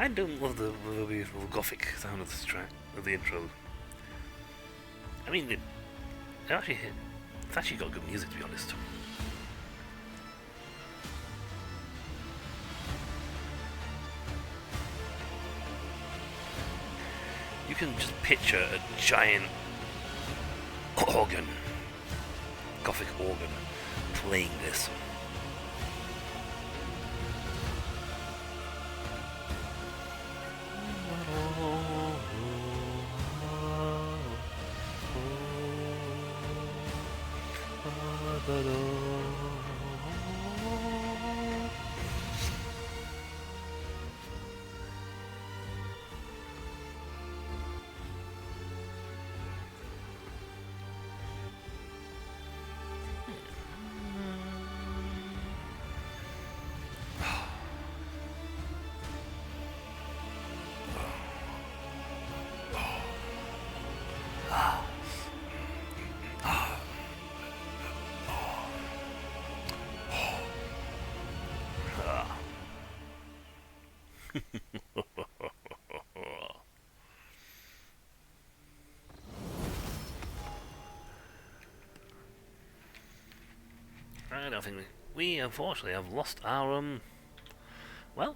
I don't love the beautiful gothic sound of this track, of the intro. I mean, it's actually got good music, to be honest. You can just picture a giant organ, gothic organ, playing this. I don't think we unfortunately have lost our well,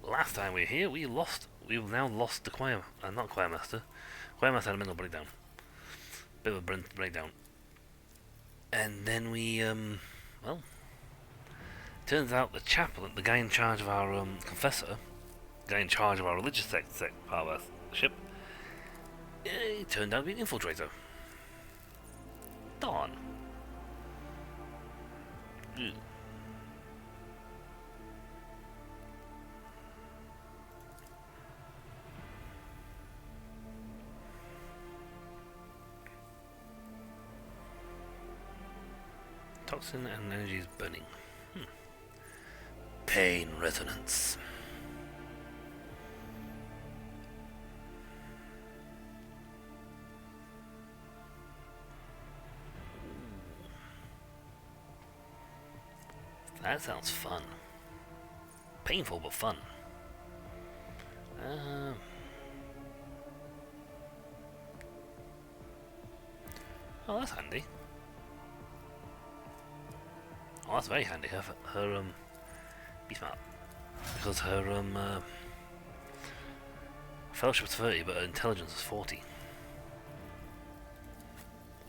last time we were here we've now lost the choir, not choir master. Choir master had a mental breakdown. Bit of a breakdown. And then we well, turns out the chaplain, the guy in charge of our confessor, the guy in charge of our religious sect part of our ship, he turned out to be an infiltrator. Darn. Ugh. Toxin and energy is burning. Pain resonance. That sounds fun. Painful but fun. Oh, that's handy. Oh, that's very handy. Her be smart, because her fellowship's 30, but her intelligence is 40.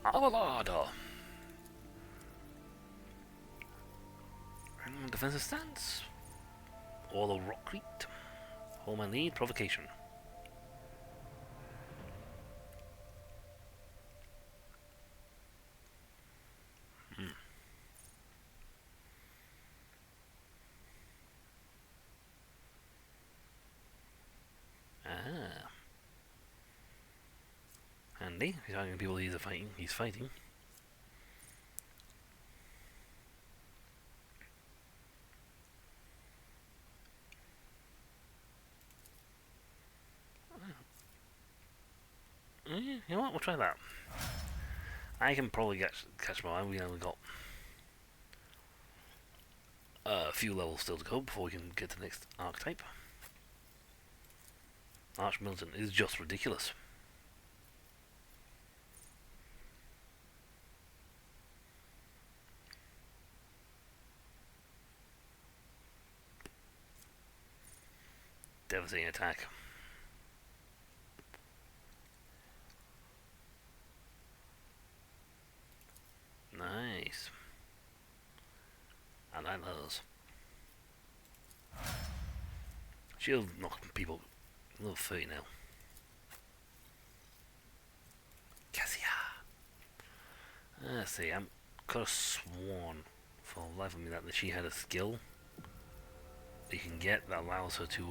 Avalada. Defensive stance. Or the rock creep. Hold my lead. Provocation. Handy. He's finding people he's fighting. He's fighting. You know what? We'll try that. I can probably catch my eye. We only got a few levels still to go before we can get to the next archetype. Archmilitant is just ridiculous. Devastating attack. Nice. I like those. She'll knock people level 30 now. Cassia. Let's see, I'm could have sworn for the life of me that she had a skill that you can get that allows her to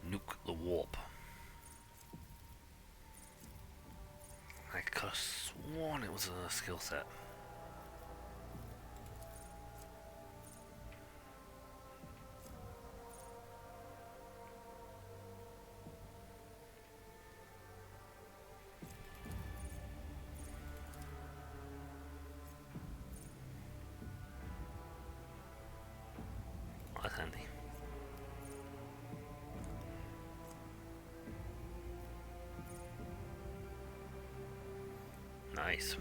nuke the warp. I could have sworn it was a skill set. That's handy. Nice.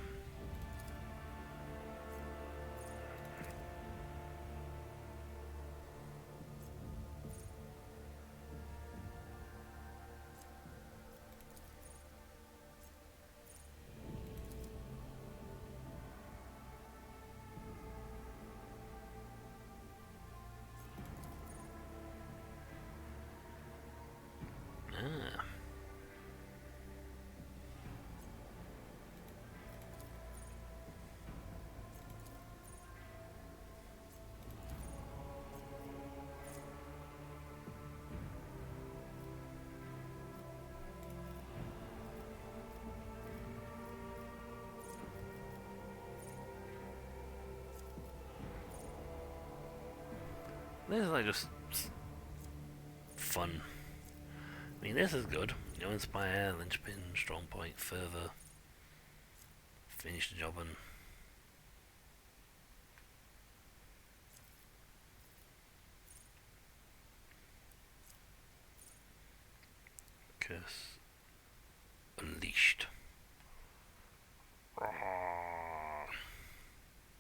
Ah. This is like just fun. I mean, this is good. You know, inspire, linchpin, strong point, further. Finish the job and curse unleashed.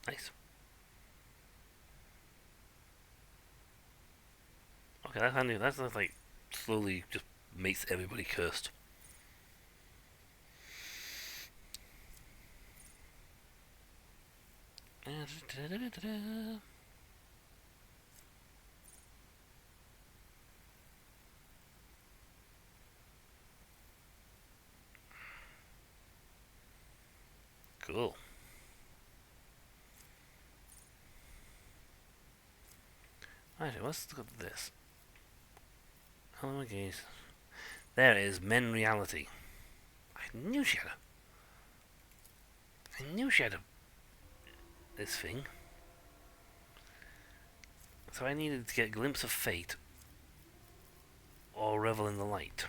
Nice. Okay, that's handy. That's like slowly just makes everybody cursed. Cool. Actually, let's look at this. Hello, gaze. There is Men Reality. I knew she had this thing. So I needed to get Glimpse of Fate or Revel in the Light.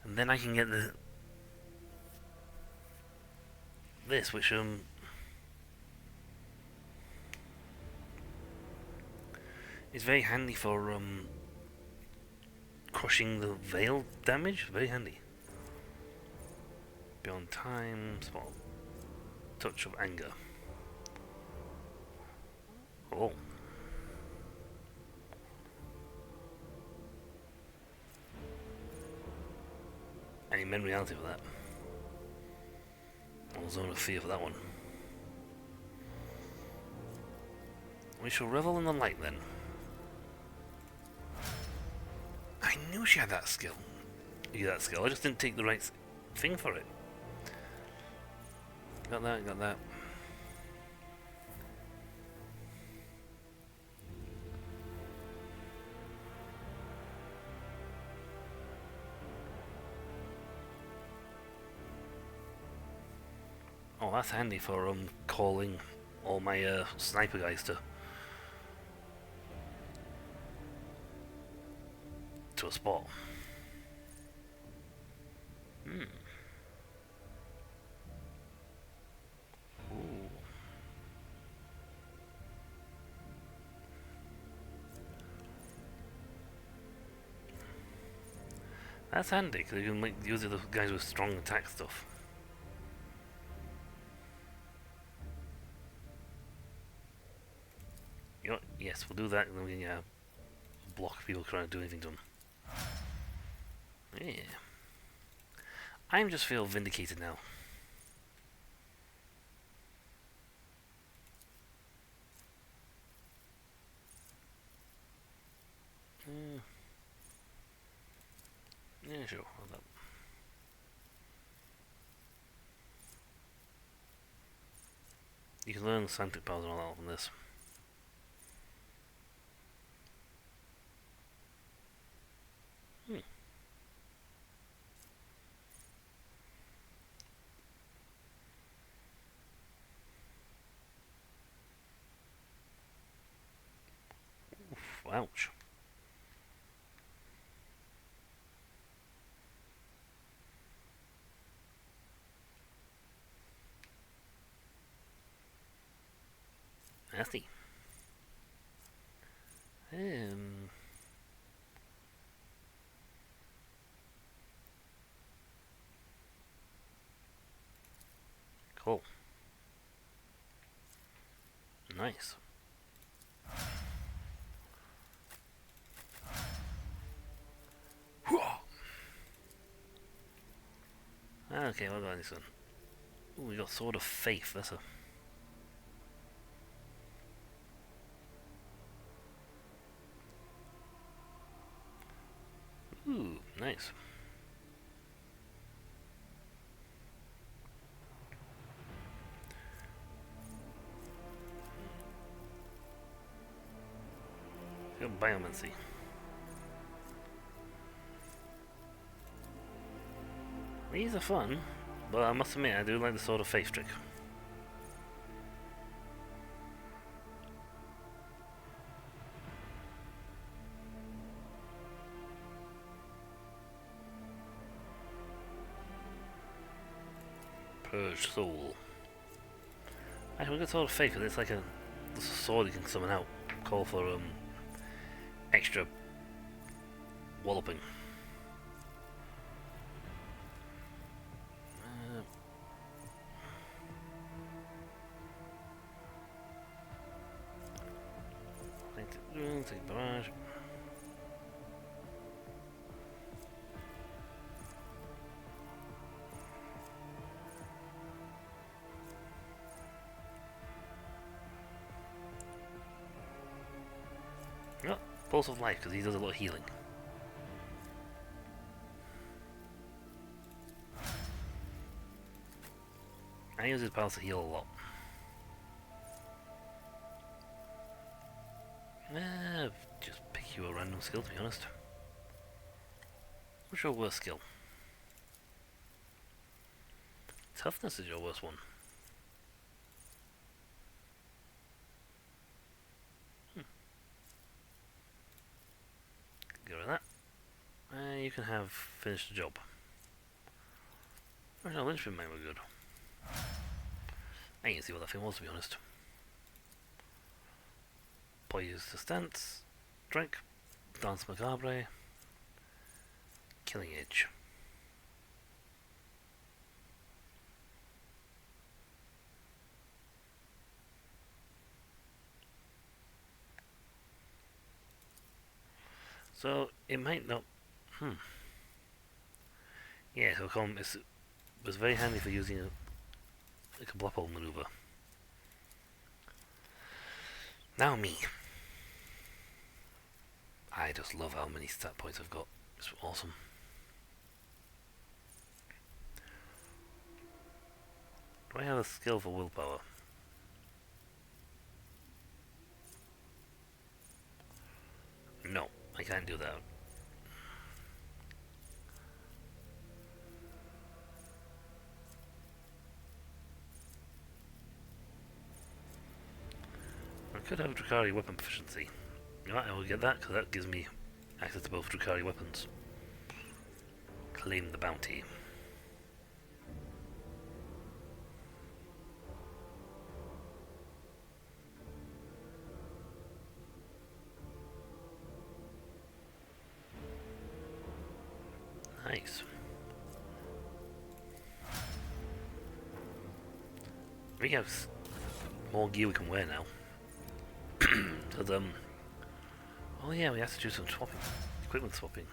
And then I can get this, which is very handy for crushing the veil damage. Very handy. Beyond time, small touch of anger. Oh. I need Men Reality for that. Or Zone of Fear for that one. We shall revel in the light then. I knew she had that skill. I just didn't take the right thing for it. Got that. Oh, that's handy for calling all my sniper guys to a spot. Hmm. Ooh. That's handy because you can use the guys with strong attack stuff. You know what? Yes, we'll do that, and then we can block people trying to do anything to them. Yeah. I just feel vindicated now. Yeah, sure. You can learn Santic powers and all that from this. Oof, ouch. Nasty. Nice. Okay, what about this one? Ooh, we got Sword of Faith. That's a... Ooh, nice. Got Biomancy. These are fun, but I must admit I do like the Sword of Faith trick. Purge Soul. Actually, we got Sword of Faith because it's like a sword you can summon out. Call for extra walloping. Take barrage. Oh, Pulse of Life because he does a lot of healing. I use his powers to heal a lot. Just pick you a random skill to be honest. What's your worst skill? Toughness is your worst one. Get rid of that. You can have finished the job. Original Lynchpin might be good. I can see what that thing was to be honest. Poise the stance. Drink. Dance Macabre. Killing Edge. So it might not. Yeah, so it was very handy for using a Kabloppo maneuver. Now me. I just love how many stat points I've got. It's awesome. Do I have a skill for willpower? No, I can't do that. I could have Drukari weapon proficiency. Right, I will get that because that gives me access to both Drukari weapons. Claim the bounty. Nice. We have more gear we can wear now. Because, oh yeah, we have to do some swapping. Equipment swapping.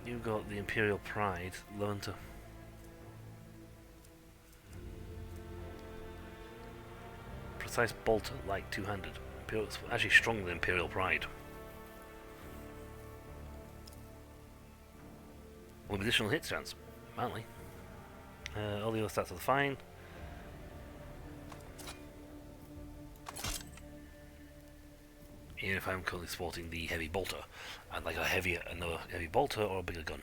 You've got the Imperial Pride. Learn to... Precise Bolter, like two-handed. It's actually stronger than Imperial Pride. With additional hit chance, apparently. All the other stats are fine. Even if I'm currently sporting the heavy bolter, I'd like another heavy bolter or a bigger gun.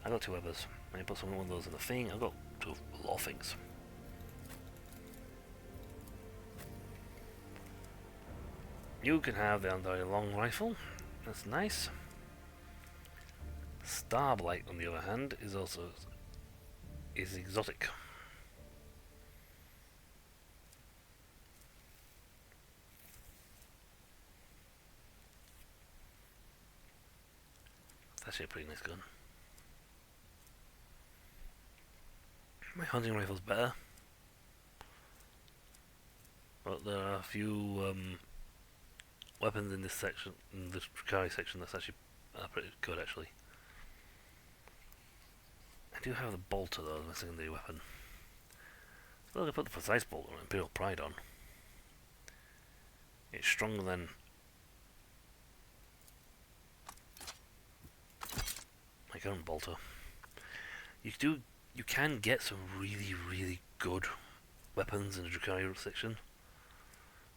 I got two others. I put one of those in the thing. I've got a lot of things. You can have the Andari long rifle. That's nice. Starblight, on the other hand, is exotic. It's actually a pretty nice gun. My hunting rifle's better, but there are a few weapons in this section, in this Drukari section, that's actually pretty good actually. I do have the bolter though as my secondary weapon. Well, I put the precise bolter and Imperial Pride on. It's stronger than my current bolter. You can get some really good weapons in the Drukari section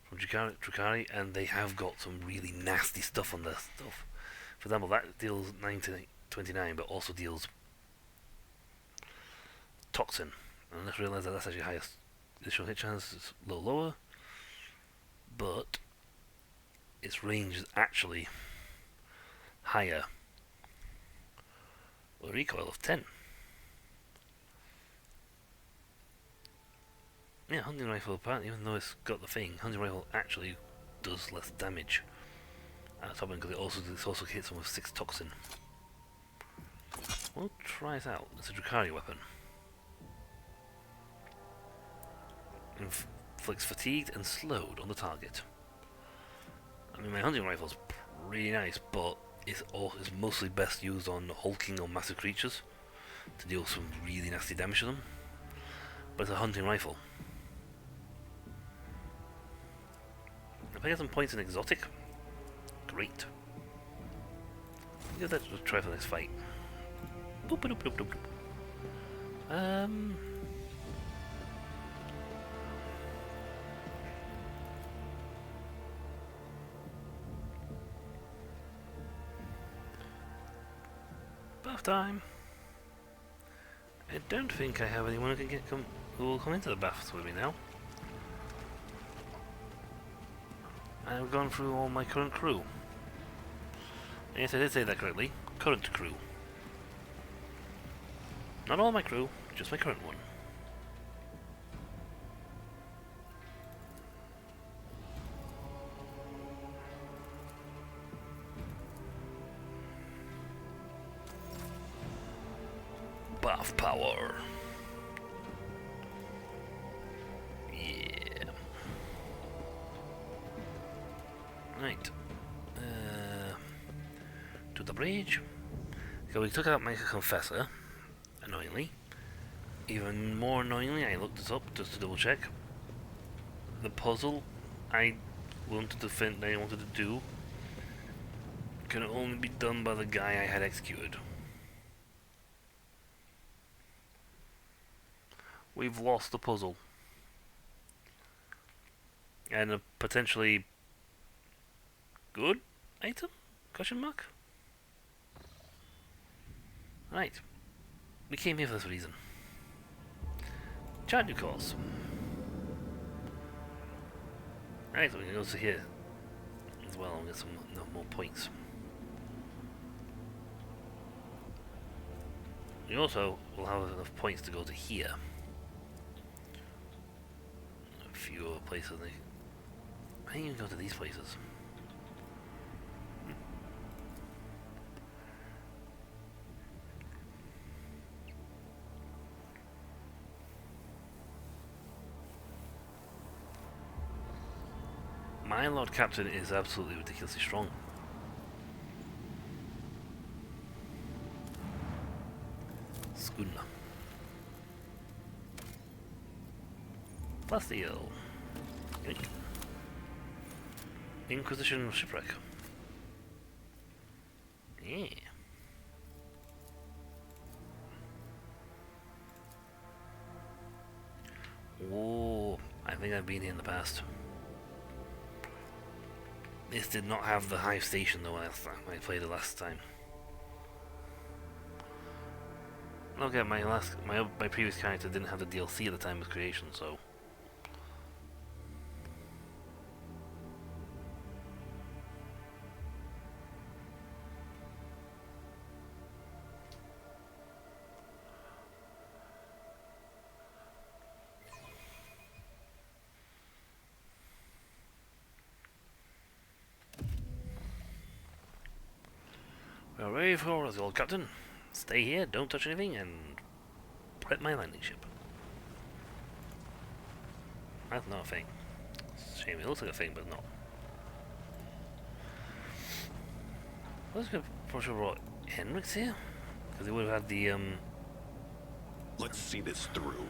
from Drukari, and they have got some really nasty stuff on their stuff. For example, that deals 9 to 29, but also deals toxin. And let's realise that that's actually highest initial hit chance is a little lower, but its range is actually higher. With a recoil of 10. Yeah, hunting rifle apparently, even though it's got the thing, hunting rifle actually does less damage at the top end because it also hits them with 6 toxin. We'll try it out. It's a Drukari weapon. Inflicts fatigued and slowed on the target. I mean, my hunting rifle's pretty nice, but it's mostly best used on hulking or massive creatures to deal some really nasty damage to them. But it's a hunting rifle. If I get some points in exotic, great. Give that a try for this fight. Boop, boop, boop, boop, boop. Bath time. I don't think I have anyone who will come into the baths with me now. I've gone through all my current crew. Yes, I did say that correctly. Current crew. Not all my crew, just my current one. Bath power. Yeah. Right. To the bridge. So we took out my confessor, annoyingly. Even more annoyingly, I looked this up just to double check. The puzzle I wanted to do can only be done by the guy I had executed. We've lost the puzzle. And a potentially good item? Question mark? Right. We came here for this reason. Chart new course. Right, so we can go to here as well and get some more points. We also will have enough points to go to here. A few other places. I think you can go to these places. My Lord Captain is absolutely ridiculously strong. Schooner. Plasteel. Inquisition shipwreck. Yeah. Oh, I think I've been here in the past. This did not have the hive station though when I played it last time. Okay, my previous character didn't have the DLC at the time of creation, so. We're ready for us, old captain. Stay here, don't touch anything, and prep my landing ship. That's not a thing. Shame, it looks like a thing, but not. Let's go push over Henrik's here? Because he would have had the, Let's see this through.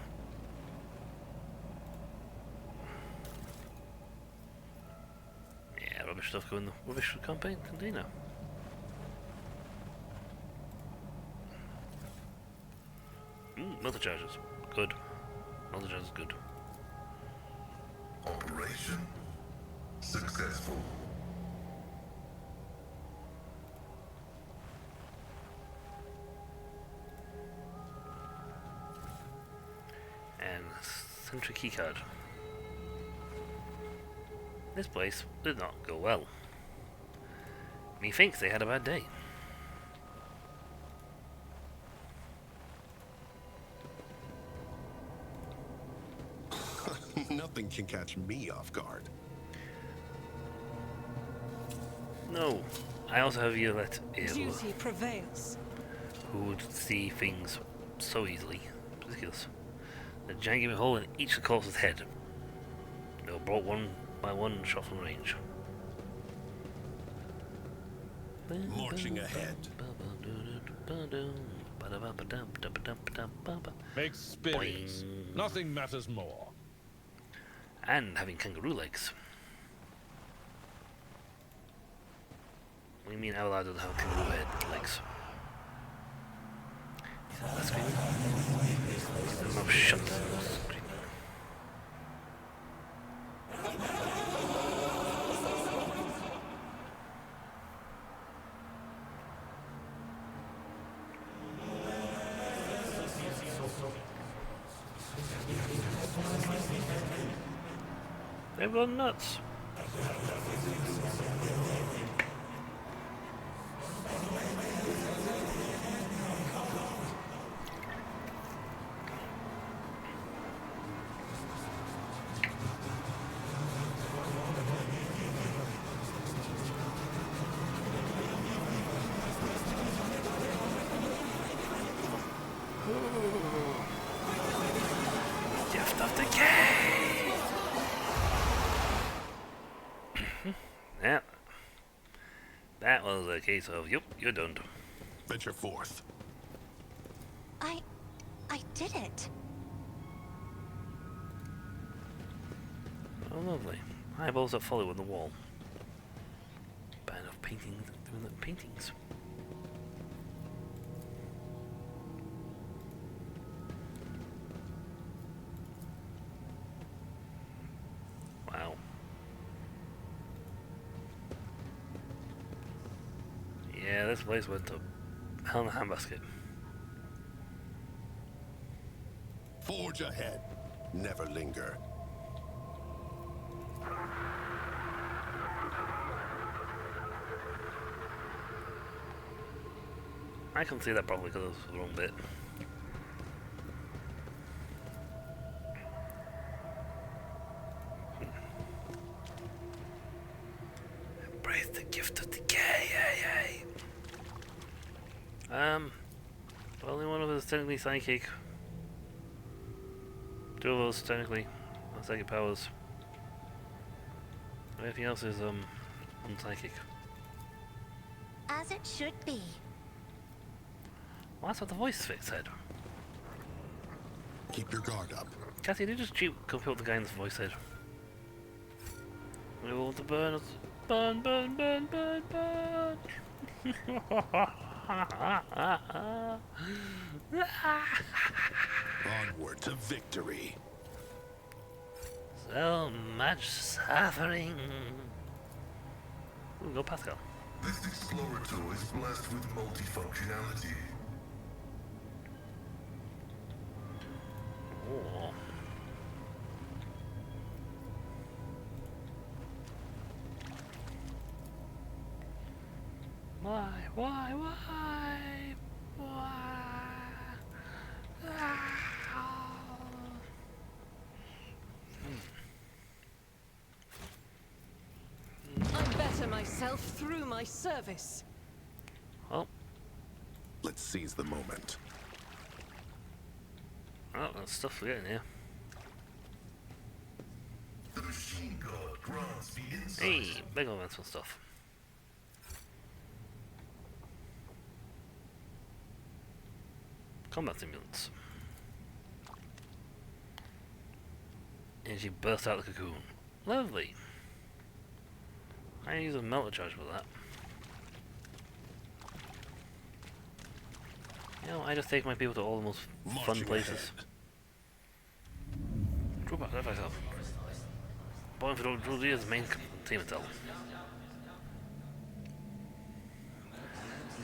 yeah, rubbish stuff going the rubbish campaign container. Multi charges. Good. Multi charges good. Operation successful. And sentry keycard. This place did not go well. Methinks they had a bad day. Nothing can catch me off guard. No. I also have Violet ill, Duty prevails. who would see things so easily. Ridiculous. A giant gaping hole in each of the corpse's head. They were brought one by one shot from range. Marching ahead. Make spirits. Boing. Nothing matters more. And having kangaroo legs. What do you mean Outlaw doesn't have kangaroo head legs? That's screaming. Keep their mouth shut. Screaming. They've gone nuts. Gift of decay. Yeah. That was a case of, yep, you're done. Venture forth. I did it. Oh, lovely. Eyeballs that follow on the wall. Band of paintings doing the paintings. Wow. Yeah, this place went to hell in a handbasket. Forge ahead. Never linger. I can see that probably because it was the wrong bit. Embrace the gift of decay, yay, yay. Only one of us is technically psychic. Two of us technically are psychic powers. Everything else is unpsychic. As it should be. Well, that's what the voice fix said. Keep your guard up. Cassie, did you just copy what the guy in the voice said? We want to burn us. Burn, burn, burn, burn, burn. Onward to victory. So much suffering. Ooh, go Pascal. This explorator is blessed with multifunctionality. Oh. Why? I better myself through my service. Oh, Let's seize the moment. oh, that's stuff we're getting here. sight. Hey, big events and stuff. Combat stimulants. And she burst out of the cocoon. Lovely. I use a melter charge for that. You know, I just take my people to all the most fun Marching places. ahead. Trooper, left myself. Boy for Julia's main team intel.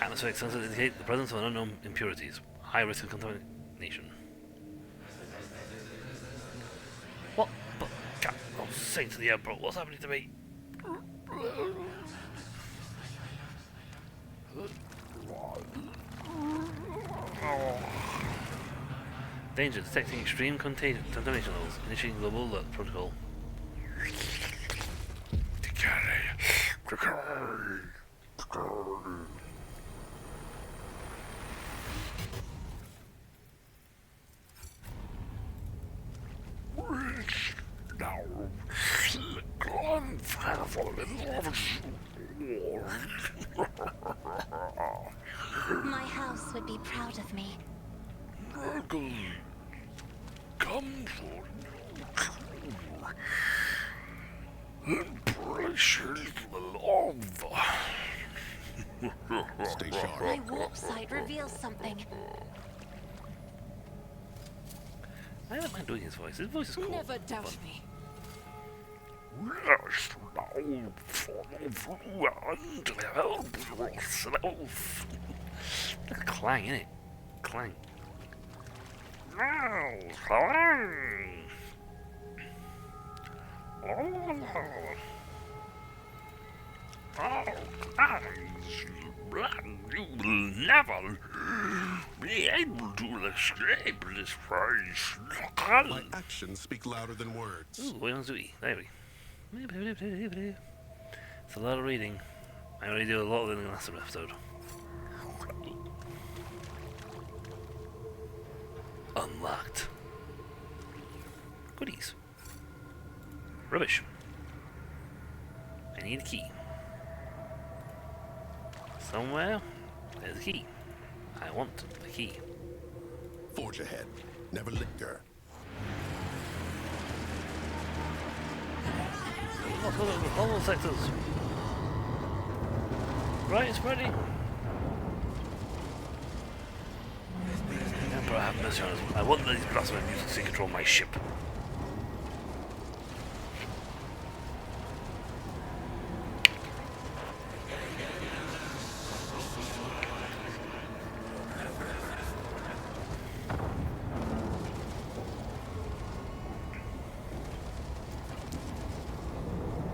Atmospheric sensors indicate the presence of unknown impurities. High risk of contamination. What? But, God, I'll say to the Emperor, what's happening to me? Danger, detecting extreme contamination levels. Initiating global alert protocol. My house would be proud of me. Come for precious love. Stay sharp. My warp sight reveals something. I don't mind doing his voice. His voice is cool. Never doubt me. Yes, now follow through and help yourself. Like a clang, innit? Clang. Now, clang. Oh, you will never be able to escape this place. My actions speak louder than words. Ooh, wait on Zooey. There we go. It's a lot of reading. I already do a lot of it in the last episode. Unlocked. Goodies. Rubbish. I need a key. Somewhere, there's a key. I want the key. Forge ahead. Never linger. Look, all sectors. Right, it's ready. Emperor, have mercy on us. I want these blasphemous mutants to control my ship.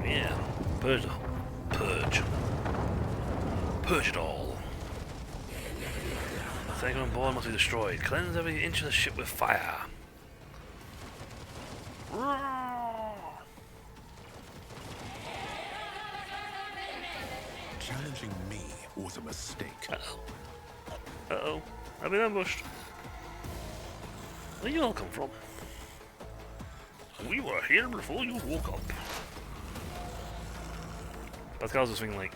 Yeah, purge. Purge it all. Taken on board must be destroyed. Cleanse every inch of the ship with fire. Challenging me was a mistake. Uh-oh. Uh-oh. I've been ambushed. Where you all come from? We were here before you woke up. Pascal's just thinking like,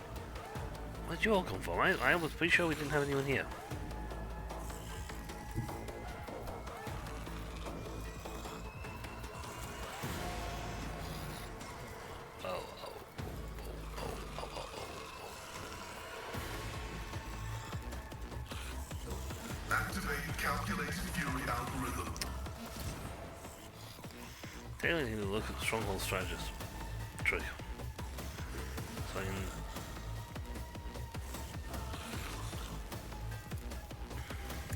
where'd you all come from? I was pretty sure we didn't have anyone here. Activate calculated fury algorithm. Technically, need to look at the stronghold strategist trick. So I can.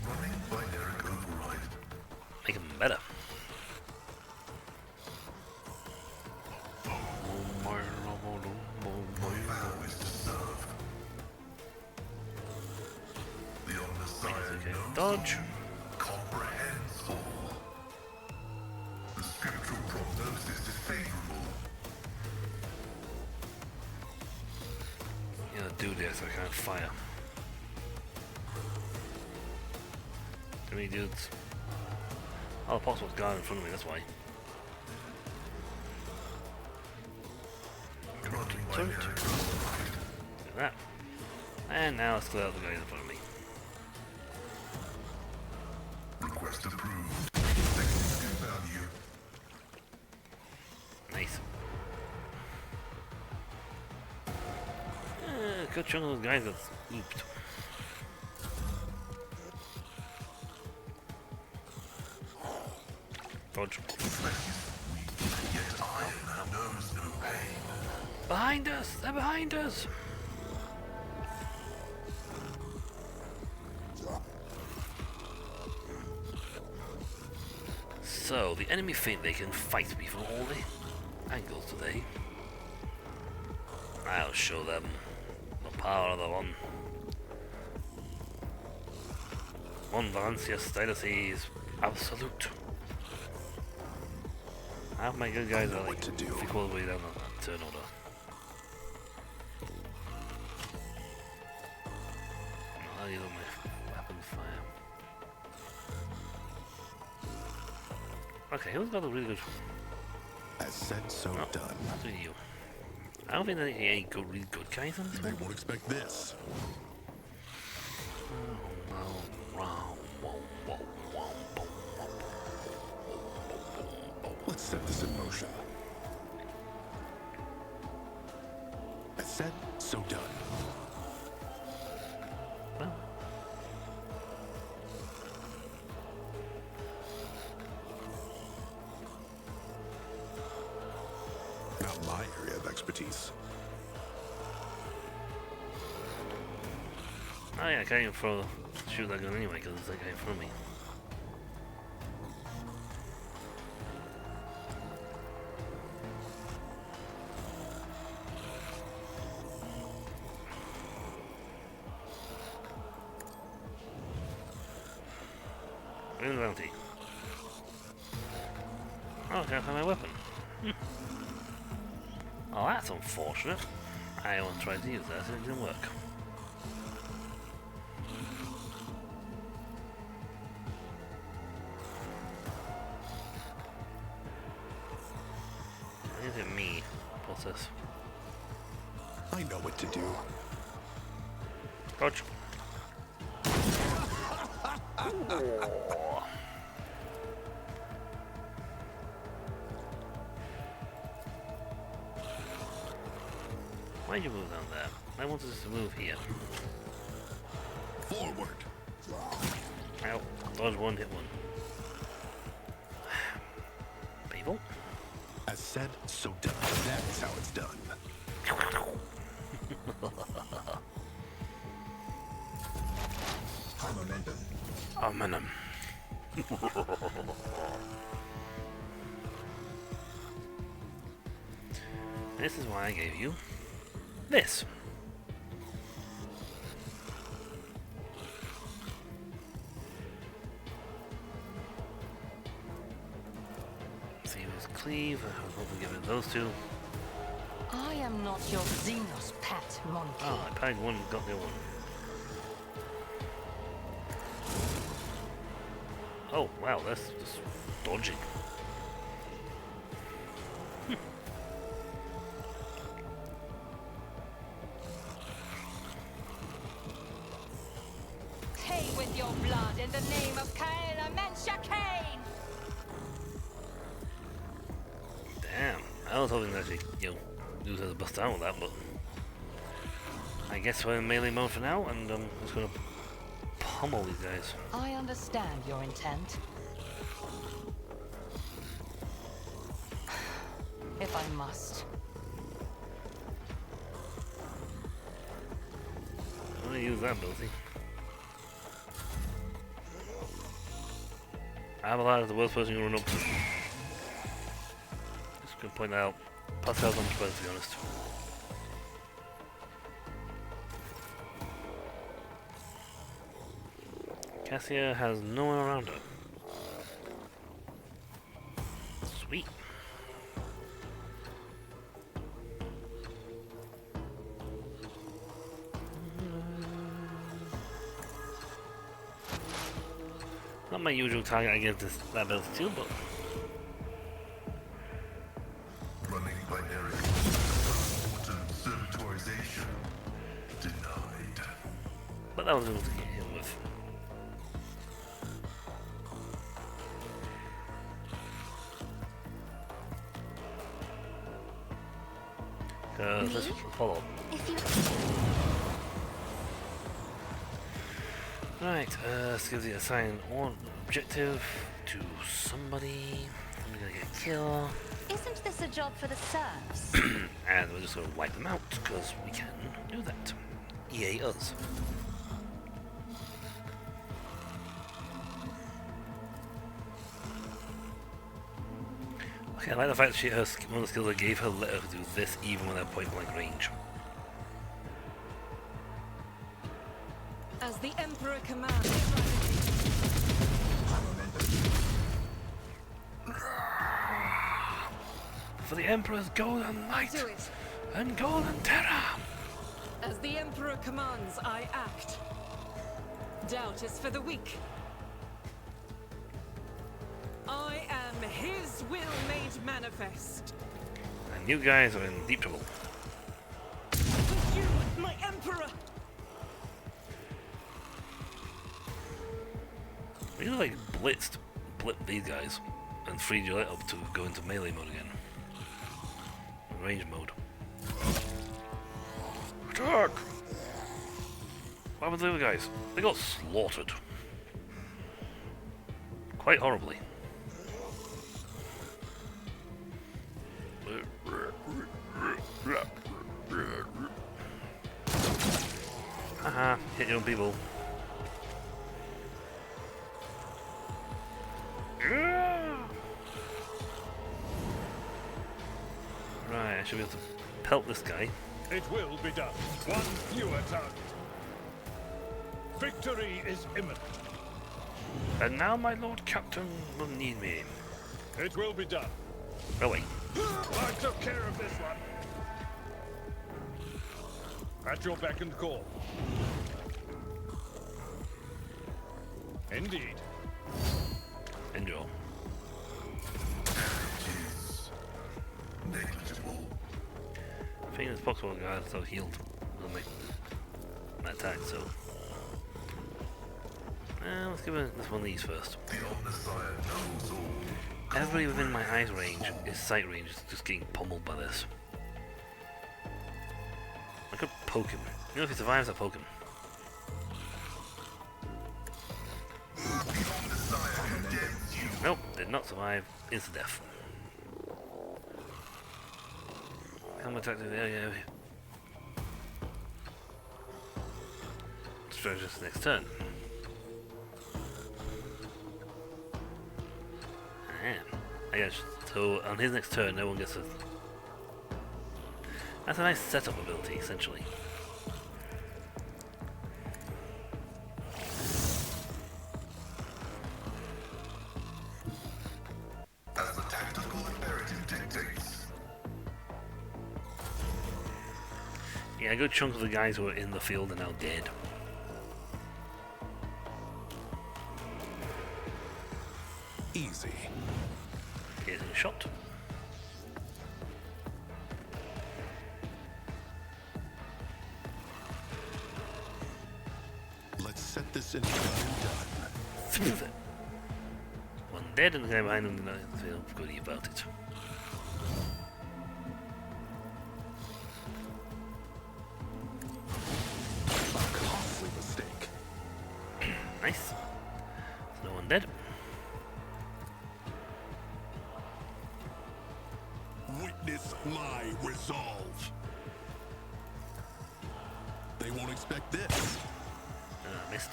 Running binary override. Make him better. Vow is to serve. The omniscient Okay, knows dodge. comprehends all. The scriptural prognosis is favorable. Yeah, do this. I can't fire. Too many dudes. Oh, the pox was gone in front of me. That's why. Running turret. Look at that. And now let's clear out the guys in front of me. Request approved. Significant value. Nice. Good chunk of those guys got scooped. Dodge. Yet iron knows no pain. Behind us! They're behind us! So, the enemy think they can fight me from all the angles today. I'll show them the power of the one. One Valencia Styluses Absolute. Half my good guys are like equal way down on that turn order. I'll use all my weapon fire. Okay, who's got a really good... As said, so done. That's really you. I don't think there's any good, really good guys on this They one. won't expect this. Let's set this in motion. As said, so done. Well, Not my area of expertise. oh yeah, I can't even shoot that gun anyway because it's that guy in front of me. Where's the bounty? Oh, I can't find my weapon. Oh, that's unfortunate. I once tried to use that and it didn't work. Is it me? What's this? I know what to do. Dodge. Why'd you move down there? I wanted us to move here. Forward. Ow. Dodge one, hit one. People? As said, so done. That's how it's done. Momentum. This is why I gave you this. See who's cleave. I hope we give it those two. I am not your Xenos pet, monkey. Oh, I paid one, got the other one. Oh, wow, that's just dodging. Pay with your blood in the name of Kaela Mensha Kane! Damn, I was hoping that actually, use it to bust down with that, but I guess we're in melee mode for now, and I'm just gonna pummel these guys. I understand your intent. If I must. I'm gonna use that ability. Avalar is the worst person you run up to. Just gonna point that out. Pascal's on Twitter, to be honest. Cassia has no one around her. Sweet. Not my usual target against that ability too, but Running binary. Important but that was able to get him with. Let's Me? follow. If you... Right, let's give the assign one objective to somebody. I'm gonna get killed. Isn't this a job for the serfs? And we're just gonna wipe them out, because we can do that. EA us. Okay, I like the fact that she has one of the skills I gave her let her do this even when at point blank range. As the Emperor commands. For the Emperor's golden might Do it. and golden terror! As the Emperor commands, I act. Doubt is for the weak. I am his will made manifest. And you guys are in deep trouble. With you, my Emperor! We just like blip these guys and freed your light up to go into melee mode again. Range mode. Attack! What happened to the other guys? They got slaughtered. Quite horribly. Haha, hit your own people. Right, I should be able to pelt this guy. It will be done. One fewer target. Victory is imminent. And now my Lord Captain will need me. It will be done. Oh wait. I took care of this one. At your beck and call. Indeed. Enjoy. Negligible. I think this Pokemon guy is so healed with my attack, so. Let's give it this one of these first. The Omnissiah knows all. Everybody within my eyes range, his sight range, is just getting pummeled by this. I could poke him. You know, if he survives, I poke him. The Omnissiah condemns you. Nope, did not survive. Instant death. Come attack the area. Strategist next turn. I guess so. On his next turn, no one gets a. That's a nice setup ability, essentially. As the tactical imperative dictates. Yeah, a good chunk of the guys who are in the field are now dead. Easy. Here's a shot. Let's set this in one and done. One dead and the guy behind him did not feel goody about it. A costly mistake. Nice. So no one dead. Witness my resolve. They won't expect this. Missed.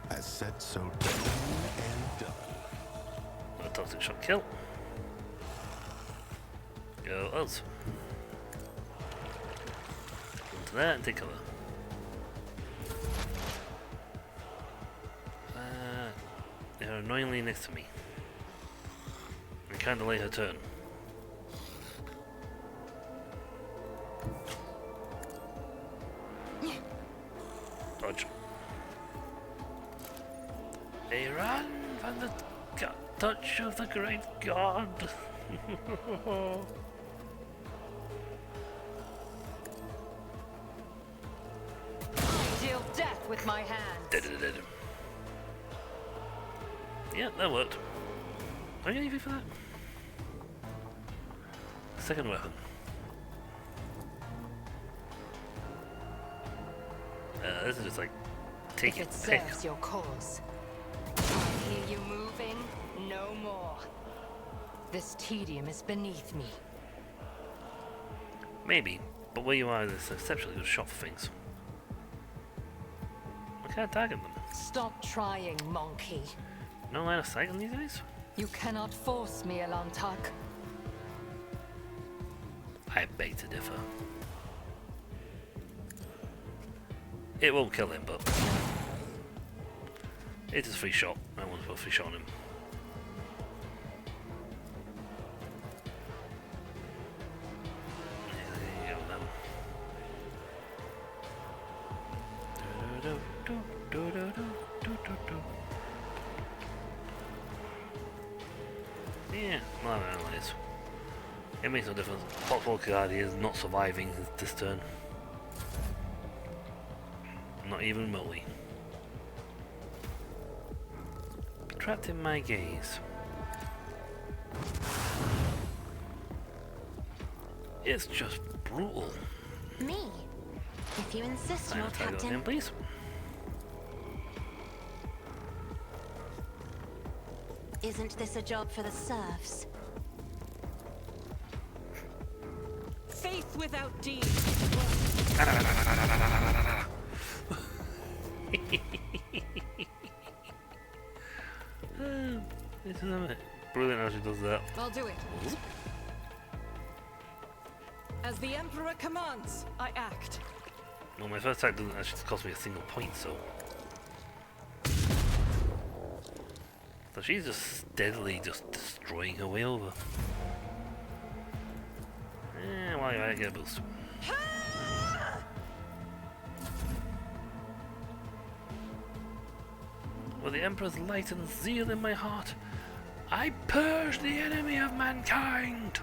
As said, so done and done. A toxic shot kill. Go us. Go to that and take cover. They're annoyingly next to me. I can't delay her turn. Dodge. They run from the touch of the great god. my hands. Dead. Yeah, that worked. Do I get anything for that? Second weapon. This is just like take If it, it pick. serves your cause. I hear you moving. No more. This tedium is beneath me. Maybe, but where you are is an exceptionally good shot for things. I can't target them. Stop trying, monkey. No line of sight on these guys? You cannot force me, Alantag. I beg to differ. It won't kill him, but it is a free shot. I want to put a free shot on him. There you go, then. Yeah, well, I don't know, it makes no difference. Foxhole Guardi is not surviving this turn. Not even remotely. Trapped in my gaze. It's just brutal. Me? If you insist, Final Lord tag on him, Captain. please. Isn't this a job for the serfs? Faith without deed. Isn't it brilliant how she does that? I'll do it. As the Emperor commands, I act. Well, my first attack doesn't actually cost me a single point, so... So she's just steadily just destroying her way over. Well, I get a boost. With the Emperor's light and zeal in my heart, I purge the enemy of mankind!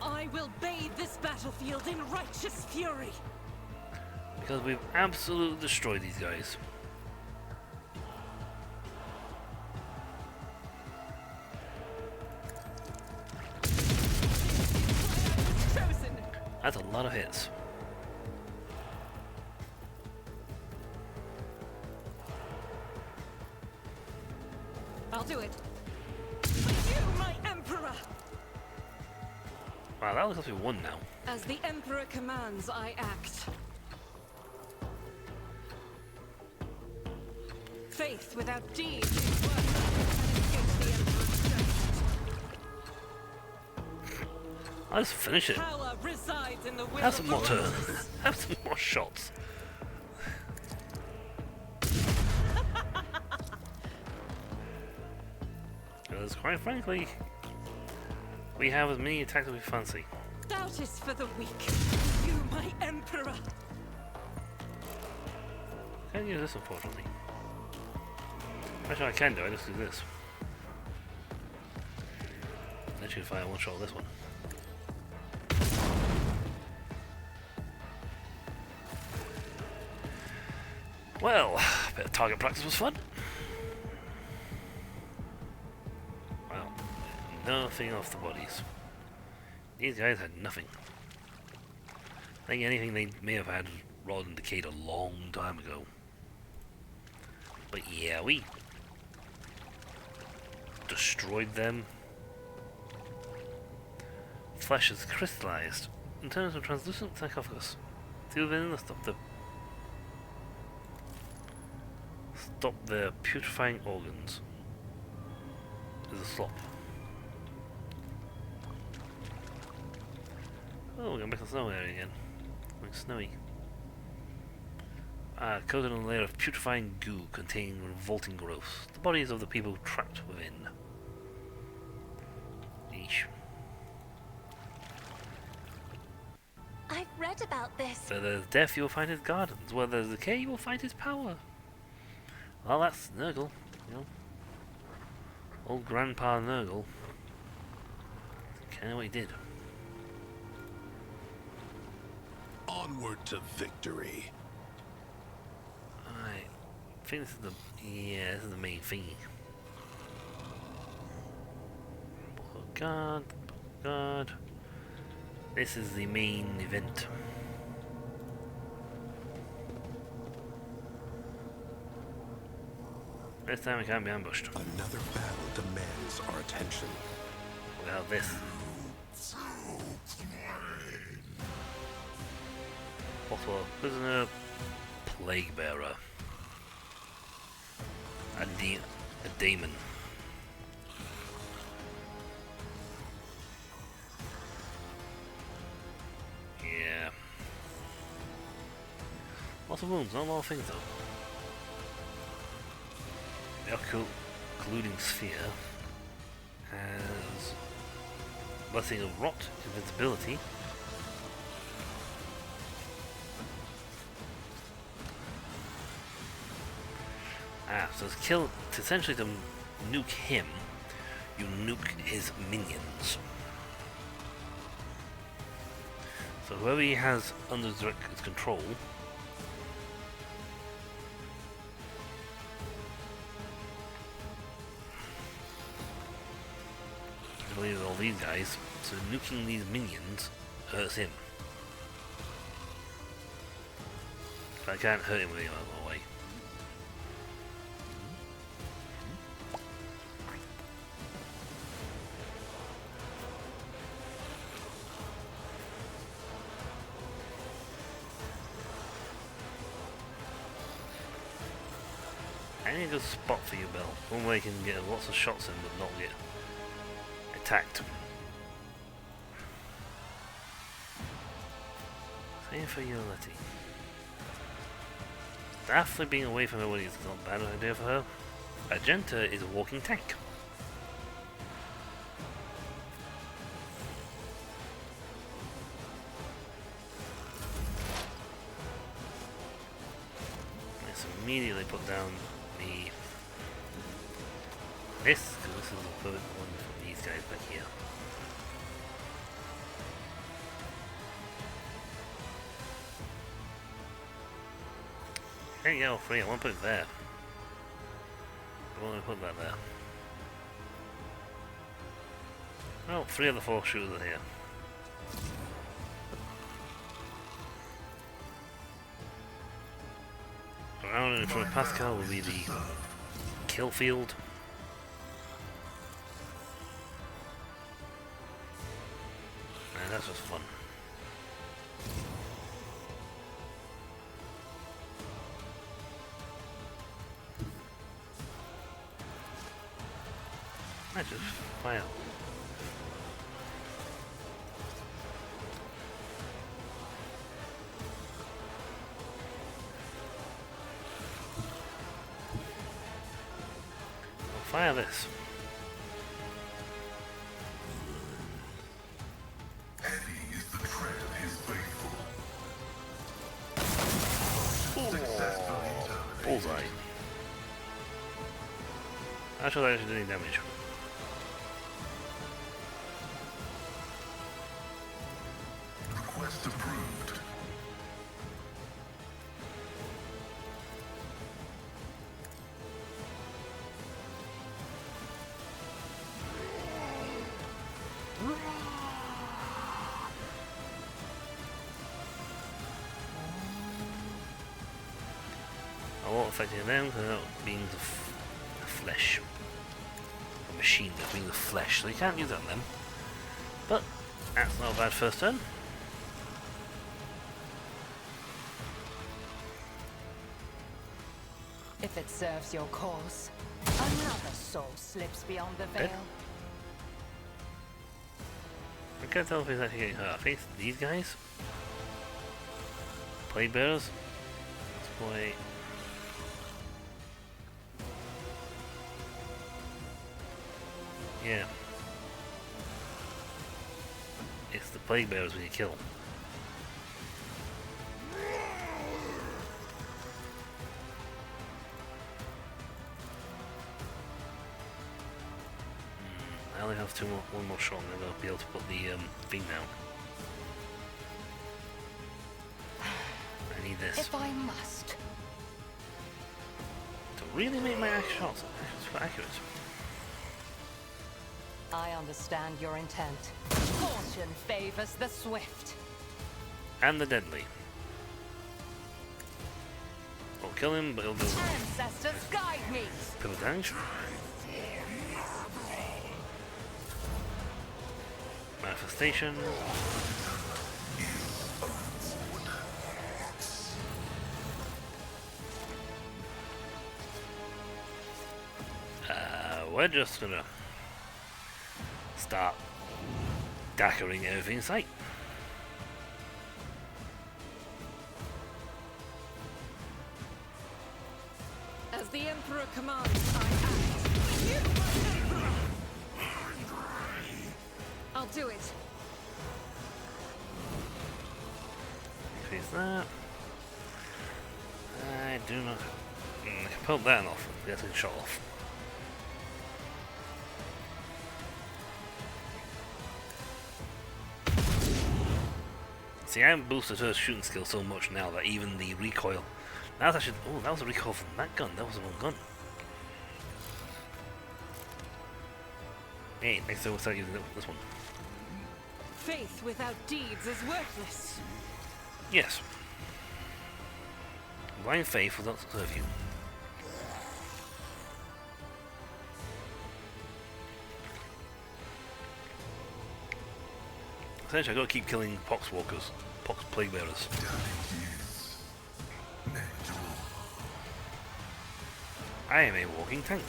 I will bathe this battlefield in righteous fury. Because we've absolutely destroyed these guys. Chosen. That's a lot of hits. I'll do it. For you, my Emperor. Wow, that looks like we won now. As the Emperor commands, I act. Faith without deed is worthless and escapes the Emperor's judgment. I'll just finish it. Power resides in the will Have of some the more turns. rulers. Have some more shots. Because quite frankly, we have as many attacks as we fancy. Doubt is for the weak. You, my Emperor. Can't use this, unfortunately. Actually, I can do. I just do this. Literally, if I one shot this one. Well, a bit of target practice was fun. Well, nothing off the bodies. These guys had nothing. I think anything they may have had rotted and decayed a long time ago. But yeah, we destroyed them. Flesh is crystallized. In terms of translucent sarcophagus. Till then, stop their putrefying organs. There's a slop. Oh, we're going back to the snow area again. Looks snowy. Coated in a layer of putrefying goo containing revolting growths. The bodies of the people trapped within. Eesh. I've read about this. Where there's death, you will find his gardens. Where there's decay, you will find his power. Well, that's Nurgle, you know. Old Grandpa Nurgle. Kinda what he did. Onward to victory. Right. I think this is the... Yeah, this is the main thingy. Oh god. Oh god. This is the main event. This time we can't be ambushed. Another battle demands our attention. Without this. Also, prisoner, plague bearer, a demon. Yeah. Lots of wounds, not a lot of things though. The occluding sphere has blessing of rot, invincibility. So it's essentially to nuke him, you nuke his minions. So whoever he has under his direct control, I believe all these guys, so nuking these minions hurts him. But I can't hurt him with any other way. I need a good spot for you, Bill. One way you can get lots of shots in but not get attacked. Same for you, Letty. Daphne being away from everybody is not a bad idea for her. Argenta is a walking tank. Let's immediately put down this, because this is the perfect one for these guys back here. There you go, free. I want to put it there. I want to put that there. Well, 3 of the 4 shooters are here. Around in front of Pascal will be the kill field. And that's just fun. I just fire. Fire this. Heavy is the tread of his faithful. Successfully terminated. Bullseye. Not sure that actually did any damage. Request approved. I won't affect any of them because they're not being the flesh. A machine that's being the flesh, so you can't use that on them. But that's not a bad first turn. If it serves your cause, another soul slips beyond the veil. I can't tell if he's actually getting hurt. I think it's these guys. Plague bearers. Let's play. Yeah. It's the plague bearers we kill. I only have one more shot and then I'll be able to put the thing down. I need this. If I must. really make my shots accurate. I understand your intent. Caution favors the swift. And the deadly. Won't kill him, but he'll do Ancestors guide me. bit of damage. Manifestation. We're just gonna start dackering everything in sight. As the Emperor commands, I act. I'll do it. Increase that. I do not. I can pop that off. Getting shot off. See, I haven't boosted her shooting skill so much now that even the recoil. That's actually. Oh, that was a recoil from that gun. That was the wrong gun. Hey, next time we'll start using this one. Faith without deeds is worthless. Yes. Blind faith will not serve you. Essentially, I've got to keep killing poxwalkers, pox plague bearers. I am a walking tank.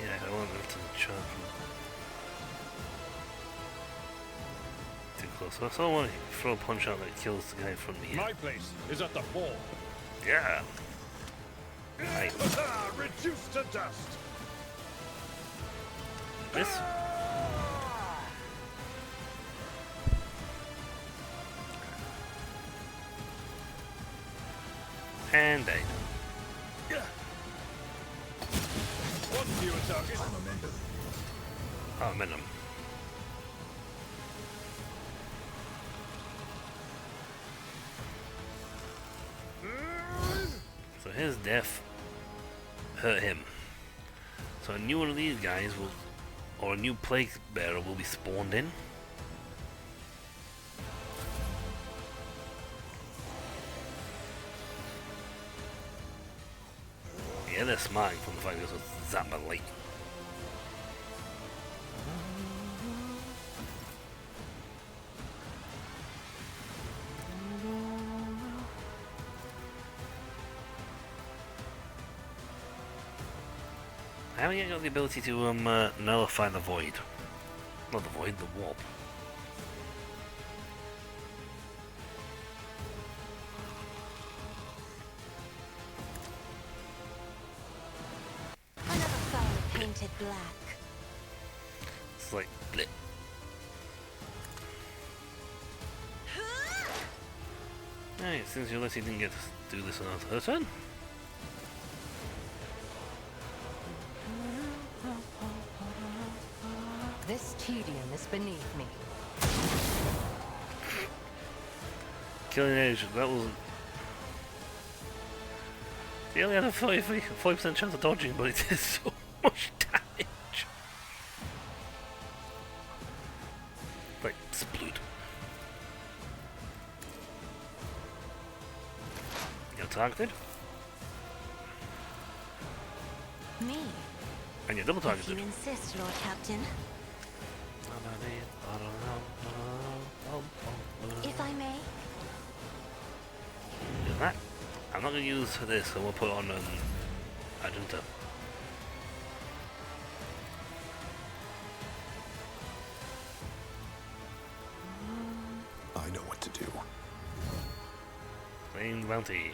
Yeah, I want them to charge me. Too close. So I still want to throw a punch out that kills the guy in front of me here. My place is at the fore. Yeah. Right. Reduced to dust. This. And died. One fewer target. Oh, minimum. So his death hurt him. So a new one of these guys will, or a new plague bearer will be spawned in. Yeah, they're smarting from the fact that it was zapped by light. I haven't yet got the ability to nullify the void. Not the void, the warp. Another fowl painted black. It's like blip. Alright, since Ulysses didn't get to do this on her turn. This tedium is beneath me. Killing edge, that wasn't. He only had a 40% chance of dodging, but it did so much damage. Like, sploot. You're targeted, Me, and you're double if you targeted. insist, Lord Captain. If I may. Do that. I'm not going to use this, so we'll put on an Adjunta. I know what to do. Claim bounty.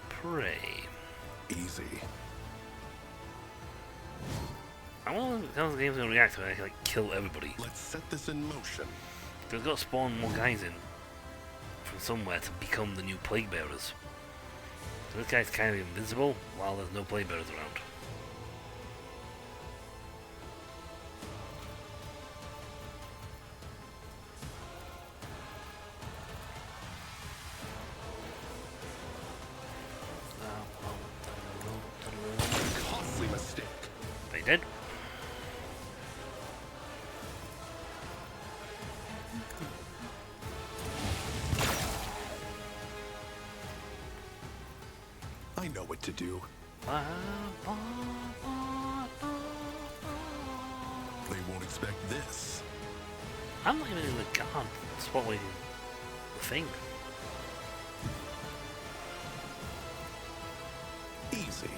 Pray. Easy. I wonder how the game's gonna react when I like kill everybody. Let's set this in motion. They've got to spawn more guys in from somewhere to become the new plague bearers. So this guy's kind of invincible while there's no plague bearers around. Costly mistake. They did. I know what to do. I'm They won't expect this. not even in the guard spotlighting the thing. Easy.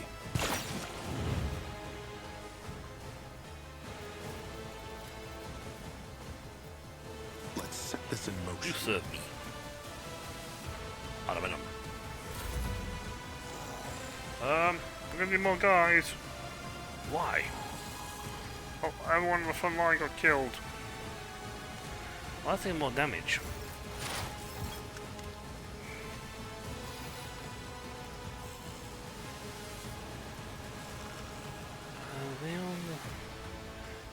Let's set this in You motion. serve me. Out of venom. We're gonna need more guys. Why? Oh, everyone in the front line got killed. Well, that's doing more damage.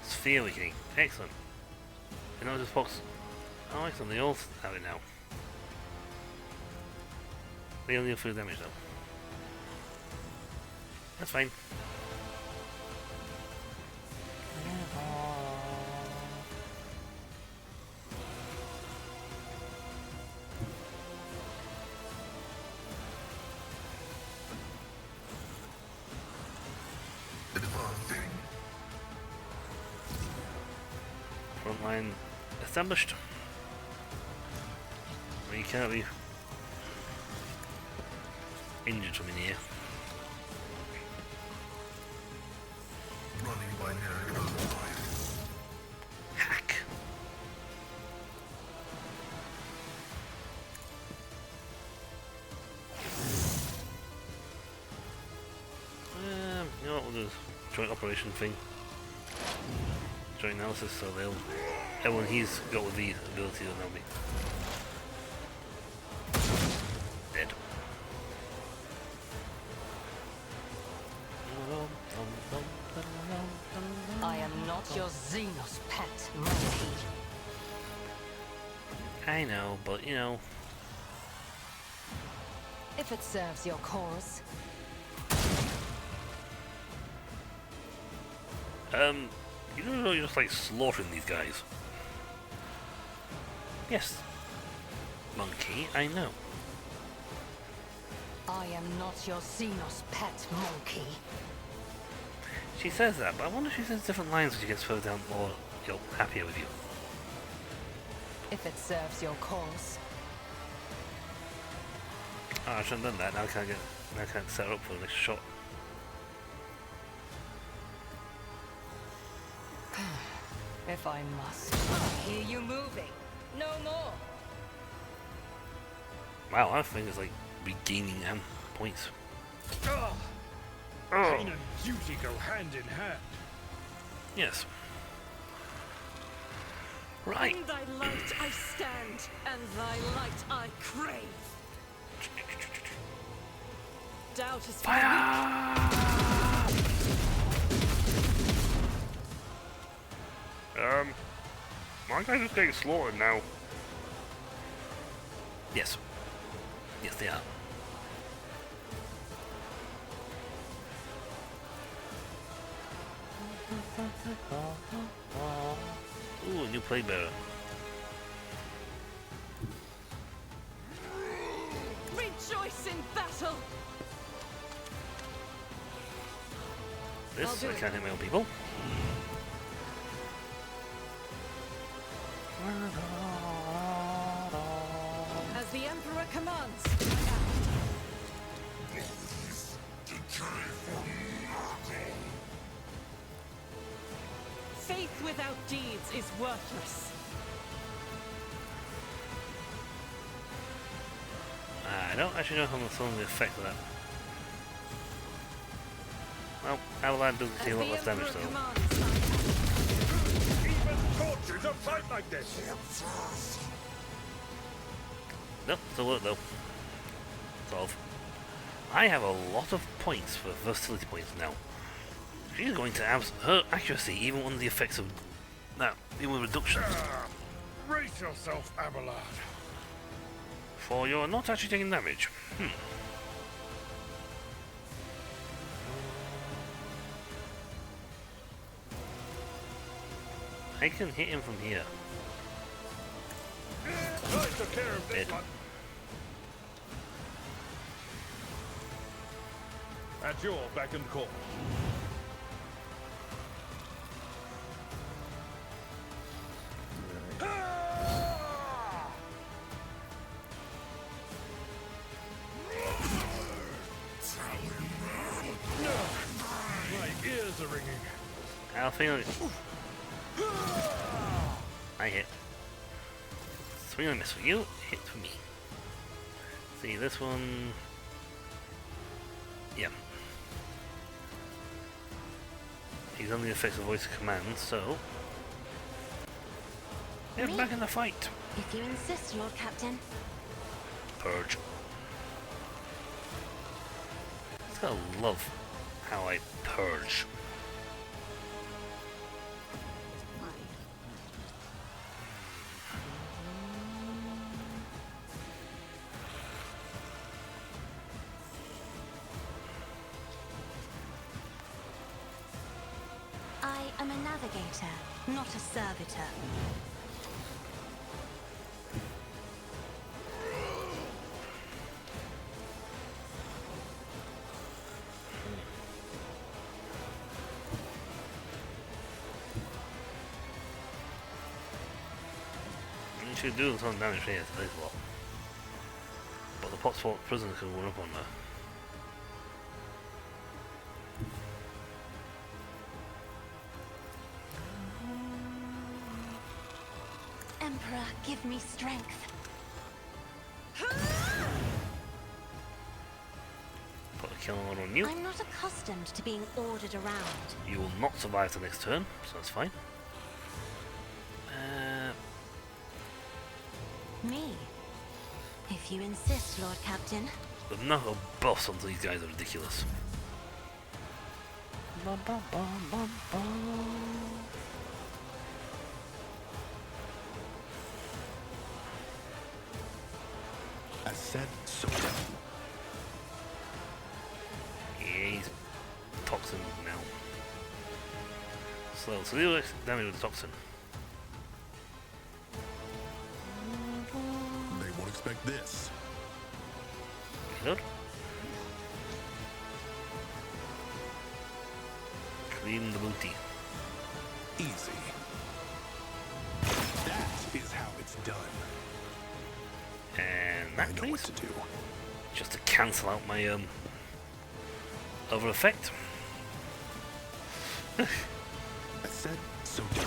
Sphere weakening. Excellent. You know, this box. Oh, excellent. They all have it now. They only do full damage though. That's fine. Advancing. Front line established. You can't be injured from in here. Running binary override. Hack. You know what, we'll do a joint operation thing. Joint analysis, so everyone he's got with the ability will know me. Dead. I am not your Xenos pet, monkey. I know, but you know, If it serves your cause. you don't know you're just like slaughtering these guys. Yes. Monkey, I know. I am not your Xenos pet, monkey. She says that, but I wonder if she says different lines when she gets further down or happier with you. If it serves your cause. Oh, I shouldn't have done that. Now I can't set her up for the next shot. If I must. I hear you moving. No more. Wow, I think it's like regaining points. Oh, pain and duty go hand in hand. Yes. Right. In thy light I stand, and thy light I crave. Doubt is for the weak. My guys are getting slaughtered now. Yes. Yes, they are. Ooh, new plague bearer. Rejoice in battle. This, I'll do I it. can't hit my own people. As the Emperor commands. Faith without deeds is worthless. I don't actually know how much the effect of that. Well, Avalon doesn't As see a lot the less damage Emperor though. commands, Even torture to fight like this. Nope, still work though. Solve. I have a lot of points for versatility points now. She's going to have her accuracy even under the effects of that, even with reductions. Brace yourself, Abelard. For you're not actually taking damage. I can hit him from here. I took care of this Dead. one. At your beck and call. My ears are ringing. I'll feel it. I hit. Swing and miss for you, hit for me. See this one. Yeah. He's under the effects of voice of command, so get Me? back in the fight. If you insist, Lord Captain. Purge. Just gotta love how I purge. I am a navigator, not a servitor. You should do some damage here to this lot. But the Potsfort prisoner can run up on her. Emperor, give me strength. Put a kill on you. I'm not accustomed to being ordered around. You will not survive the next turn, so that's fine. Me? If you insist, Lord Captain. The number of buffs onto these guys are ridiculous. Bum, bum, bum, bum, bum. As said, so done. Yeah, he's toxin now. Slow, so deal damage with the toxin. They won't expect this. Good. Clean the booty. Easy. That is how it's done. And I that know what please. to do. Just to cancel out my over effect. As said, so done.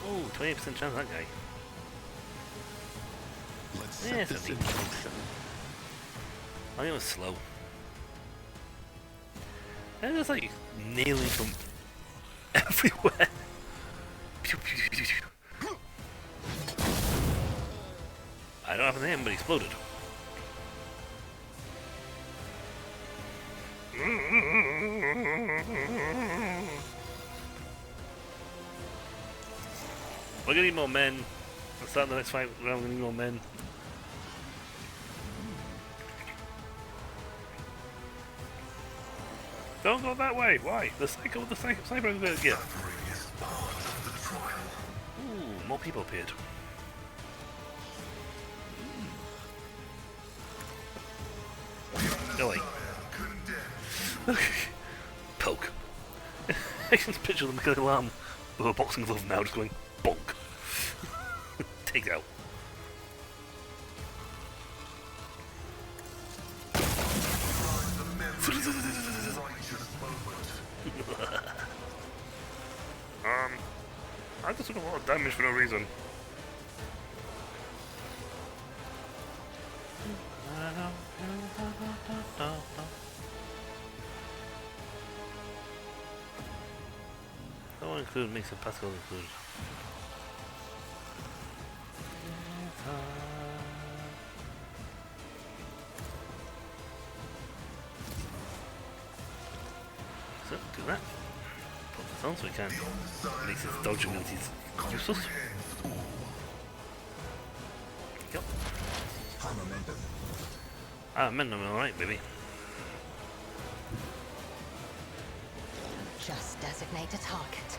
Oh, 20% chance of that guy. Let's Yeah, set this in 50. motion. I think it was slow. And it was like nailing from everywhere. Pew, pew, pew, pew. I don't have a name, but he exploded. We're gonna need more men. Let's start the next fight. We're gonna need more men. Don't go that way. Why? The sniper is gonna get. Ooh, more people appeared. Go away. Poke. I can just picture them killing alarm with a boxing glove now, just going bonk. Take out. did a lot of damage for no reason. Don't include mix of Pascal included. So do that. Put this on so we can make his dodge abilities useless. Go. Ah, momentum, alright, baby. Just designate a target.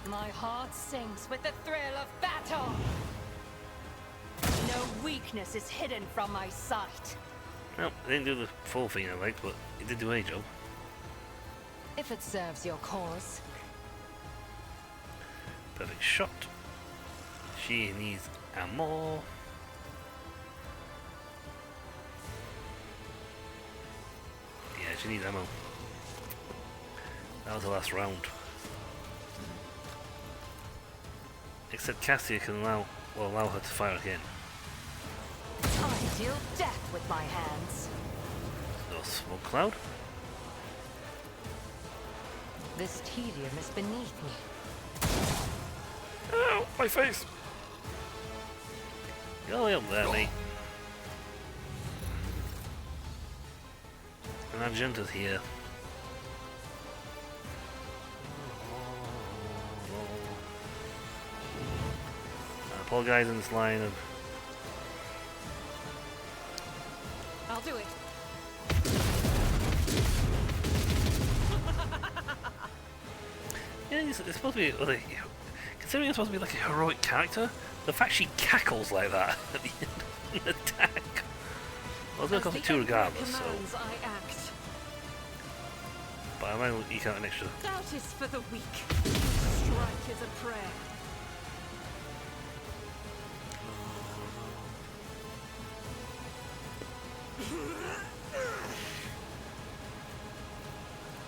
My heart sings with the thrill of battle. No weakness is hidden from my sight. Well, I didn't do the full thing I liked, but it did do a job. If it serves your cause. Perfect shot. She needs ammo. Yeah, she needs ammo. That was the last round. Except Cassia can allow her to fire again. I deal death with my hands. No smoke cloud. This tedium is beneath me. Ow! My face! Go way up there, mate. And Argenta's here. Poor guy's in this line of... I'll do it. Yeah, it's supposed to be... Considering it's supposed to be like a heroic character, the fact she cackles like that at the end of an attack... Well, it's going to cost me 2 regardless, so... I act. But I might eke out an extra... Doubt is for the weak. Strike is a prayer.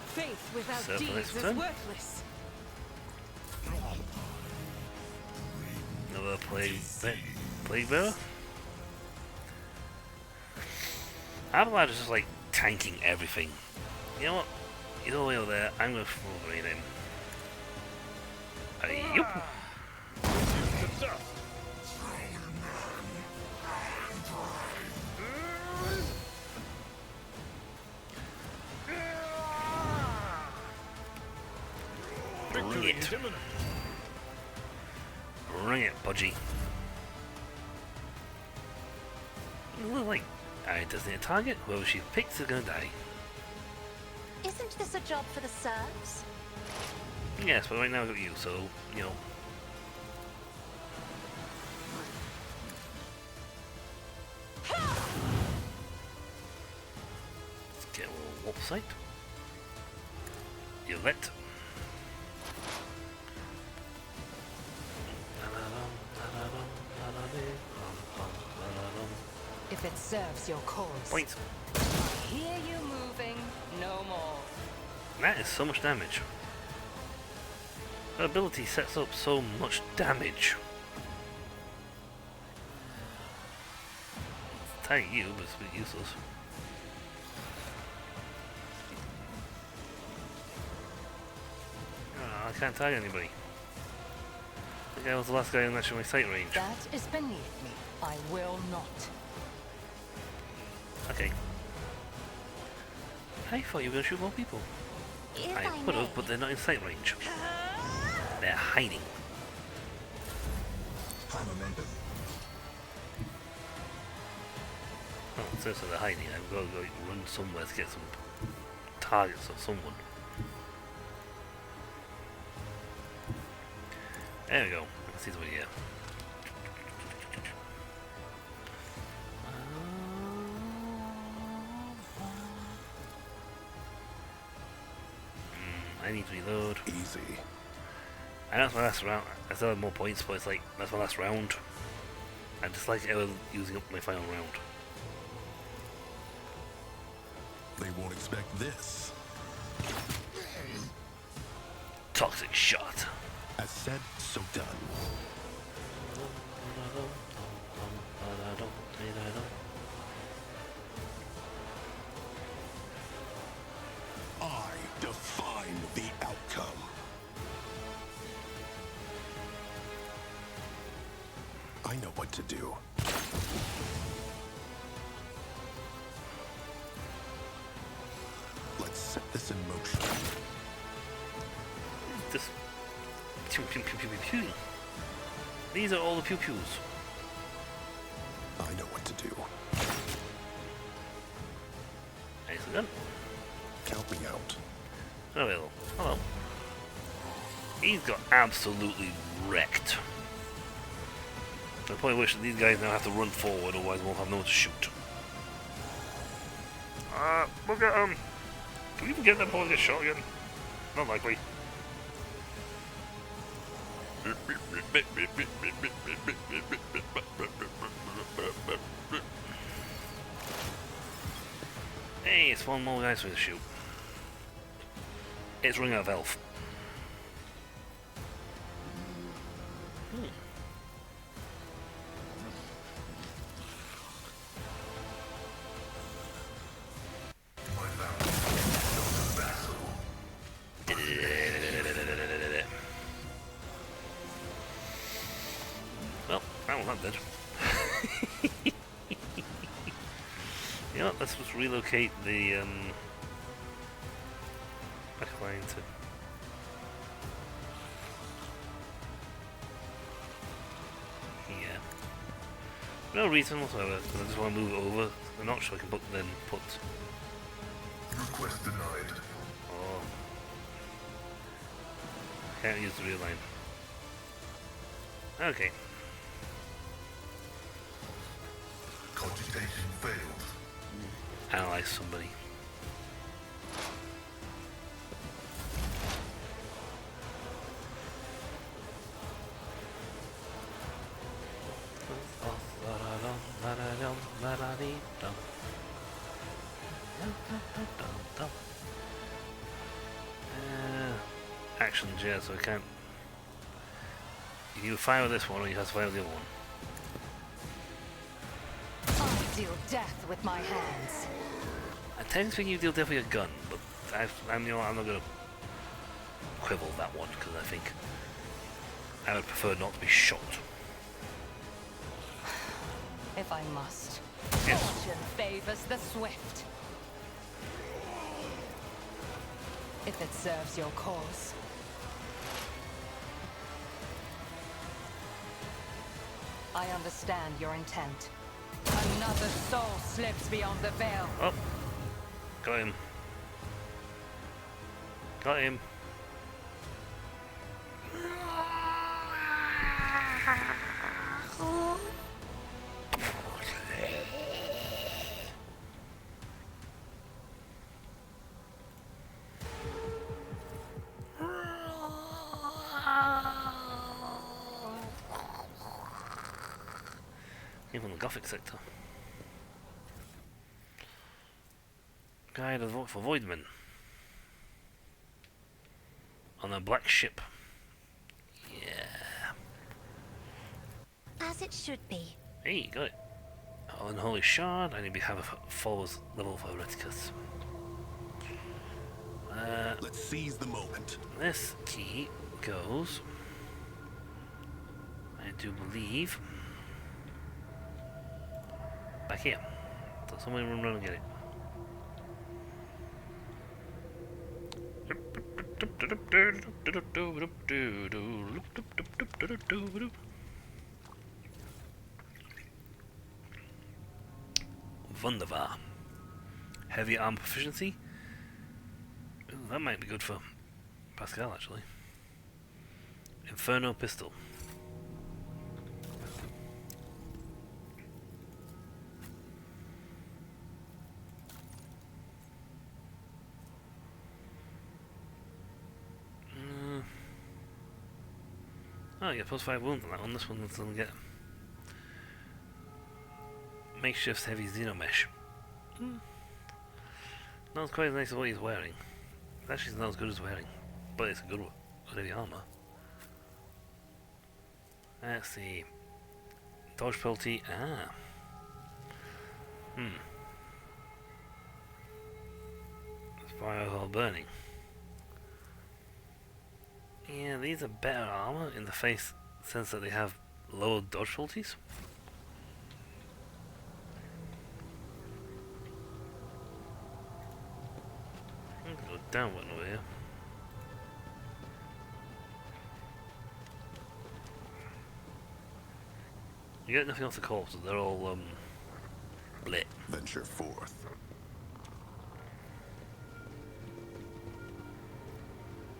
Faith without Surf deeds next is turn. worthless. Another plague bearer? Avalanche is just like tanking everything. You know what? He's all the way over there. I'm going to Wolverine him. Yup. Bring it. Bring it, Budgie. Look like I doesn't hit a target. Whoever she picks is gonna die. Isn't this a job for the serfs? Yes, but right now I've got you, so, you know. Let's get a little warp sight. You let. If it serves your cause. Points. I hear you moving, no more. That is so much damage. Her ability sets up so much damage. It's target you, but it's a bit useless. Oh, I can't target anybody. The guy was the last guy in actually my sight range. That is beneath me. I will not. Okay. I thought you were going to shoot more people. If I I would may. have, but they're not in sight range. They're hiding. Oh, seriously, they're hiding. I've got to go run somewhere to get some targets or someone. There we go. Let's see the way here. I need to reload. Easy. And that's my last round. I still have more points, but it's like, that's my last round. I just like ever using up my final round. They won't expect this. Toxic shot. As said, so done. I define the outcome. I know what to do. Let's set this in motion. Just pew pew pew pew pew pew. These are all the pew pews. I know what to do. Excellent. Count me out. Oh well. Hello. He's got absolutely wrecked. I probably wish that these guys now have to run forward, otherwise we won't have no one to shoot. Look at him. Can we even get them before they get shot again? Not likely. Hey, it's one more guy for me to shoot. It's running out of health. My vow is vassal. Well, that was not dead. You know what, let's just relocate the backline to... here. No reason whatsoever, because I just want to move it over a notch so I can put Request denied. oh, can't use the real line. Okay. Cogitation failed. Analyze somebody. Actions, yeah, so I can't. You fire with this one or you have to fire with the other one. I deal death with my hands. I tend to think you deal death with a gun, but I'm not going to quibble that one because I think I would prefer not to be shot. If I must. Yes. Fortune favors the swift. If it serves your cause. I understand your intent. Another soul slips beyond the veil. Oh, got him. Got him. Even the Gothic sector. Guide for Voidmen. On a black ship. Yeah. As it should be. Hey, got it. Unholy Shard. I need to have a followers level for Hereticus. Let's seize the moment. This key goes, I do believe, back here. So somebody run and get it. Wunderbar. Heavy arm proficiency. Ooh, that might be good for Pascal, actually. Inferno pistol. Oh, yeah, plus 5 wounds on that one. This one doesn't get makeshift heavy xenomesh. Not quite as nice as what he's wearing. Actually, it's not as good as wearing, but it's a good heavy armor. Let's see. Dodge penalty. Ah. Fire while burning. Yeah, these are better armor in the sense that they have lower dodge penalties. I'm gonna go down one over here. You get nothing off the corpses, they're all lit. Venture forth.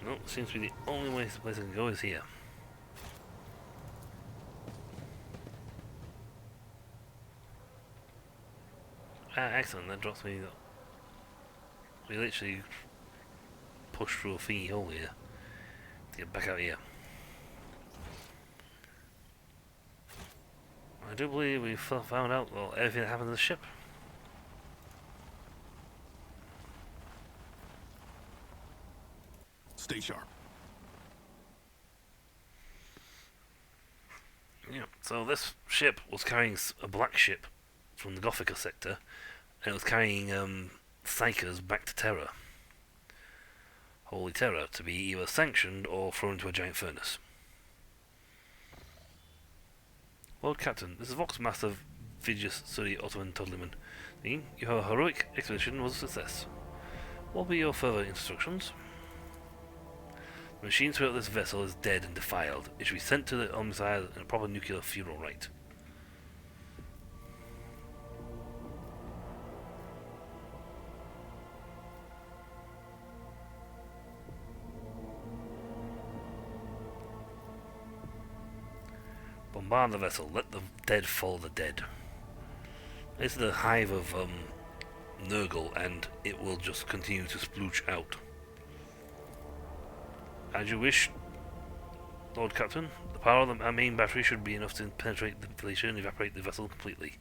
Nope, seems to be the only place I can go is here. Ah, excellent, that drops me. We literally pushed through a thingy hole here to get back out here. I do believe we found out, well, everything that happened to the ship. Stay sharp. Yeah, so this ship was carrying a black ship from the Gothica sector, and it was carrying Psychers back to Terra. Holy Terra, to be either sanctioned or thrown into a giant furnace. Lord Captain, this is Vox Master Vigius Suri Ottoman Todliman. Your heroic expedition was a success. What will be your further instructions? The machine throughout this vessel is dead and defiled. It should be sent to the homicide in a proper nuclear funeral rite. Bombard the vessel. Let the dead follow the dead. This is the hive of Nurgle, and it will just continue to splooch out. As you wish, Lord Captain. The power of our main battery should be enough to penetrate the glacier and evaporate the vessel completely.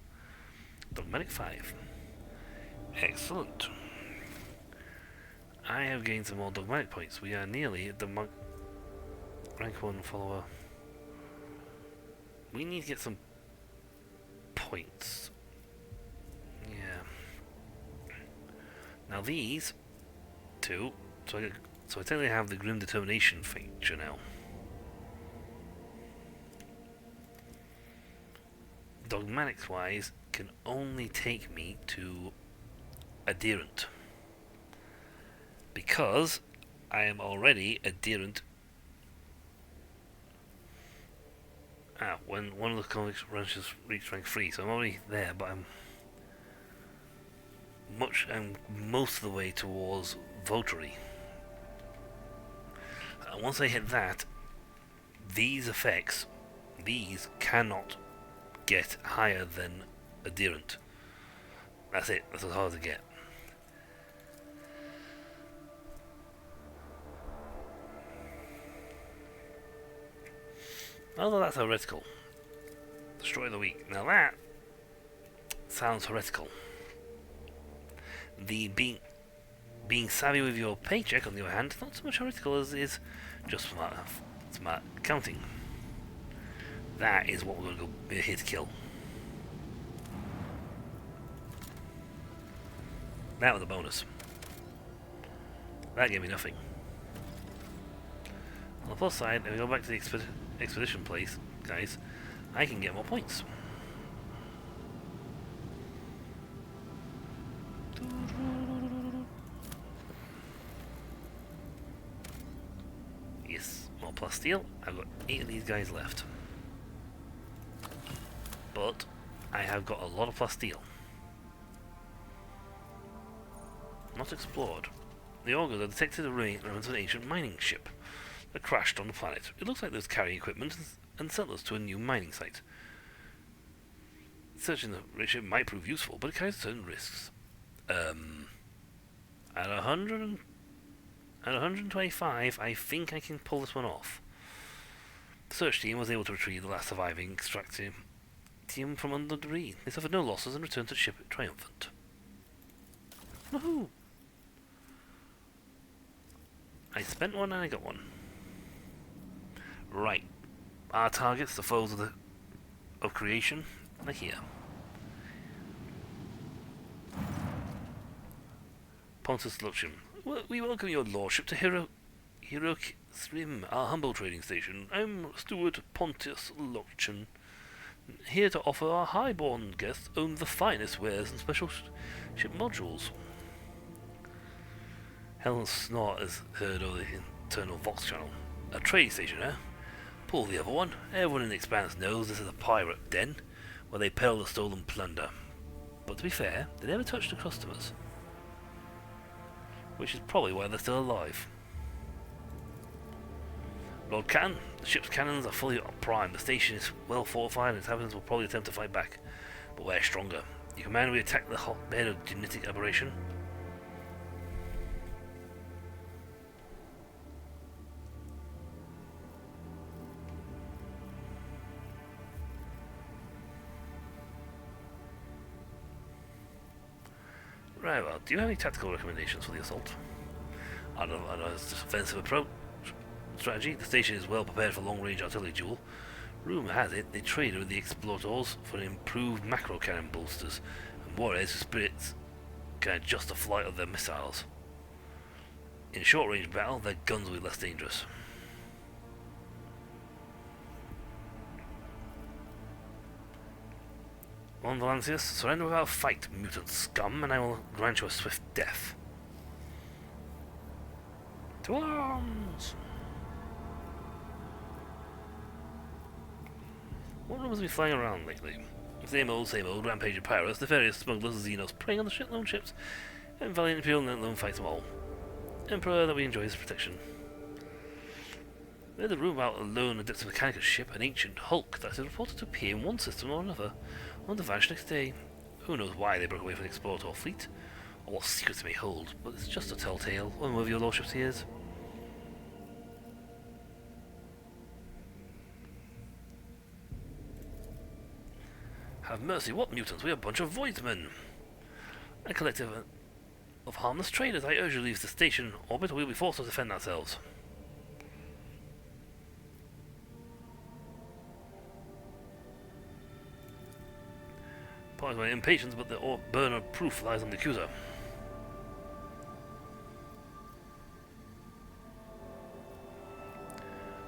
Dogmatic 5. Excellent. I have gained some more dogmatic points. We are nearly at the rank 1 follower. We need to get some points. Yeah. Now these two, so I technically have the Grim Determination feature now. Dogmatics wise, can only take me to Adherent. Because I am already Adherent. When one of the comics ranches reach rank 3, so I'm already there, but I'm most of the way towards Votary. And once I hit that, these effects, these cannot get higher than Adherent. That's it, that's as hard as I get. Although that's heretical. Destroy the weak. Now that sounds heretical. The being savvy with your paycheck, on the other hand, not so much heretical as is just smart accounting. That is what we're going to go here to kill. That was a bonus. That gave me nothing. On the plus side, if we go back to the expedition place, guys, I can get more points. Yes, more plus steel. I've got 8 of these guys left. But I have got a lot of plus steel. Not explored. The augurs have detected a remnants of an ancient mining ship that crashed on the planet. It looks like there's carrying equipment and settlers to a new mining site. Searching the ship might prove useful, but it carries certain risks. At 125, I think I can pull this one off. The search team was able to retrieve the last surviving extractium from under debris. They suffered no losses and returned to the ship triumphant. Woohoo! I spent one and I got one. Right. Our targets, the foes of creation, are here. Pontus Lucian. We welcome your lordship to Heroic Swim, our humble trading station. I'm Steward Pontus Lucian, here to offer our highborn guests own the finest wares and special ship modules. Helen Snort has heard over the internal Vox channel. A trade station, eh? Pull the other one. Everyone in the Expanse knows this is a pirate den, where they peddle the stolen plunder. But to be fair, they never touch the customers. Which is probably why they're still alive. Lord Cannon, the ship's cannons are fully primed. The station is well fortified and its inhabitants will probably attempt to fight back. But we're stronger. You command we attack the hotbed of genetic aberration? Right, well, do you have any tactical recommendations for the assault? I don't know, it's just offensive approach strategy. The station is well prepared for long-range artillery duel. Rumour has it they traded with the exploiters for improved macro cannon bolsters, and warheads whose spirits can adjust the flight of their missiles. In short-range battle, their guns will be less dangerous. On Valancius, surrender without fight, mutant scum, and I will grant you a swift death. To arms! What rumours have been flying around lately? Same old, rampage of pirates, the various smugglers and Xenos preying on the ship-lone ships, and valiant Imperial Netlone fights them all. Emperor that we enjoy his protection. There's a rumour about a lone Adeptus Mechanicus ship, an ancient hulk, that is reported to appear in one system or another, on the vanish next day. Who knows why they broke away from the explorer fleet, or what secrets they may hold, but it's just a telltale, unworthy your lordship's ears. Have mercy, what mutants? We are a bunch of voidsmen. A collective of harmless traders. I urge you to leave the station orbit or we'll be forced to defend ourselves. Pardon my impatience, but the burner of proof lies on the accuser.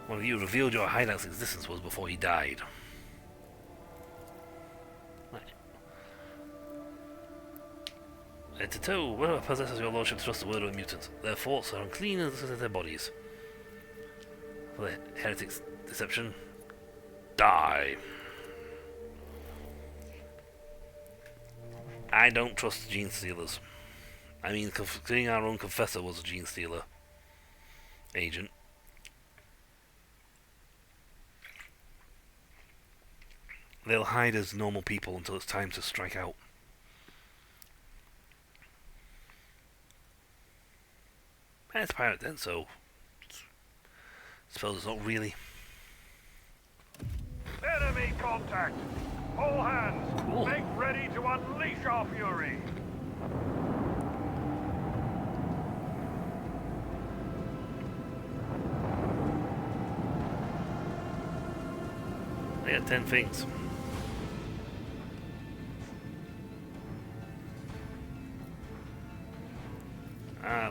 One of you revealed your hideout's existence was before he died. And to toe, whoever possesses your lordship trusts the word of mutants. Their thoughts are unclean as their bodies. For the heretic's deception, die. I don't trust gene stealers. I mean, considering our own confessor was a gene stealer agent. They'll hide as normal people until it's time to strike out. It's a pirate then, so suppose it's not really. Enemy contact! All hands! Cool. Make ready to unleash our fury! I got 10 things.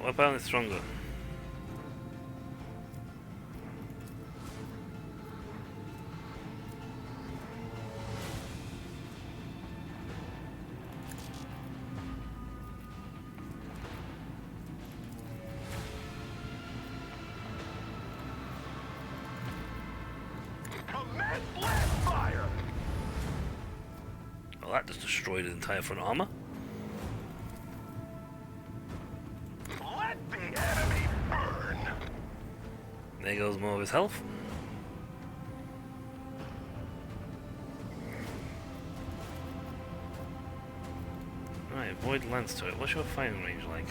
What about is stronger? Command blast fire! Well, that just destroyed the entire front armor. Let the enemy burn! There goes more of his health. Right, avoid lance turret. What's your firing range like?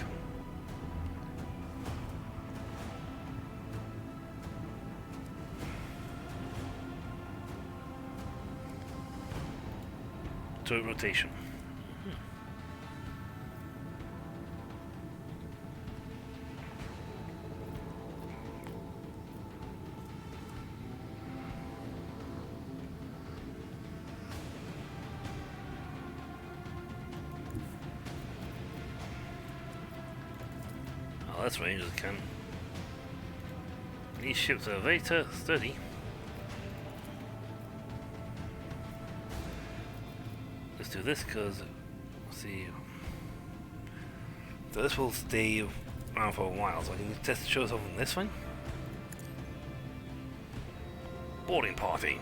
Turret rotation. less range as I can. These ships are very sturdy. Let's do this because, let's see. So this will stay around for a while, so I can test show us off on this one. Boarding party.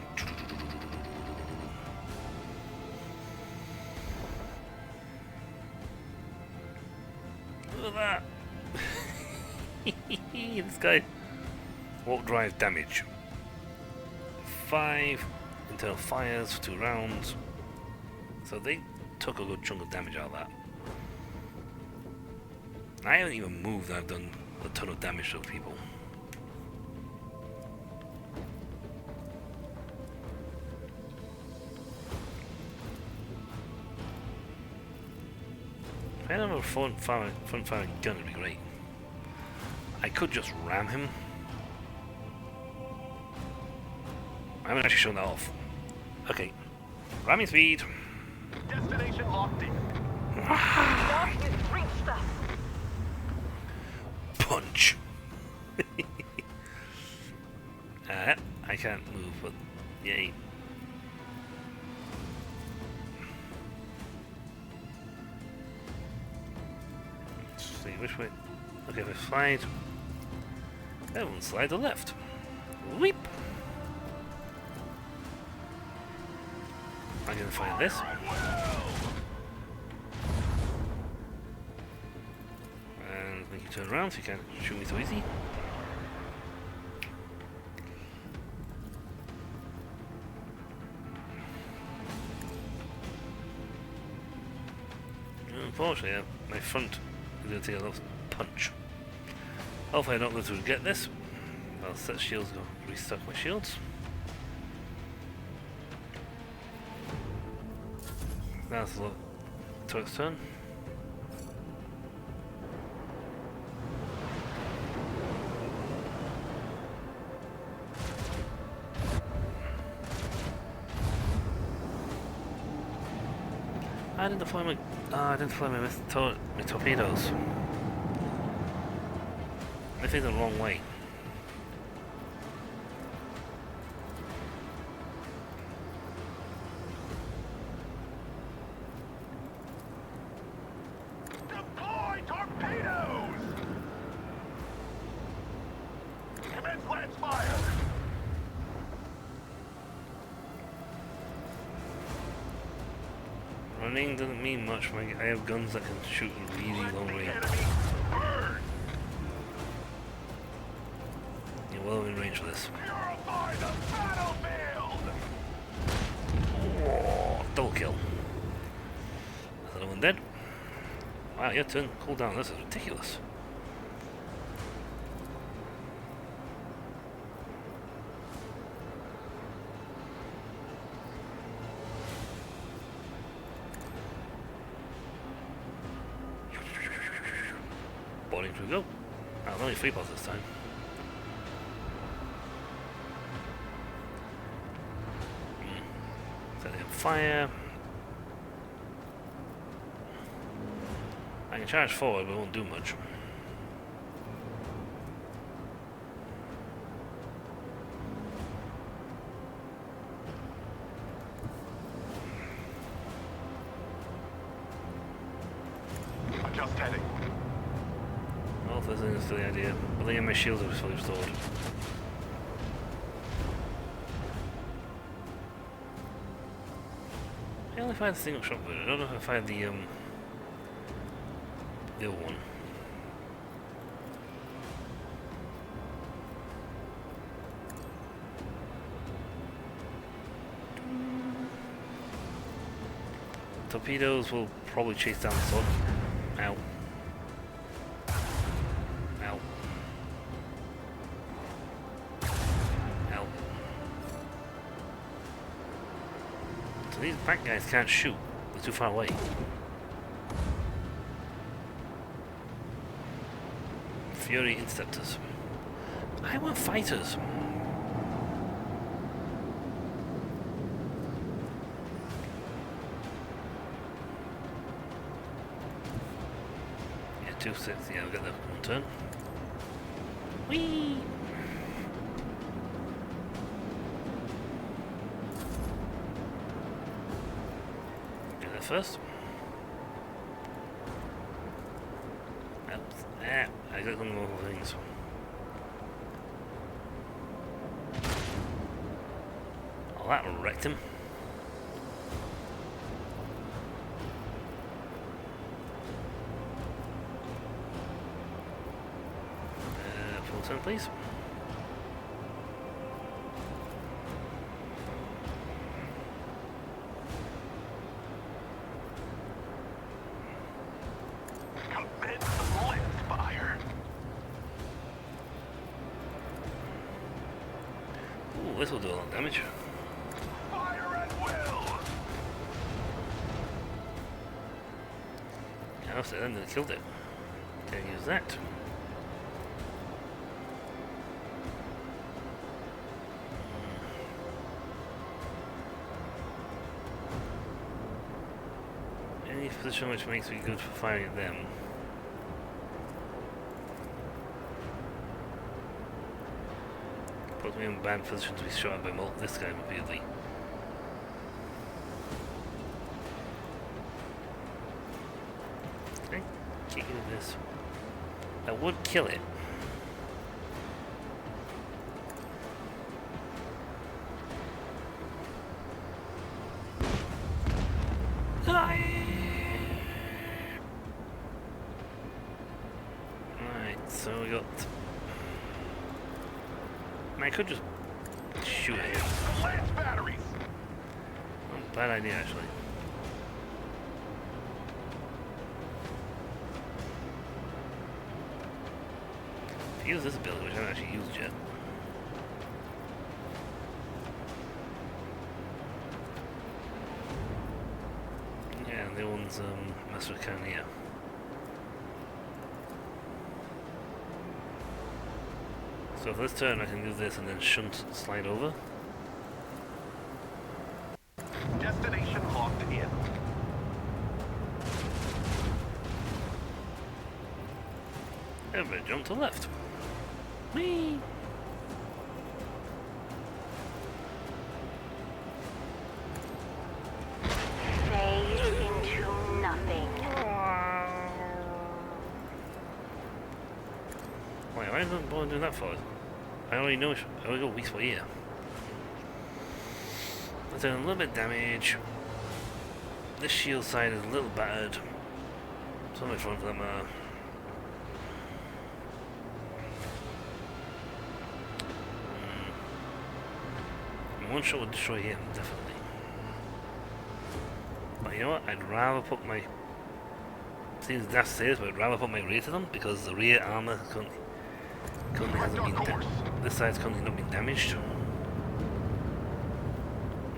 Look at that. This guy. Warp drive damage. 5 internal fires for 2 rounds. So they took a good chunk of damage out of that. I haven't even moved and I've done a ton of damage to people. If I had a front-firing gun, it'd be great. I could just ram him. I haven't actually shown that off. Okay. Ramming speed. Destination locked in. Darkness reached us. Punch. I can't move, but yay. Let's see which way. Okay, if I slide, that one slide to the left. Weep. I'm gonna find this. And make you turn around so you can't shoot me so easy. Unfortunately, my front is going to take a little punch. Hopefully I don't live to get this. I'll set shields, go restock my shields. That's the turret's turn. I didn't deploy my torpedoes. They think the wrong way. Deploy torpedoes! Commence lance fire! Running doesn't mean much when I have guns that can shoot really long range. Enemy burn! You're well in range for this. Purify the battlefield! Whoa, double kill. That's another one dead. Wow, your turn. Cool down. This is ridiculous. Boarding we go. Oh, only 3 pods this time. Setting up fire. I can charge forward, but it won't do much. Adjust heading. Well, if there's any silly idea. But then my shields are fully restored. I only find the single shot version. I don't know if I find the other one. Torpedoes will probably chase down the sword. Ow. Ow. Ow. So these back guys can't shoot. They're too far away. Fury Interceptors. I want fighters. Yeah, 2-6, yeah, we'll get that one turn. Whee! Get that first. I got some more things. Oh, that wrecked him. Full turn, please. Commence lens fire. Ooh, this will do a lot of damage. Fire at will. Yeah, so then they killed it. Can't use that. Any position which makes me good for firing at them. Put me in a bad position to be shot at by this guy repeatedly. Okay, kick into this. I would kill it. Right, so we got. I could just shoot at him. Lens batteries. Not a bad idea, actually. Use this ability, which I haven't actually used yet. Yeah, and the other one's mess with Cannoneer. So for this turn I can do this and then shunt slide over. Destination locked in. Everybody jump to the left. Whee! Fade into nothing. Wait, why is that boy doing that for us? I already know I already got weak spot here. That's doing a little bit of damage. This shield side is a little battered. So much fun for them. One shot would destroy him, definitely. But you know what? I'd rather put my. Seems daft to say this, but I'd rather put my rear to them because the rear armor currently hasn't been. This side's currently not been damaged.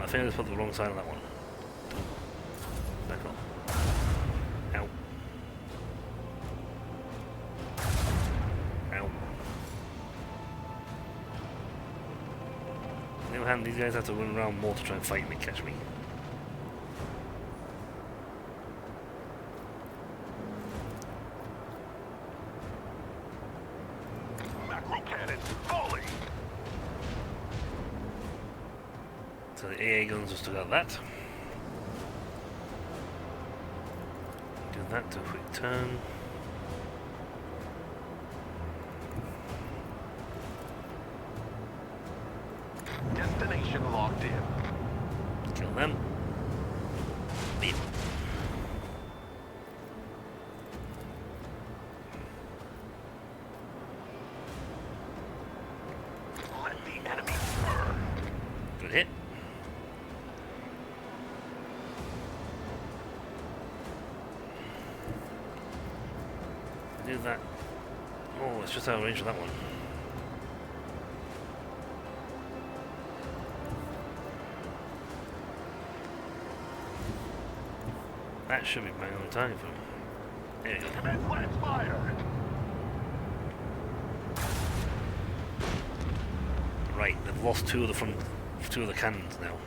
I think I just put the wrong side on that one. Back up. Ow. Ow. On the other hand, these guys have to run around more to try and fight me, catch me. Macro cannons falling. So the AA guns will still got that. Do that, do a quick turn. Destination locked in. Kill them. Beep. Let the enemy burn. Good hit. Do that. Oh, it's just out of range of that one. That should be bang on target for him. There you go. Commence lens fire. Right, they've lost two of the cannons now.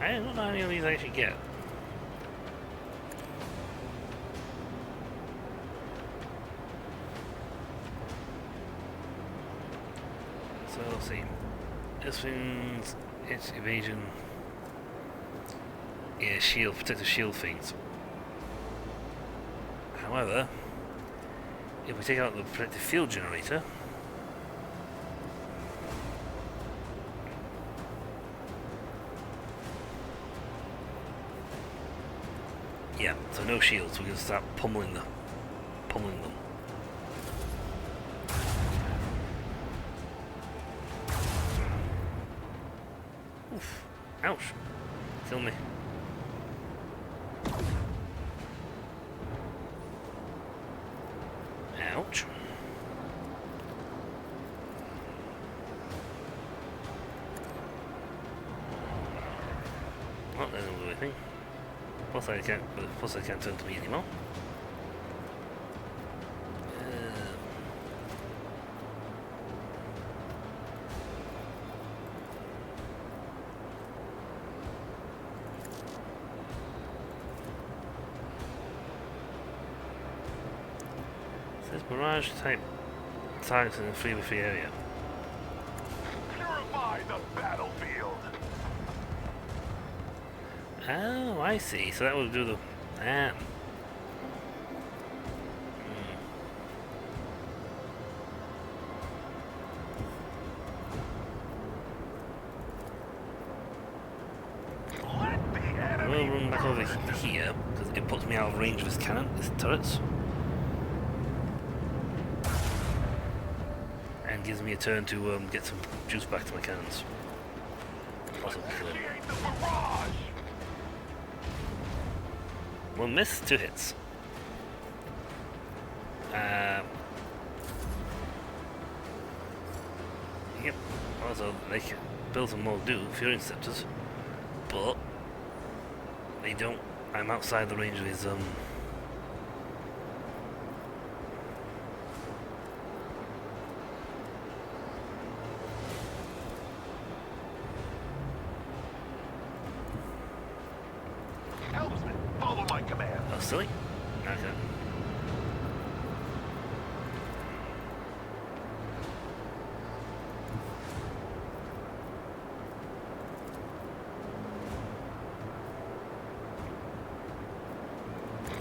I don't know how many of these I should get. So let's see. This one's its evasion. Yeah, shield, protective shield things. However, if we take out the protective field generator, yeah, so no shields, we can start pummeling them. Oof. Ouch. Kill me. Ouch. Well, that doesn't do anything. Plus I can't turn to me anymore. Says barrage type targets in a freely free area. Purify the battlefield. Oh, I see. So that would do the... Ah. Let the enemy We'll run back over here, because it puts me out of range of his cannon, his turrets. And gives me a turn to get some juice back to my cannons. Possibly kill him. initiate the barrage. One miss, 2 hits. Yep. Also, they can build some more Fury Interceptors, but they don't. I'm outside the range of his Helmsman, follow my command. Oh, silly. Okay.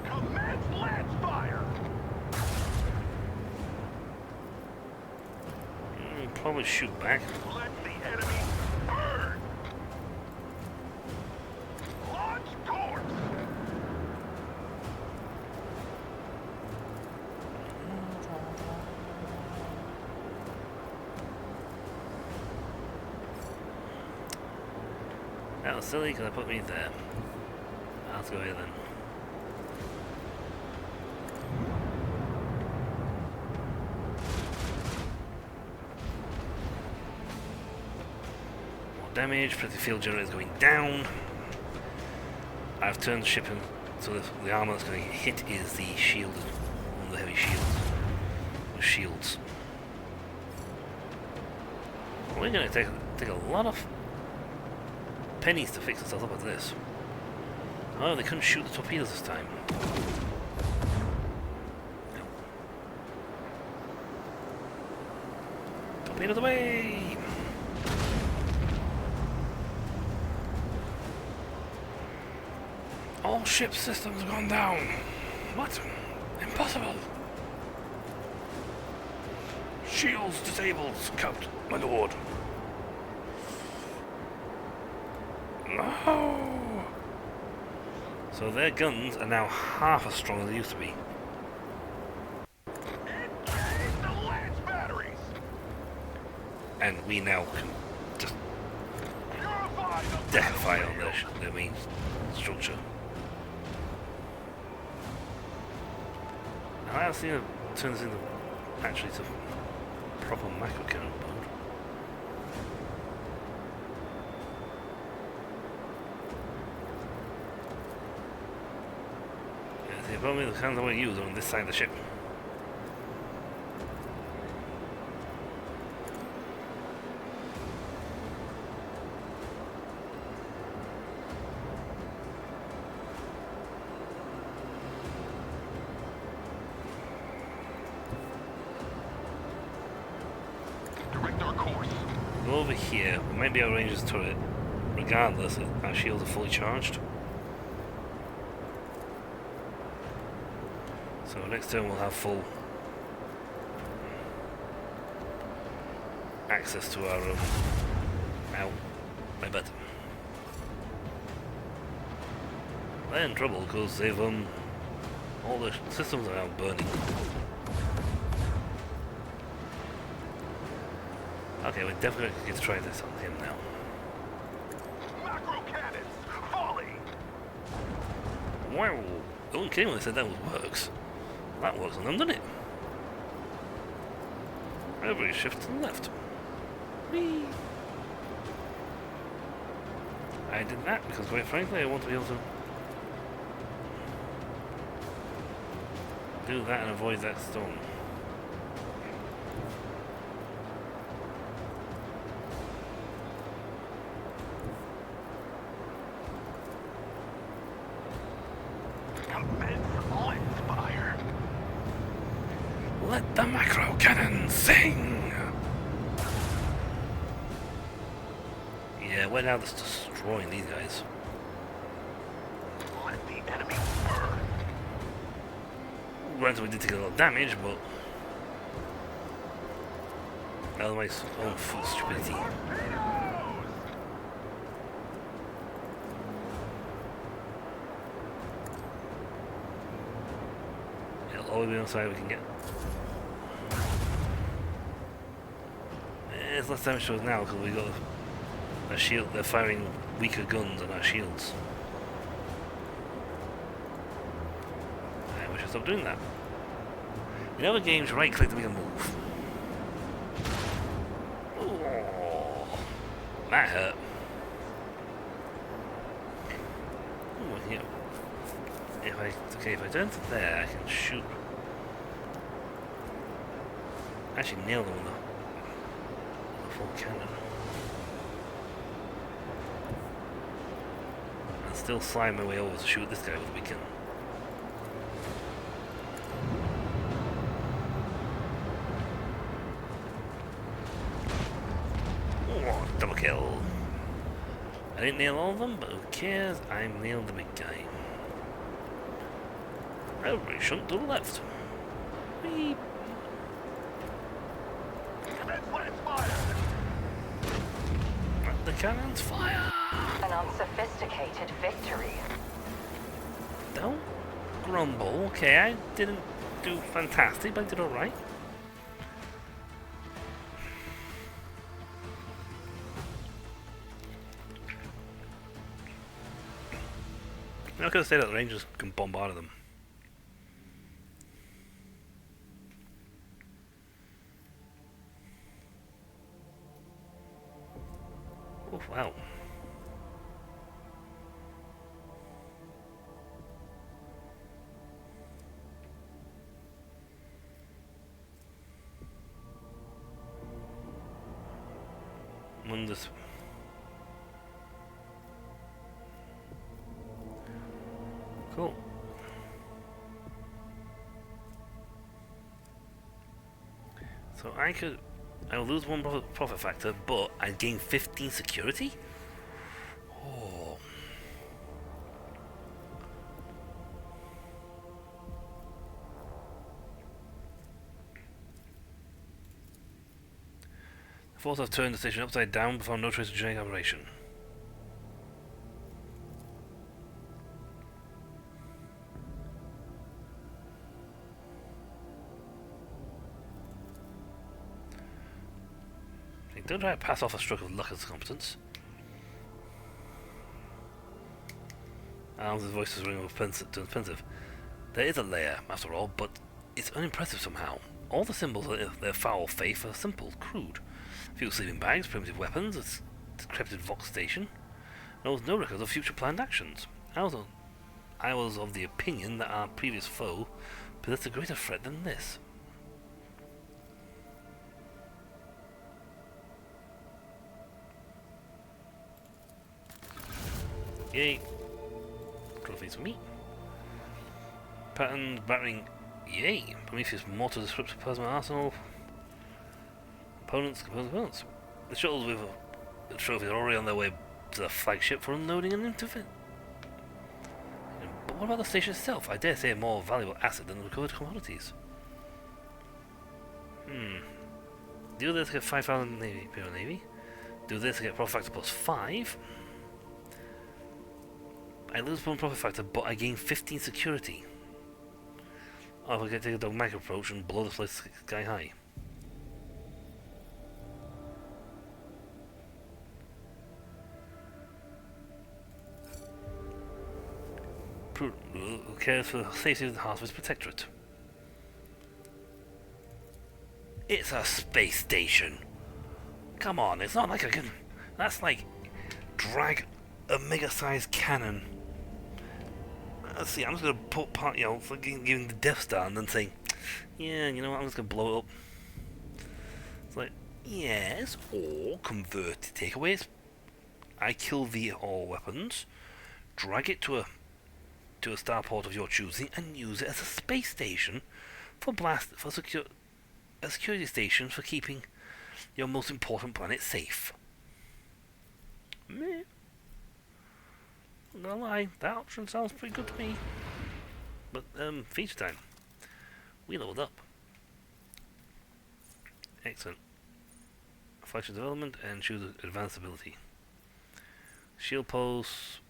Commence lance fire. Probably shoot back. Let the enemy burn. Launch course. That was silly because I put me there. Let's go here then. More damage, pretty field generator is going down. I've turned the ship in, so the armor that's going to get hit is the shield, one of the heavy shields. The shields. We're going to take a lot of pennies to fix ourselves up with this. Oh, they couldn't shoot the torpedoes this time. No. Torpedoes away! All ship systems have gone down. What? Impossible. Shields disabled, Scout, my lord. No! So their guns are now half as strong as they used to be. Engage the lance batteries. And we now can just Purify the death fire on their main structure. I have seen it turn this into actually to proper macro cannon mode. Yeah, the problem is the cannons I want to use are on this side of the ship. Go over here. We might be able to range this turret. Regardless, our shields are fully charged. So next turn we'll have full access to our ow, my bad. They're in trouble because they've all the systems are now burning. Okay, we're definitely going to try this on him now. Macro cannons, volley. Wow! No one came when they said that works. That works on them, doesn't it? Every shift to the left. Whee! I did that because, quite frankly, I want to be able to do that and avoid that storm. Let the macro cannon sing! Yeah, we're now just destroying these guys. Let the enemy burn. Granted, we did take a lot of damage, but otherwise, oh, full stupidity. It'll always be on the side we can get. It's less damage to us now because we got a shield. They're firing weaker guns on our shields. We should stop doing that. In other games, right click to make a move. Oh, that hurt. Ooh, yeah. If I turn to there, I can shoot. Actually, nail them with a full cannon. And still slide my way over to shoot this guy with a big gun. Oh, double kill. I didn't nail all of them, but who cares? I nailed the big guy. Every shunt to the left. Whee. Let the cannons fire! An unsophisticated victory. Don't grumble. Okay, I didn't do fantastic, but I did alright. I could have stayed at the Rangers and bombarded them. Oh, wow. Wonders. Cool. So I'll lose one profit factor, but I gain 15 security? Oh. The force have turned the station upside down before no trace of genetic aberration. Don't try to pass off a stroke of luck as competence. Al's voice is ringing offensive. There is a layer, after all, but it's unimpressive somehow. All the symbols of their foul faith are simple, crude. A few sleeping bags, primitive weapons, a decrepit Vox station. There was no record of future planned actions. I was of the opinion that our previous foe possessed a greater threat than this. Yay. Trophies for me. Patterns, battering. Yay. Prometheus mortar disrupts plasma arsenal. Opponents, composed opponents. The shuttles with the trophies are already on their way to the flagship for unloading and interfit. But what about the station itself? I dare say a more valuable asset than the recovered commodities. Do this to get 5,000 Navy, Imperial Navy. Do this to get profit factor plus 5. I lose 1 profit factor, but I gain 15 security. Or if I can take a dogmatic approach and blow the place sky high. Who cares for the safety of the heart of his protectorate? It's a space station. Come on, it's not like I can. That's like drag a mega-sized cannon. Let's see, I'm just gonna put part, giving the Death Star and then saying, yeah, you know what, I'm just gonna blow it up. It's like, yes, or convert, take away its. I kill the all weapons, drag it to a starport of your choosing, and use it as a space station for a security station for keeping your most important planet safe. Meh. I'm not gonna lie, that option sounds pretty good to me. But, feature time. We leveled up. Excellent. Flagship development and choose advanced ability. Shield pulse.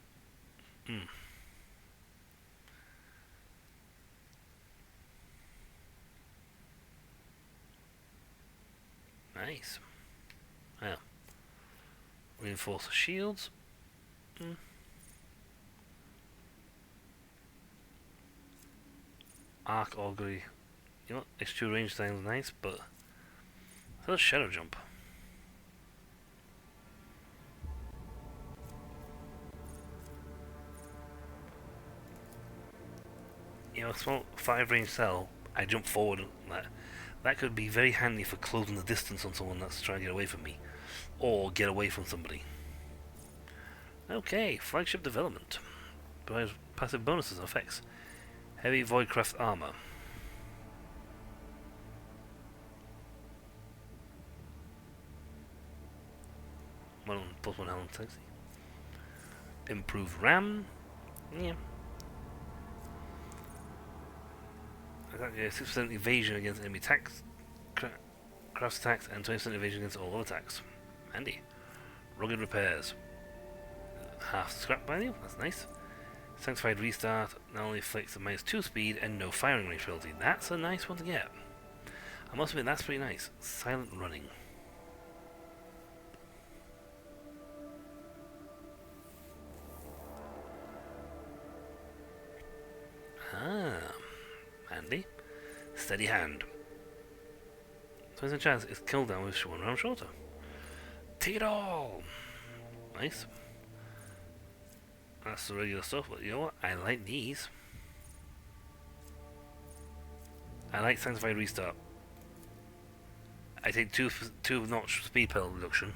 Nice. Well, reinforce the shields. Arc augury. You know, X2 range sounds nice, but so does shadow jump. You know, a small 5 range cell. I jump forward. That could be very handy for closing the distance on someone that's trying to get away from me. Or get away from somebody. Okay, flagship development. Provides passive bonuses and effects. Heavy Voidcraft armor. +1 Helen taxi. Improved RAM. Yeah. I got 6% evasion against enemy attacks, craft attacks, and 20% evasion against all other attacks. Handy. Rugged repairs. Half scrap value, that's nice. Sanctified restart, not only inflicts a -2 speed and no firing range penalty. That's a nice one to get. I must admit, that's pretty nice. Silent running. Handy. Steady hand. So there's a chance it's killed down with 1 round shorter. Take it all! Nice. That's the regular stuff, but you know what? I like these. I like Sanctified Restart. I take 2 notch speed penalty reduction,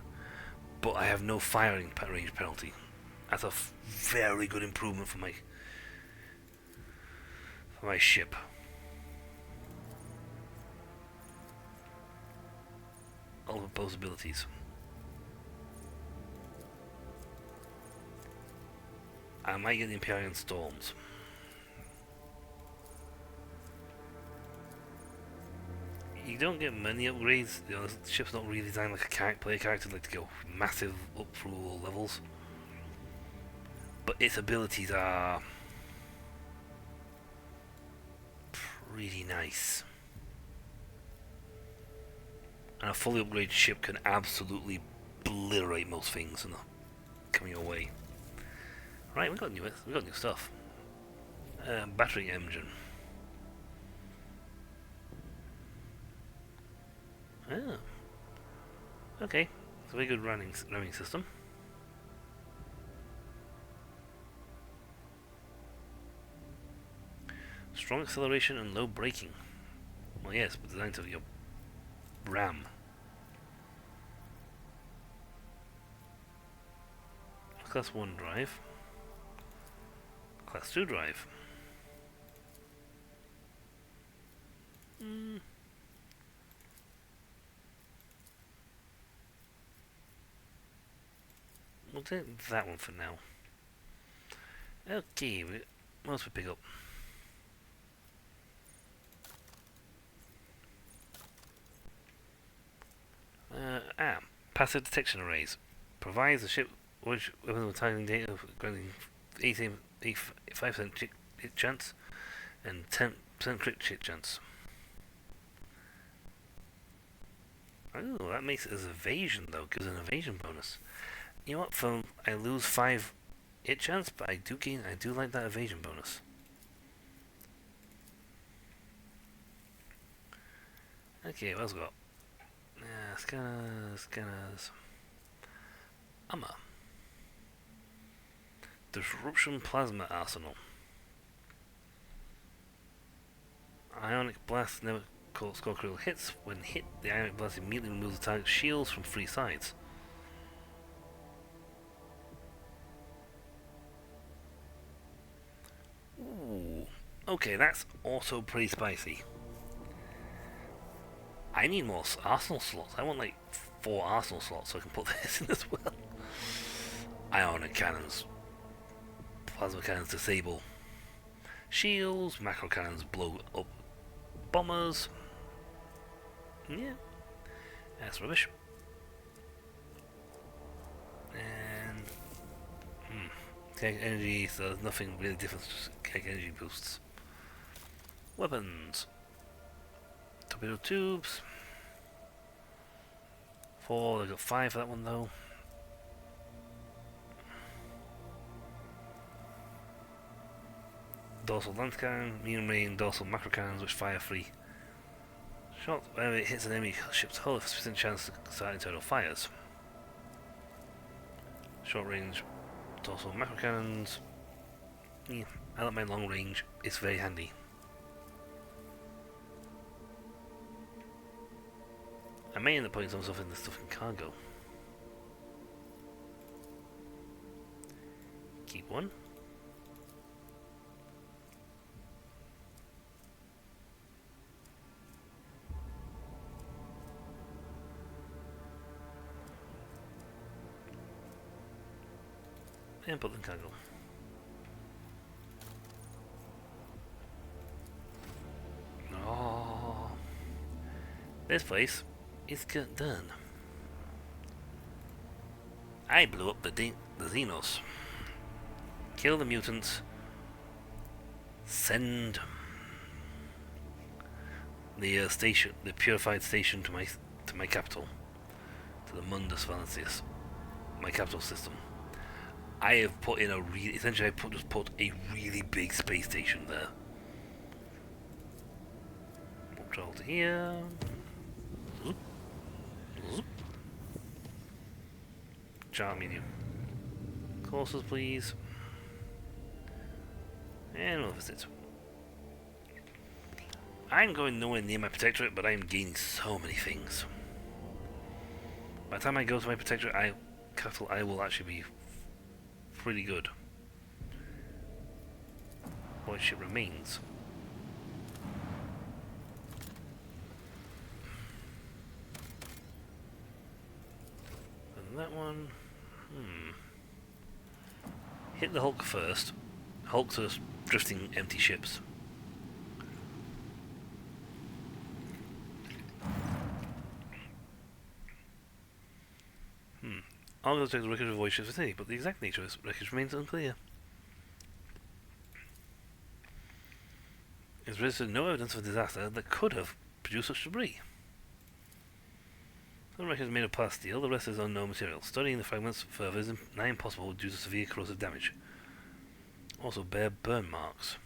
but I have no firing range penalty. That's a very good improvement for my ship. All of those abilities. I might get the Empyrean Storms. You don't get many upgrades. You know, the ship's not really designed like a player character like to go massive up through all levels. But its abilities are pretty nice. And a fully upgraded ship can absolutely obliterate most things and coming your way. Right, we got new stuff. Battery engine. Oh. Okay, it's a very good ramming system. Strong acceleration and low braking. Well, yes, but designed to your RAM. Class 1 drive. Class 2 drive. We'll take that one for now. Okay, what else we pick up? Passive detection arrays. Provides the ship which weapons with targeting data granting 5% hit chance and 10% crit hit chance. Oh, that makes it as evasion though, gives an evasion bonus. You know what, I lose 5 hit chance, but I do like that evasion bonus. Okay, what else we got? Scanners. Armor. Disruption Plasma Arsenal. Ionic Blast never score critical hits. When hit, the Ionic Blast immediately removes the target's shields from 3 sides. Ooh. Okay, that's also pretty spicy. I need more arsenal slots. I want like 4 arsenal slots so I can put this in as well. Ionic cannons. Plasma cannons disable shields. Macro cannons blow up bombers. Yeah. That's rubbish. And kinetic energy, so there's nothing really different, just kinetic energy boosts. Weapons. Torpedo tubes. 4, I got 5 for that one though. Dorsal lance cannon, medium range dorsal macro cannons which fire free. Shot whenever it hits an enemy ship's hull, with a 50% chance to start internal fires. Short range dorsal macro cannons. Yeah, I like my long range, it's very handy. I may end up putting some stuff in the stuff in cargo. Keep one. And put them in cargo. Oh, this place is good done. I blew up the Xenos. Kill the mutants. Send the station, the purified station, to my capital, to the Mundus Valancius, my capital system. I have put in essentially I just put a really big space station there. Control to here. Zoop. Zoop. Chart medium. Courses, please. And we'll visit. I'm going nowhere near my protectorate, but I'm gaining so many things. By the time I go to my protectorate, capital, I will actually be pretty good. What ship remains? And that one. Hit the Hulk first. Hulk's just drifting empty ships. I'll go check the wreckage of void ships vicinity, but the exact nature of this wreckage remains unclear. It's registered no evidence of a disaster that could have produced such debris. Some wreckage is made of plasteel, the rest is unknown material. Studying the fragments further is nigh impossible due to severe corrosive damage. Also bear burn marks.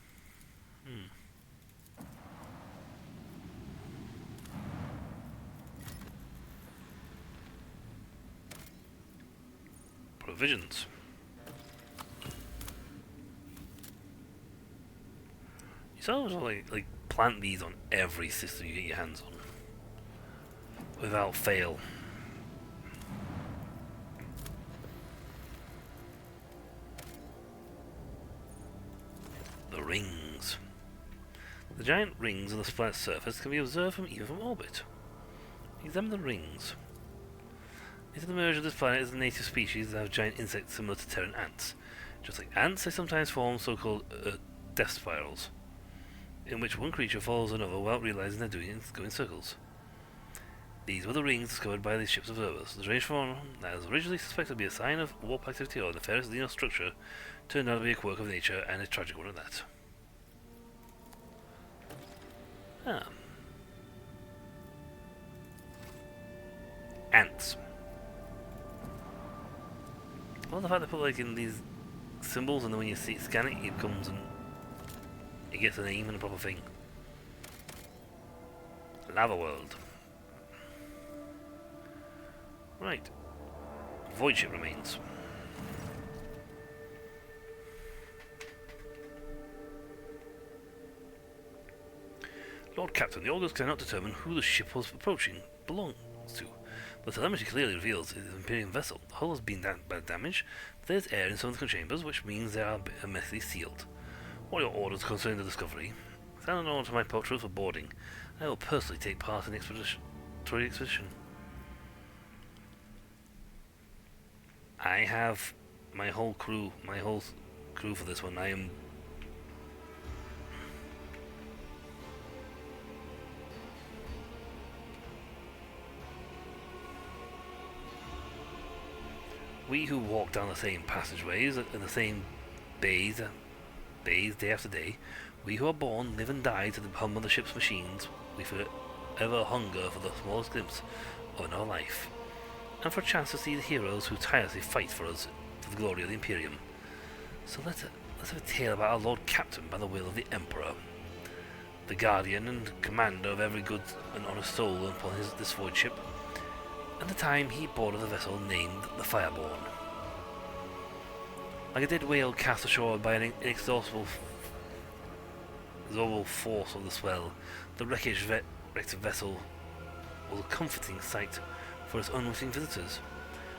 Provisions. You sort of like plant these on every system you get your hands on, without fail. The rings. The giant rings on the planet's surface can be observed even from orbit. Examine the rings. Into the merge of this planet is a native species that have giant insects similar to Terran ants. Just like ants, they sometimes form so-called death spirals, in which one creature follows another without realizing they're doing it, going in circles. These were the rings discovered by the ship's observers. The strange phenomenon that was originally suspected to be a sign of warp activity or nefarious linear structure turned out to be a quirk of nature, and a tragic one at that. Ah. Ants. Well, the fact they put like in these symbols, and then when you scan it, it comes and it gets a name and a proper thing. Lava World. Right. Void ship remains. Lord Captain, the Augurs cannot determine who the ship was approaching belongs to. The telemetry clearly reveals it is an Imperium vessel. The hull has been damaged, but there is air in some of the chambers, which means they are hermetically sealed. What are your orders concerning the discovery? Send an order to my patrols for boarding. I will personally take part in the expedition. I have my whole crew for this one. I am we who walk down the same passageways in the same bays day after day, we who are born, live and die to the hum of the ship's machines, we forever hunger for the smallest glimpse of another life, and for a chance to see the heroes who tirelessly fight for us for the glory of the Imperium. So let's have a tale about our Lord Captain by the will of the Emperor, the guardian and commander of every good and honest soul upon this void ship, and the time he boarded the vessel named the Fireborn. Like a dead whale cast ashore by an inexhaustible force of the swell, the wrecked vessel was a comforting sight for its unwitting visitors.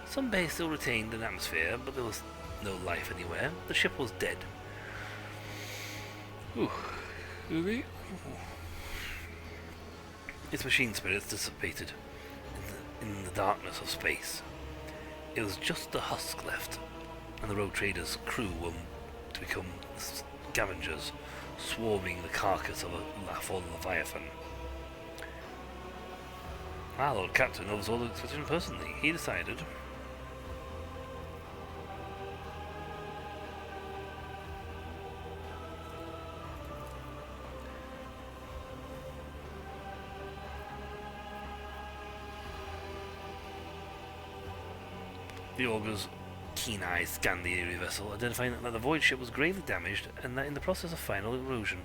Some bays still retained an atmosphere, but there was no life anywhere. The ship was dead. Its machine spirits dissipated in the darkness of space. It was just the husk left, and the rogue trader's crew were to become scavengers, swarming the carcass of a fallen Leviathan. Our Lord Captain oversaw the expedition personally. He decided the Augur's keen eyes scanned the eerie vessel, identifying that the void ship was gravely damaged and that in the process of final erosion.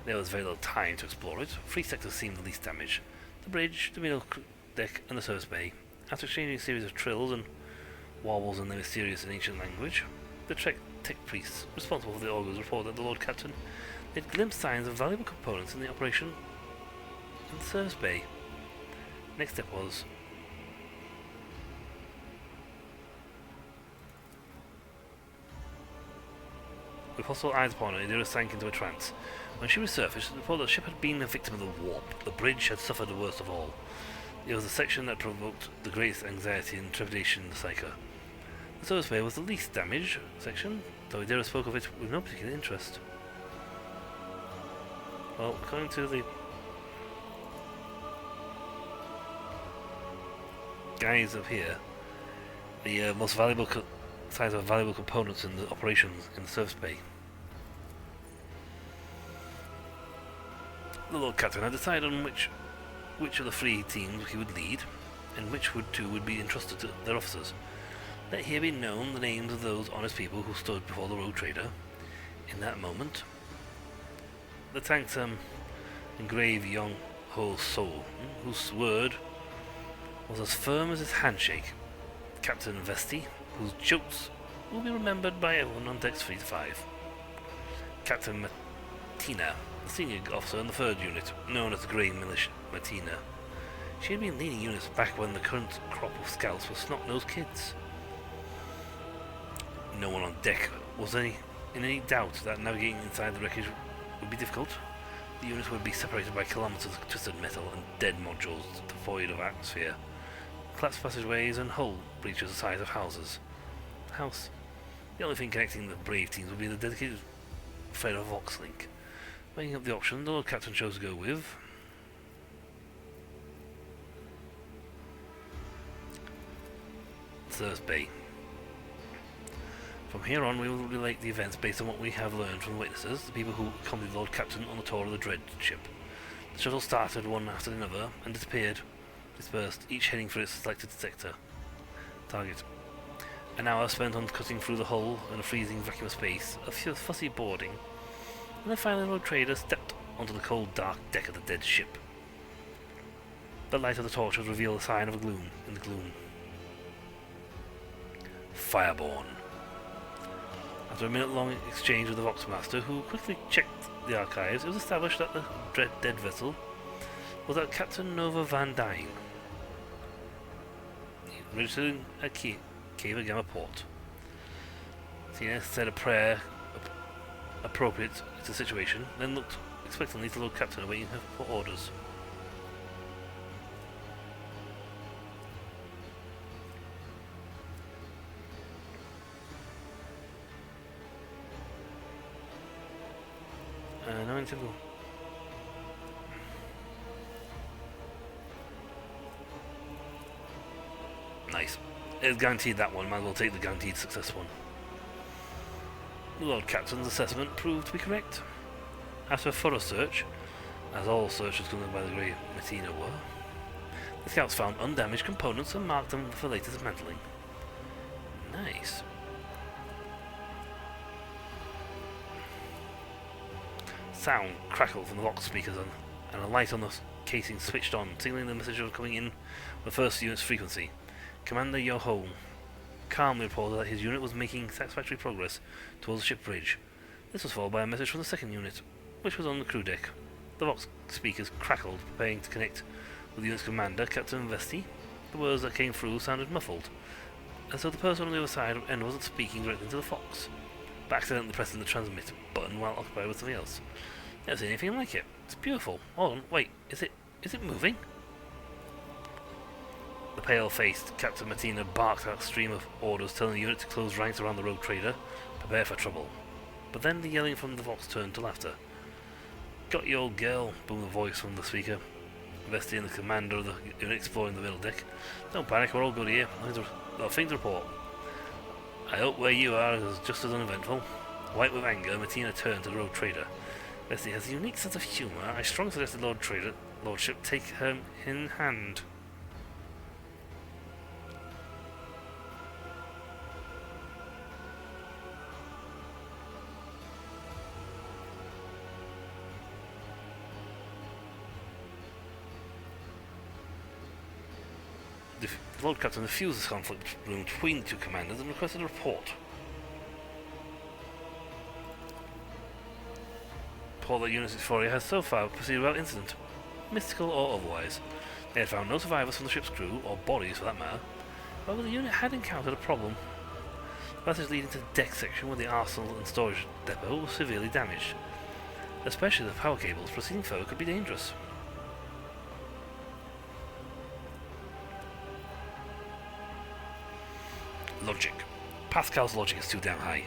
There was very little time to explore it. 3 sectors seemed the least damaged: the bridge, the middle deck, and the service bay. After exchanging a series of trills and warbles in their mysterious and ancient language, the tech priests responsible for the Augurs reported that the Lord Captain had glimpsed signs of valuable components in the operation in the service bay. Next step was with hostile eyes upon her, Idira sank into a trance. When she resurfaced, it reported that the ship had been a victim of the warp. The bridge had suffered the worst of all. It was the section that provoked the greatest anxiety and trepidation in the Psyker. The service bay was the least damaged section, though Idira spoke of it with no particular interest. Well, according to the guys up here, the most valuable size of valuable components in the operations in the service bay. The Lord Captain had decided on which of the 3 teams he would lead, and which two would be entrusted to their officers. Let here be known the names of those honest people who stood before the rogue trader in that moment. The tanksome and grave young Ho's soul, whose word was as firm as his handshake. Captain Vesti, whose jokes will be remembered by everyone on decks 3 to 5. Captain Martina, the senior officer in the 3rd unit, known as the Grey Militia Martina. She had been leading units back when the current crop of scouts were snot-nosed kids. No one on deck was in any doubt that navigating inside the wreckage would be difficult. The units would be separated by kilometers of twisted metal and dead modules devoid of atmosphere. collapsed passageways and hull breaches the size of houses. House. The only thing connecting the brave teams would be the dedicated thread of Vox link. Weighing up the option the Lord Captain chose to go with. Thursday. From here on, we will relate the events based on what we have learned from the witnesses, the people who accompanied Lord Captain on the tour of the Dread ship. The shuttle started one after another and dispersed, each heading for its selected sector. Target. An hour spent on cutting through the hull in a freezing vacuum of space, a few fussy boarding, and then finally Lord Trader stepped onto the cold, dark deck of the dead ship. The light of the torches revealed a sign of a gloom in the gloom. Fireborn. After a minute-long exchange with the Voxmaster, who quickly checked the archives, it was established that the dead vessel was at Captain Nova Van Dyne, registered at Cave Gamma Port. Tina said a prayer appropriate to the situation, then looked expectantly to Lord Captain, awaiting her for orders. No interval. Nice. It's guaranteed that one, might as well take the guaranteed success one. The Lord Captain's assessment proved to be correct. After a thorough search, as all searches conducted by the Grey Martina were, the scouts found undamaged components and marked them for later dismantling. Nice. Sound crackled from the Vox speakers and a light on the casing switched on, signaling the message was coming in the first unit's frequency. Commander Yoho calmly reported that his unit was making satisfactory progress towards the ship bridge. This was followed by a message from the second unit, which was on the crew deck. The Vox speakers crackled, preparing to connect with the unit's commander, Captain Vesti. The words that came through sounded muffled, as though the person on the other side of the end wasn't speaking directly to the Fox, but accidentally pressing the transmit button while occupied with something else. Never seen anything like it. It's beautiful. Hold on, wait, is it moving? The pale-faced Captain Martina barked out a stream of orders telling the unit to close ranks around the rogue trader, prepare for trouble. But then the yelling from the Vox turned to laughter. Got you, old girl, boomed the voice from the speaker. Vesti and the commander of the unit exploring the middle deck. Don't panic, we're all good here. Nothing to report. I hope where you are is just as uneventful. White with anger, Martina turned to the rogue trader. Vesti has a unique sense of humour. I strongly suggest the Lordship take her in hand. The Lord Captain refused this conflict between the two commanders and requested a report. Report that Unit 64 has so far proceeded without incident, mystical or otherwise. They had found no survivors from the ship's crew, or bodies for that matter. However, the unit had encountered a problem. The passage leading to the deck section where the arsenal and storage depot was severely damaged. Especially the power cables proceeding further could be dangerous. Logic. Pascal's logic is too damn high.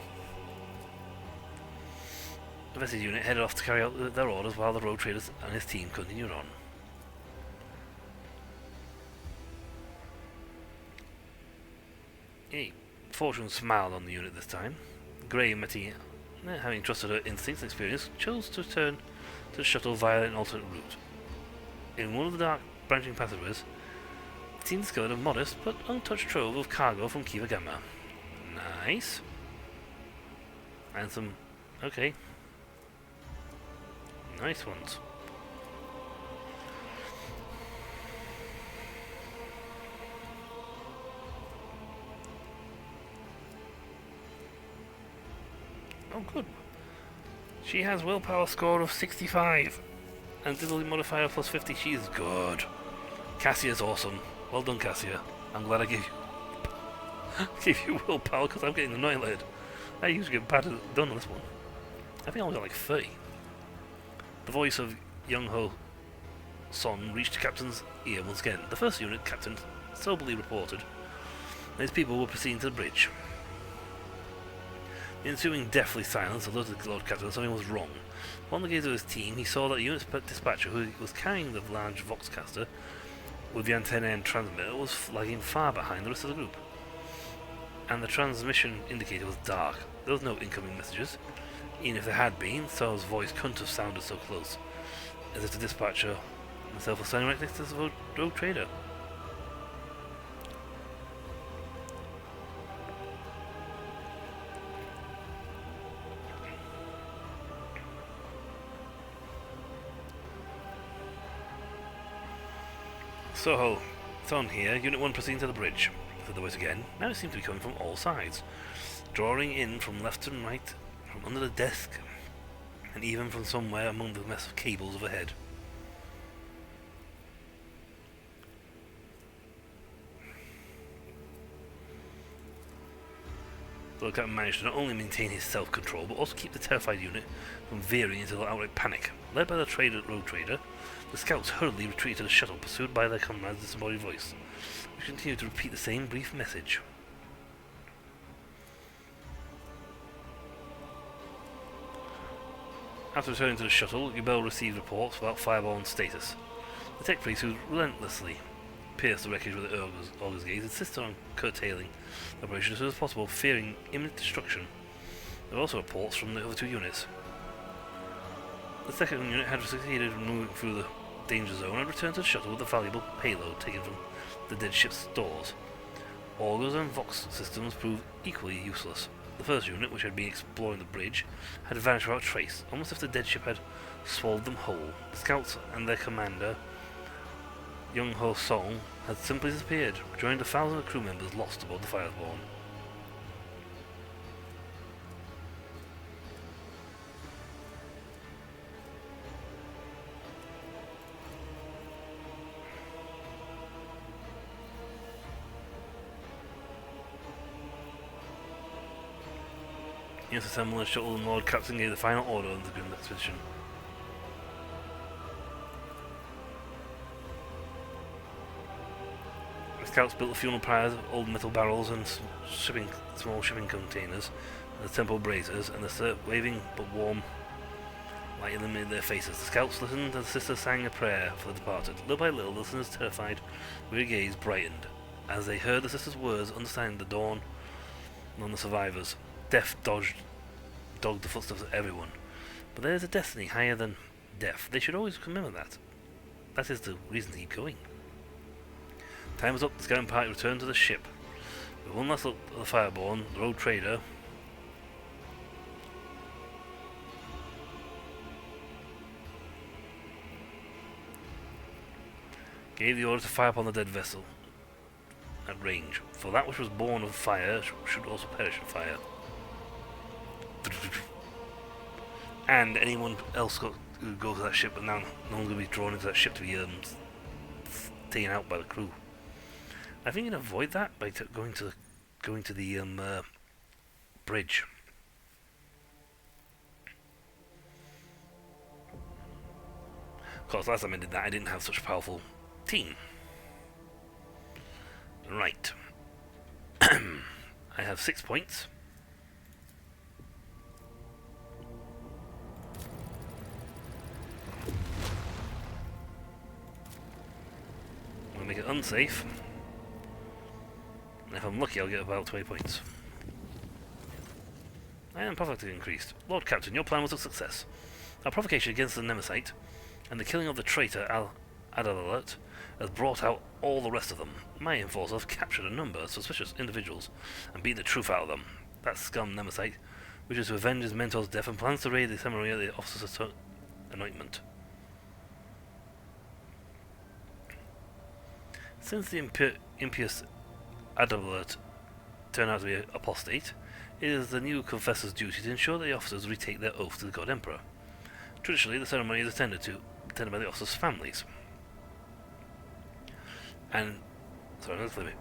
The Vesti unit headed off to carry out their orders while the road traders and his team continued on. Hey, Fortune smiled on the unit this time. Grey Martina, having trusted her instincts and experience, chose to return to the shuttle via an alternate route. In one of the dark branching passageways, the team discovered a modest but untouched trove of cargo from Kiva Gamma. Nice. And some... okay. Nice ones. Oh, good. She has willpower score of 65. And difficulty modifier plus 50. She is good. Cassia's awesome. Well done, Cassia. I'm glad I gave you willpower because I'm getting annihilated. I usually get bad done on this one. I think I only got like 30. The voice of Young Ho Son reached the captain's ear once again. The first unit captain soberly reported that his people were proceeding to the bridge. The ensuing deathly silence alerted the Lord Captain that something was wrong. Upon the gaze of his team, he saw that the unit's dispatcher, who was carrying the large Voxcaster with the antenna and transmitter, was lagging far behind the rest of the group. And the transmission indicator was dark. There was no incoming messages. Even if there had been, Sorrow's voice couldn't have sounded so close, as if the dispatcher himself was standing right next to the rogue trader. So, it's on here. Unit 1 proceeding to the bridge, said the voice again. Now it seemed to be coming from all sides, drawing in from left and right, from under the desk, and even from somewhere among the mess of cables overhead. The captain managed to not only maintain his self-control, but also keep the terrified unit from veering into outright panic. Led by the rogue trader, the scouts hurriedly retreated to the shuttle, pursued by their comrade's disembodied voice, which continued to repeat the same brief message. After returning to the shuttle, Ubel received reports about Fireborn's status. The tech police, who relentlessly pierced the wreckage with the Augur's gaze, insisted on curtailing the operation as soon as possible, fearing imminent destruction. There were also reports from the other two units. The second unit had succeeded in moving through the danger zone and returned to the shuttle with the valuable payload taken from the dead ship's stores. Augurs and Vox systems proved equally useless. The first unit, which had been exploring the bridge, had vanished without trace, almost as if the dead ship had swallowed them whole. The scouts and their commander, Young Ho Song, had simply disappeared, joining the thousands of crew members lost aboard the Fireborn. Units assembled and shuttle, and Lord Captain gave the final order on the grim expedition. The scouts built the funeral pyres of old metal barrels and small shipping containers, and the temple braziers, and the waving but warm light illuminated their faces. The scouts listened, and the sisters sang a prayer for the departed. Little by little, the listeners' terrified, weary gaze brightened as they heard the sisters' words, understanding the dawn on the survivors. Death dogged the footsteps of everyone. But there is a destiny higher than death. They should always remember that. That is the reason to keep going. Time was up. The scouting party returned to the ship. With one last look at the Fireborn, the rogue trader gave the order to fire upon the dead vessel at range. For that which was born of fire should also perish in fire. And anyone else who goes to that ship but now no longer be drawn into that ship to be taken out by the crew. I think you can avoid that by going to the bridge. Of course, last time I did that, I didn't have such a powerful team. Right. I have 6 points. I'm going to make it unsafe. And if I'm lucky, I'll get about 20 points. I am perfectly increased. Lord Captain, your plan was a success. Our provocation against the Nemesis and the killing of the traitor Adalalert has brought out all the rest of them. My enforcers have captured a number of suspicious individuals and beat the truth out of them. That scum Nemesis wishes to avenge his mentor's death and plans to raid the ceremony of the officer's anointment. Since the impious Adalalert turned out to be apostate, it is the new confessor's duty to ensure that the officers retake their oath to the God Emperor. Traditionally, the ceremony is attended by the officers' families. And sorry, let's leave it.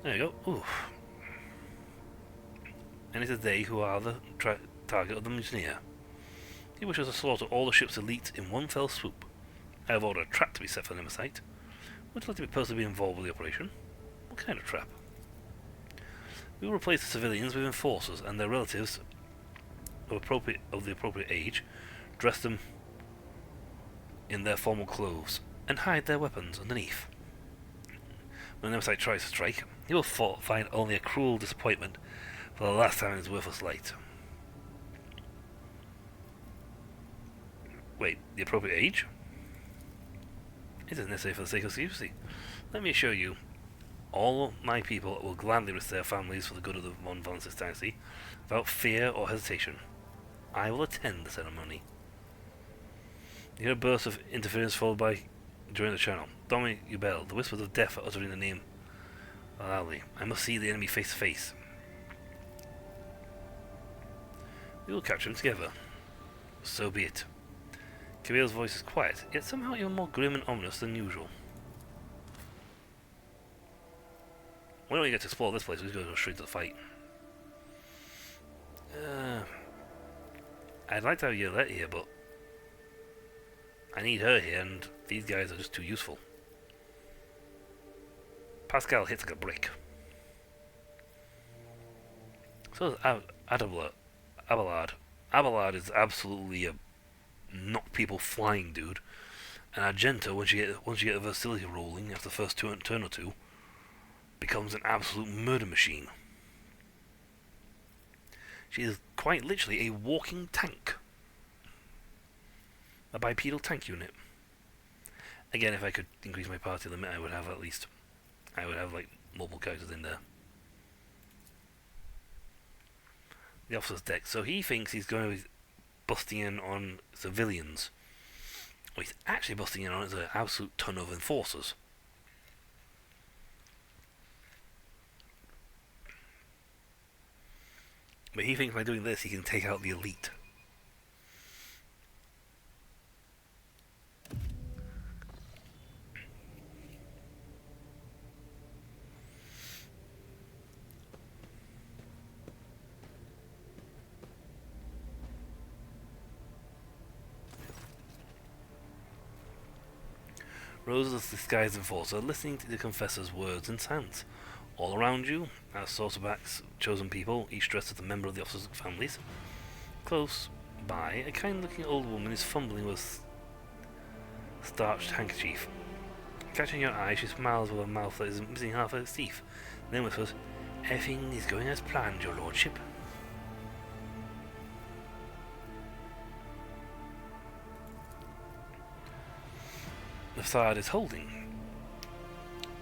There you go. Oof. And it is they who are the target of the mutineer. He wishes to slaughter all the ship's elite in one fell swoop. I have ordered a trap to be set for the Nemersite. Would you like to be personally involved with the operation? What kind of trap? We will replace the civilians with enforcers and their relatives of the appropriate age, dress them in their formal clothes, and hide their weapons underneath. When the Nemersite tries to strike, he will find only a cruel disappointment for the last time in his worthless light. Wait, the appropriate age? It isn't necessary for the sake of secrecy. Let me assure you, all my people will gladly risk their families for the good of the Von Valensys dynasty, without fear or hesitation. I will attend the ceremony. You hear a burst of interference followed by during the channel. Dominic Ubel, the whispers of death are uttering the name loudly. I must see the enemy face to face. We will capture him together. So be it. Camille's voice is quiet, yet somehow even more grim and ominous than usual. We don't even get to explore this place, we're just going to go straight to the fight. I'd like to have Yolette here, but I need her here, and these guys are just too useful. Pascal hits like a brick. So is Abelard. Abelard is absolutely a knock people flying dude. And Argenta, once you get the versatility rolling after the first turn or two, becomes an absolute murder machine. She is quite literally a walking tank. A bipedal tank unit. Again, if I could increase my party limit, I would have like multiple characters in there. The officer's deck. So he thinks he's going to be busting in on civilians. What he's actually busting in on is an absolute ton of enforcers. But he thinks by doing this he can take out the elite. Rose is the disguised enforcer, listening to the confessor's words and sounds. All around you are Saucerback's chosen people, each dressed as a member of the officers' families. Close by, a kind-looking old woman is fumbling with a starched handkerchief. Catching your eye, she smiles with a mouth that is missing half of its teeth, then whispers, "Everything is going as planned, your lordship." The facade is holding.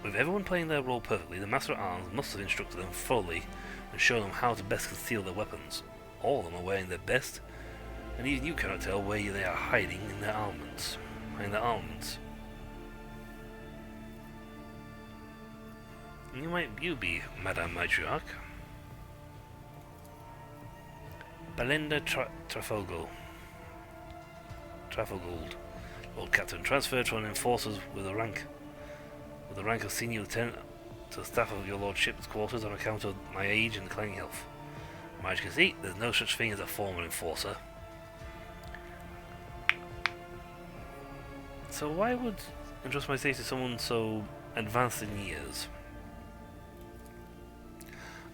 With everyone playing their role perfectly, the Master at Arms must have instructed them fully and shown them how to best conceal their weapons. All of them are wearing their best, and even you cannot tell where they are hiding in their armaments. And who might you be, Madame Matriarch? Belinda Trafalgold. Lord Captain, transferred from enforcers with the rank of senior lieutenant to the staff of your lordship's quarters on account of my age and declining health. As you can see, there's no such thing as a former enforcer. So why would entrust my safety to someone so advanced in years?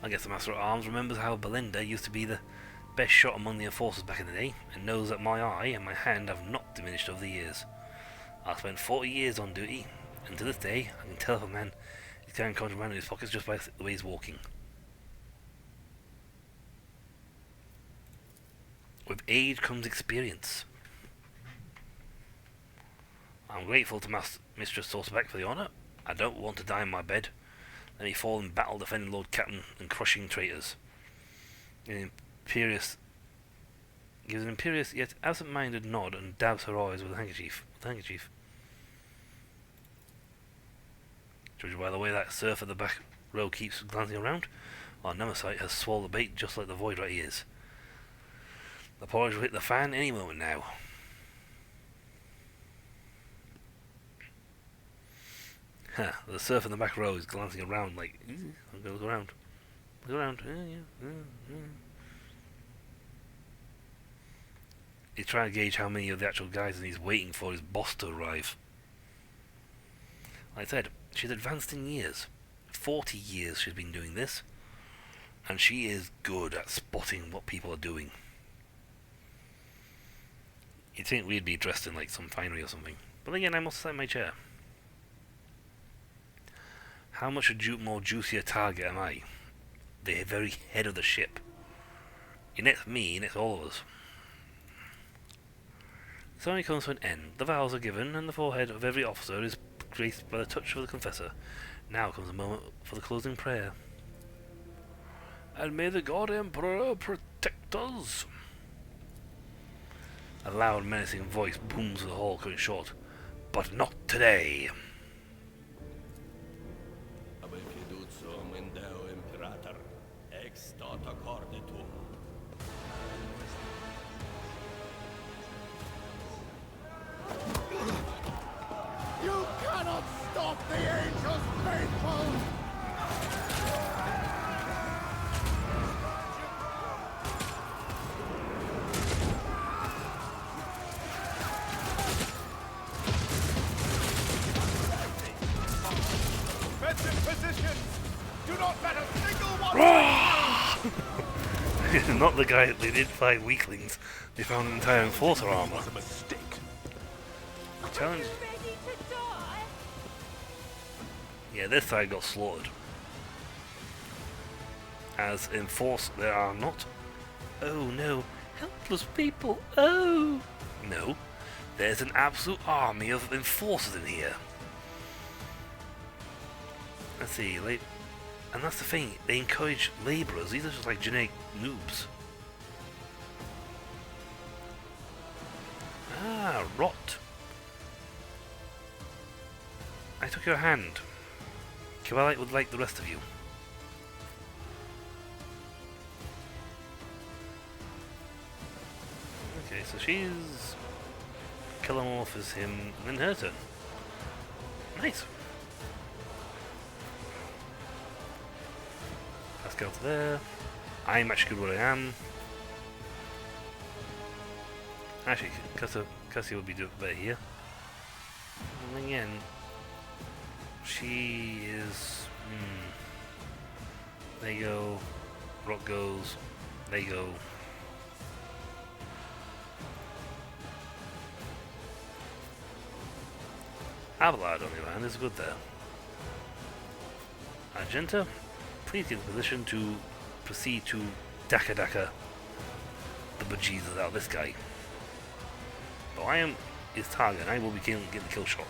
I guess the Master at Arms remembers how Belinda used to be the best shot among the enforcers back in the day, and knows that my eye and my hand have not diminished over the years. I spent 40 years on duty, and to this day, I can tell if a man is carrying contraband in his pockets just by the way he's walking. With age comes experience. I'm grateful to Mistress Saucerback for the honour. I don't want to die in my bed. Let me fall in battle defending Lord Captain and crushing traitors. Gives an imperious yet absent-minded nod and dabs her eyes with a handkerchief. Judging by the way that surf at the back row keeps glancing around, our Nemersite has swallowed the bait just like the Void Rat he is. The porridge will hit the fan any moment now. The surf in the back row is glancing around like, I'm gonna look around. He's trying to gauge how many of the actual guys, and he's waiting for his boss to arrive. Like I said, she's advanced in years. 40 years she's been doing this. And she is good at spotting what people are doing. You'd think we'd be dressed in like some finery or something. But again, I must sit in my chair. How much more juicier target am I? The very head of the ship. And it's me, and it's all of us. The ceremony comes to an end. The vows are given, and the forehead of every officer is graced by the touch of the confessor. Now comes the moment for the closing prayer. And may the God Emperor protect us. A loud, menacing voice booms through the hall, cutting short. But not today. You cannot stop the angels faithful! Defensive positions! Do not let a single one Not the guy they did find weaklings. They found an entire enforcer armor. was a mistake. Challenge. Ready to die? Yeah, this side got slaughtered. As enforced, there are not. Oh no, helpless people. Oh no, there's an absolute army of enforcers in here. Let's see, and that's the thing. They encourage labourers. These are just like generic noobs. Ah, rot. I took your hand. Kibalite would like the rest of you. Okay, so she's... Kilomorph is him, and then her turn. Nice. Pascal to there. I'm actually good where I am. Actually, Cassie would be doing better here. And again, she is... There you go. Rock goes. There you go. Abelard, on the other hand, is good there. Argenta, please get in position to proceed to Daka Daka the bejesus out of this guy. But I am his target, and I will be getting the kill shot.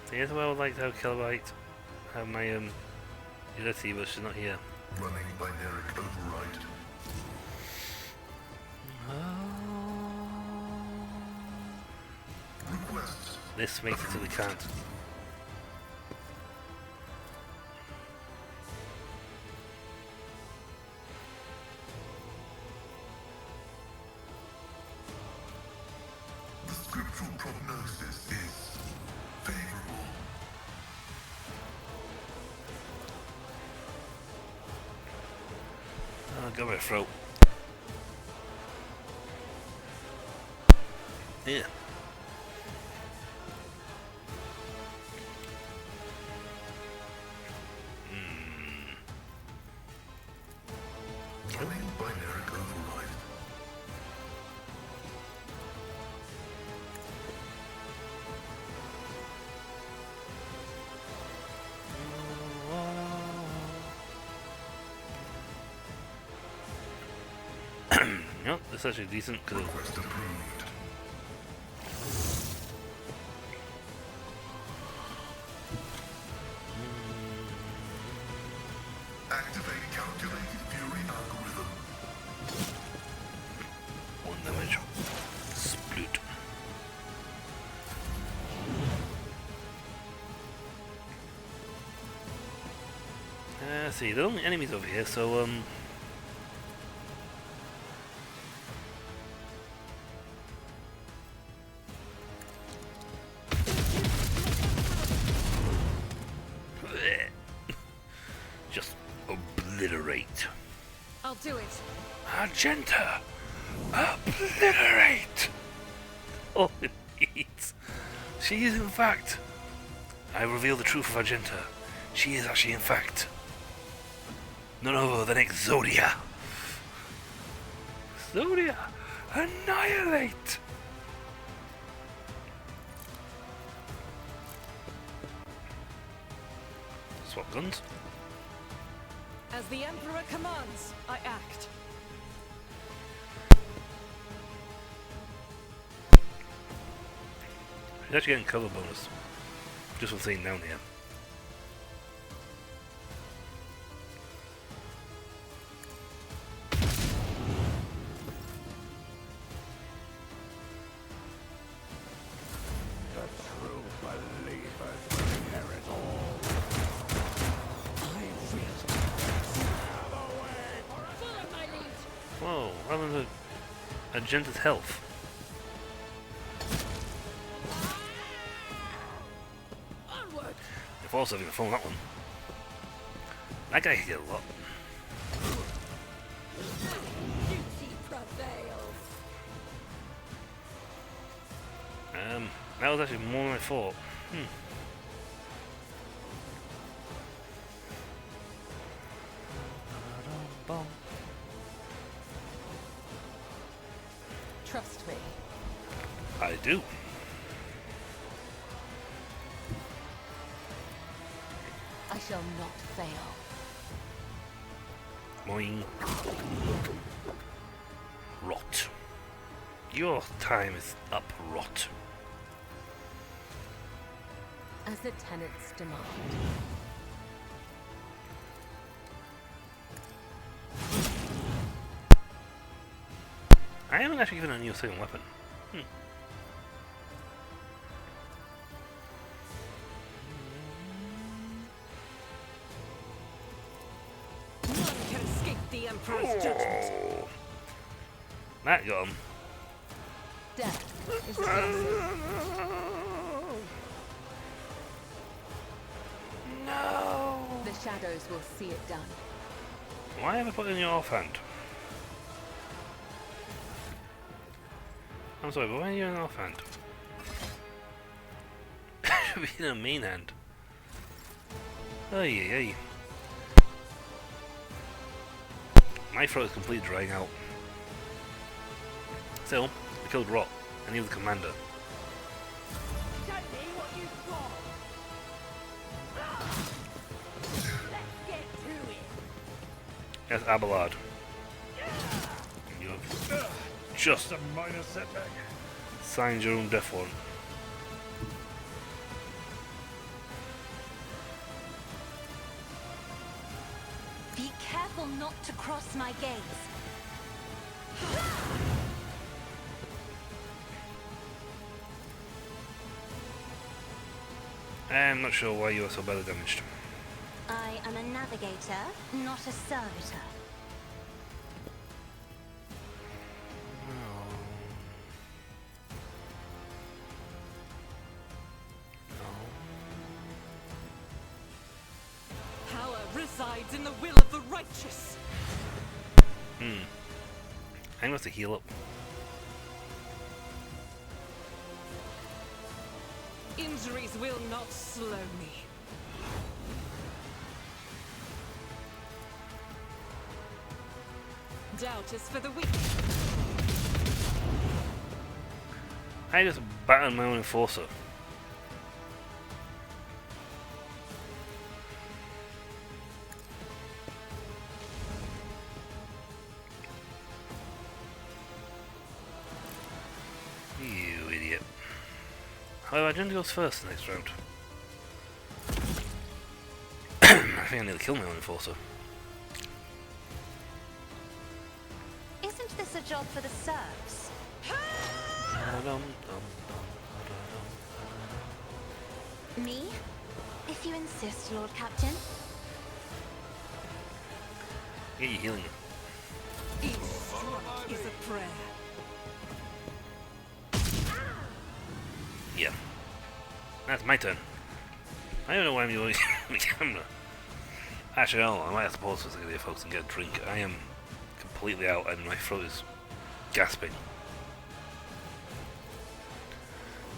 So here's where I would like to have Kilobyte have my let's see, but she's not here. Running binaric override. Requests. This makes it so we can't. The scriptural prognosis is favorable. Oh, go my throat. Yeah. Running binaric override. Yep, that's actually decent because Request approved. Activate calculated fury algorithm. 1 damage. Split. See, there are only enemies over here, so Obliterate. I'll do it. Argenta! Obliterate! All it needs. She is in fact... I reveal the truth of Argenta. She is actually in fact... none other than Exodia. Exodia! Annihilate! Swap guns. As the Emperor commands, I act. He's actually getting cover bonus. Just from seeing down here. Whoa, what happened to Argenta's health? Onward! If I was having a phone that one. That guy hit a lot. Duty prevails. That was actually more than I thought. Trust me. I do. I shall not fail. Boing. Rot. Your time is up, Rot. As the tenants demand. I haven't actually given a new second weapon. None can escape the Emperor's judgment. Oh. That got him. Death is the answer. No! The shadows will see it done. Why have I put it in your offhand? I'm sorry, but why are you in an offhand? Should be in a main hand. Ay, ay, ay. My throat is completely drying out. Still, I killed Rot, and he was the commander. Show me what you've got. Let's get to it. Yes, Abelard. You have just A minor setback. signed your own death warrant. Be careful not to cross my gaze. I'm not sure why you are so badly damaged. I am a navigator, not a servitor. Power resides in the will of the righteous. I'm going to heal up. Injuries will not slow me. Doubt is for the weak. I just battered my own enforcer. You idiot. However, Agenda goes first next round. I think I nearly killed my own enforcer. Isn't this a job for the serfs? Me? If you insist, Lord Captain. Get you healing. Each strike is a prayer. Yeah. That's my turn. I don't know why I'm using the camera. Actually, no, I might have to pause for a second here, folks, and get a drink. I am completely out and my throat is gasping.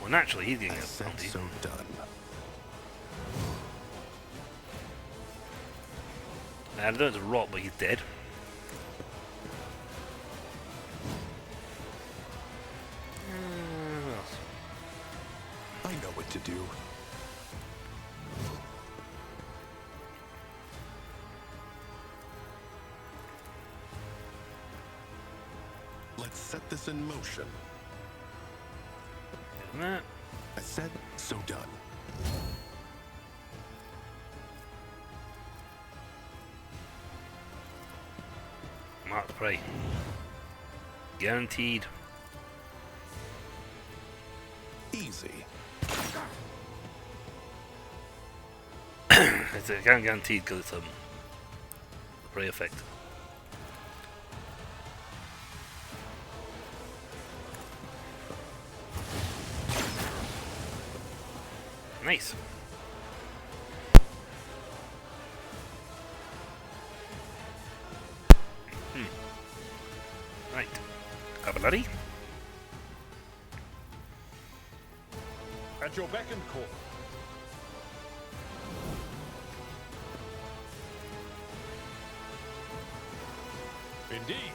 Well, naturally, he's getting I a said bounty. so done. I don't know it's a rot, but he's dead. What else? I know what to do. Let's set this in motion. Isn't that? I said so done. Mark the prey. Guaranteed. Easy. It's again guaranteed because it's prey effect. Nice. Right. Cavalry. At your beck and call. Indeed.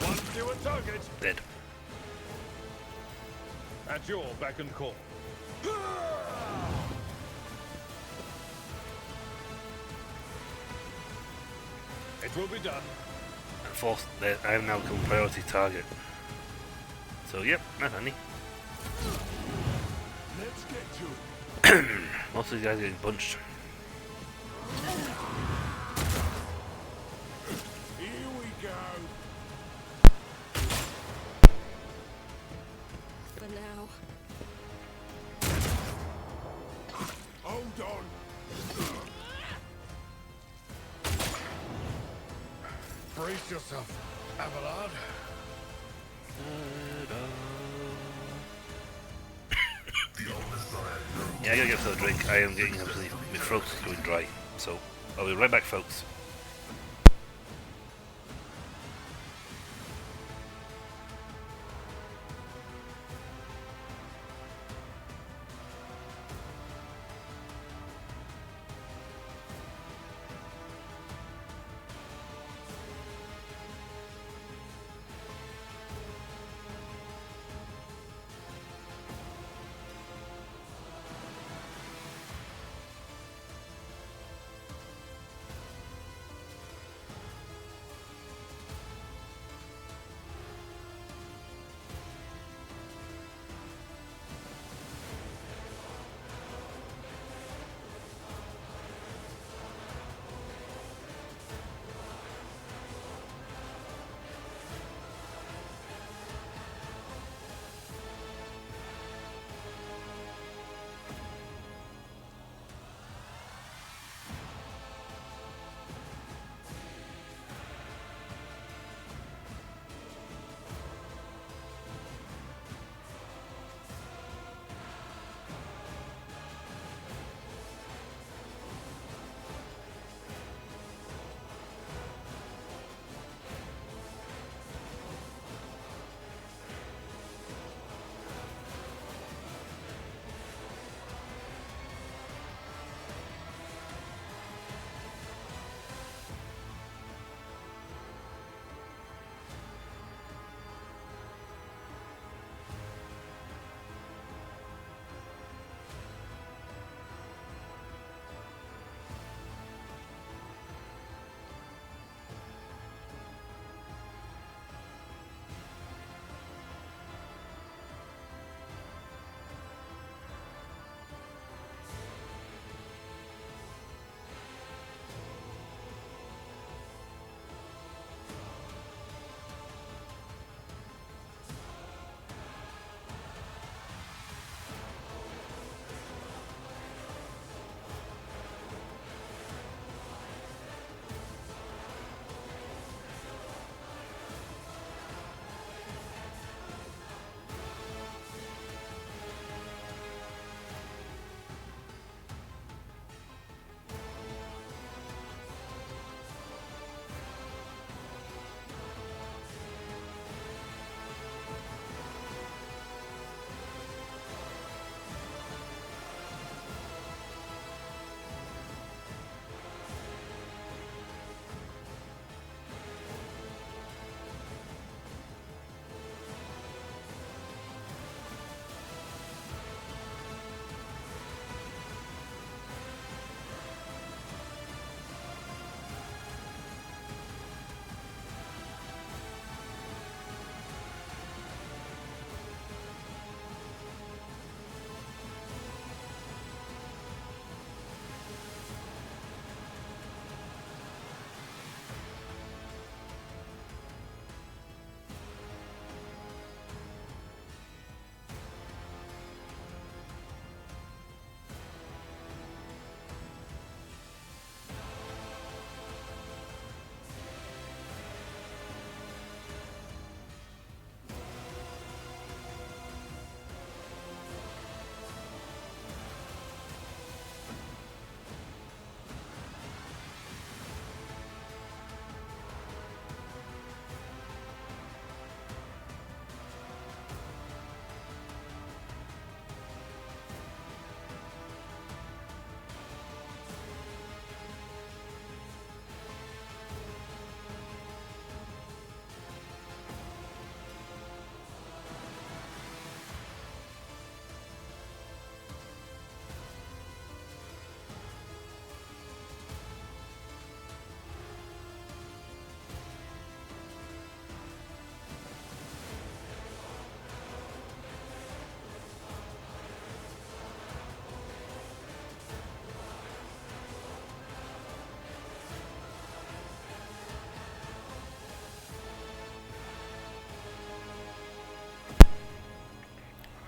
One fewer target. Dead. At your beck and call. It will be done. And forced that I am now become priority target. So yep, that's handy. Let's get to it. Most of these guys are getting punched. Here we go. For now. Hold on. Brace yourself, Abelard. Yeah, I gotta get a drink. I am getting absolutely, my throat's going dry. So I'll be right back, folks.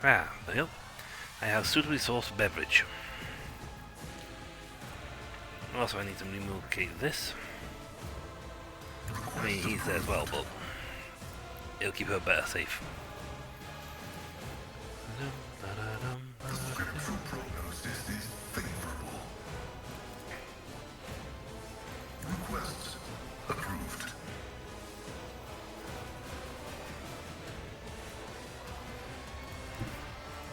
Ah, there you go. I have suitably sourced beverage. Also, I need to relocate this. I mean, he's there as well, but it'll keep her better safe. Scriptural prognosis is favorable. Requests approved.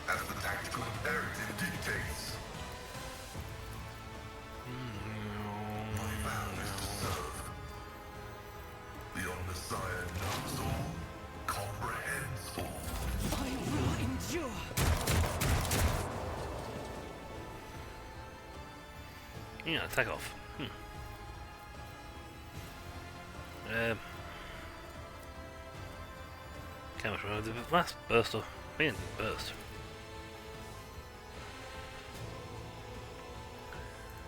As the tactical imperative dictates. My vow is to serve. The Omnissiah knows all, comprehends all. I will endure. Yeah, attack off. Can't remember the last burst or main burst.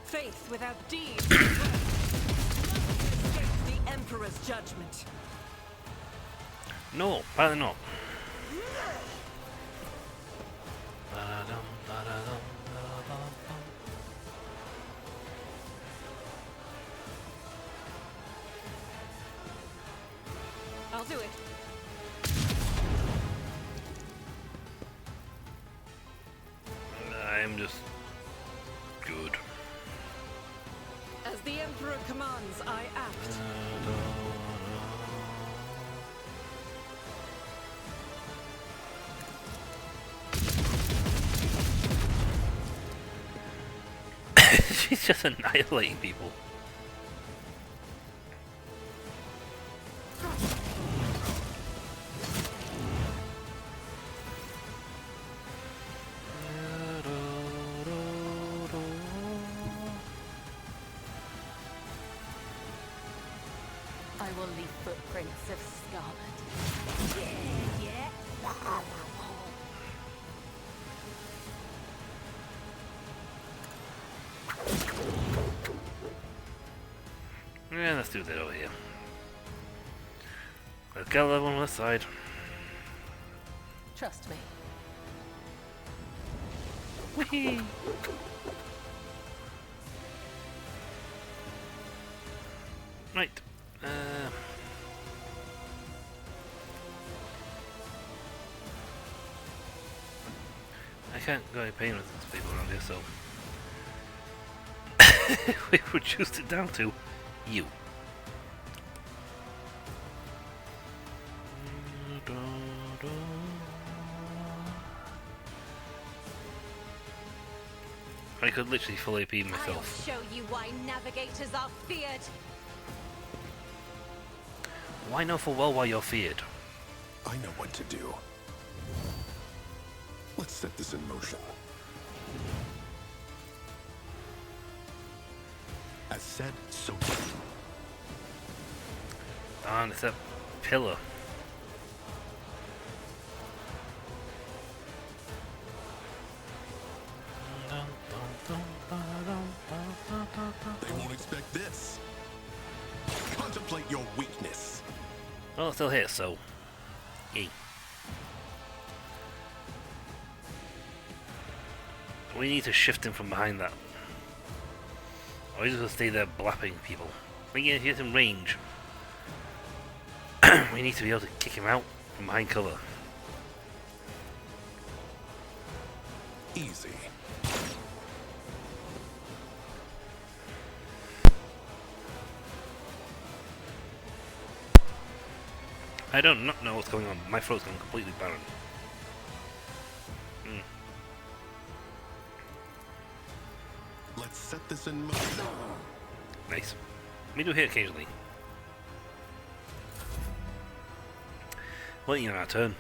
Faith without deeds is worthless. None can escape the Emperor's judgment. No, apparently not. Da-da-dum, da-da-dum, da-da-dum. I'll do it. I'm just good. As the Emperor commands, I act. She's just annihilating people. I will leave footprints of scarlet. Yeah, yeah. Yeah, let's do that over here. Let's get level on this side. Trust me. Whee! Right. I can't go any pain with these people around here, so we reduced it down to you. I could literally full AP I'll myself. show you why navigators are feared. Why know full well why you're feared? I know what to do. Let's set this in motion. As said, so done. Darn, it's that pillar. They won't expect this. Contemplate your weakness. Well, it's still here, so yay. We need to shift him from behind that. Or he's just gonna stay there blapping people. When he gets in range, we need to be able to kick him out from behind cover. Easy. I don't not know what's going on. My throat's gone completely barren. Let's set this in motion. Nice. We do hit occasionally. Waiting on our turn.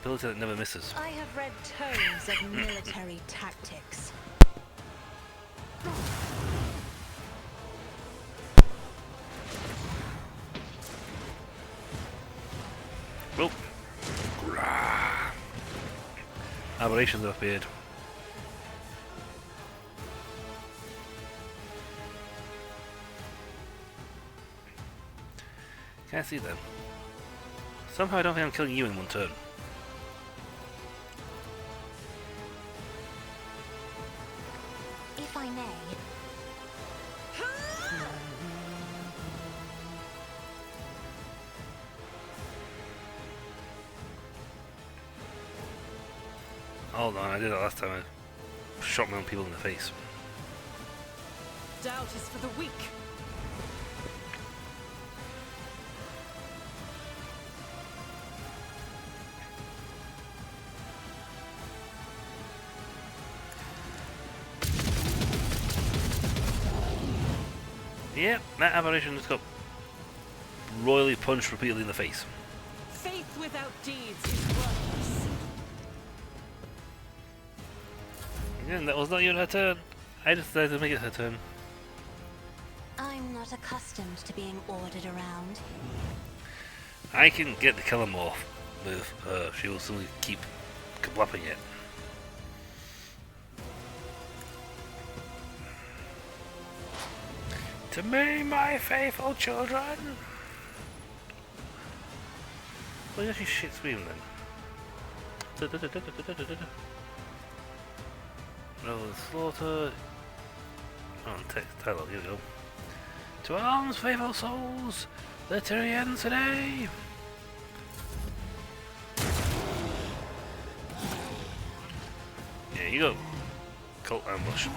Ability that never misses. I have read tomes of military tactics. Oh. Aberrations have appeared. Can't see them. Somehow I don't think I'm killing you in one turn. If I may. Hold on, I did that last time. I shot my own people in the face. Doubt is for the weak. Yep, that aberration just got royally punched repeatedly in the face. Faith without deeds is worthless. Again, that was not even her turn. I just decided to make it her turn. I'm not accustomed to being ordered around. I can get the killer morph with her. She will simply keep kablapping it. To me, my faithful children! Why does she shit scream then? No slaughter. Oh, text dialogue, here we go. To arms, faithful souls! The Tyrians today! Yeah, you go. Cult ambush.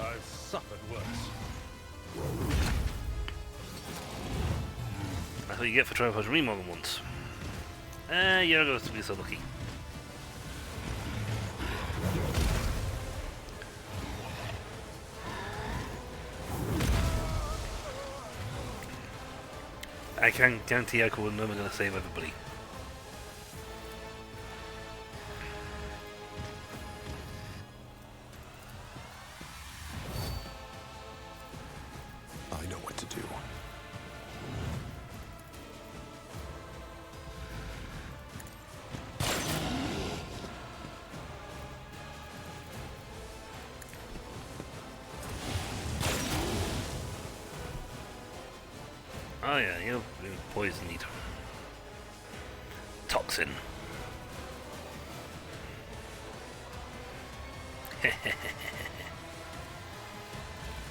I've suffered worse. That's what you get for trying to push me more than once. You're going to be so lucky. I can guarantee Echo was never going to save everybody. I know what to do. Oh yeah, you've been poisoned. Toxin.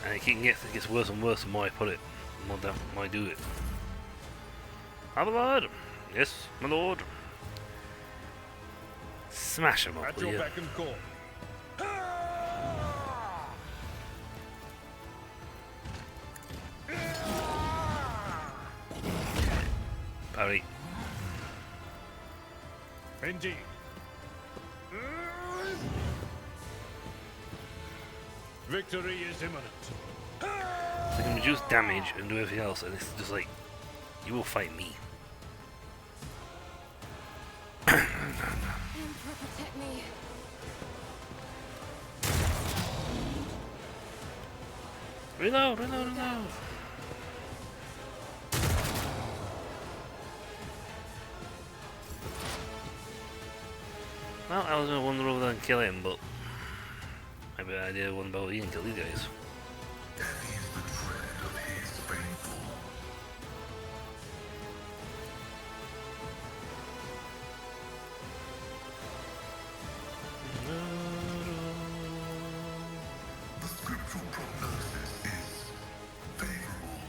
And it gets worse and worse the more I put it, the more I do it. My lord! Yes, my lord. Smash him up, At will your you? beck and call. Parry. Indeed. Victory is imminent. So I can reduce damage and do everything else, and it's just like, you will fight me. Emperor, protect me. Reload, reload, reload! Well, I was going to wander over there and kill him, but maybe I did one about you and kill these guys. Heavy is the tread of his faithful. The scriptural prognosis is favorable.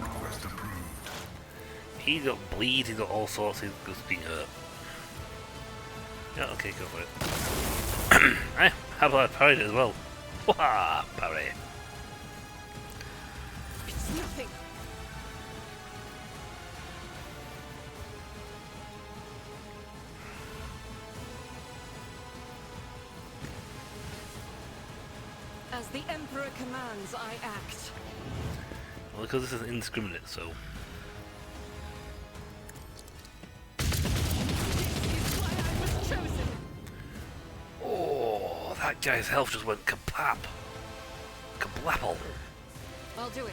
Request approved. He's got bleed, he's got all sorts, he's just being hurt. Yeah, okay, go for it. How about I parried it as well? Wah! Parry. It's nothing. As the Emperor commands, I act. Well, because this is indiscriminate, so... This is why I was chosen. Oh, that guy's health just went kaplap. Kablapple. I'll do it.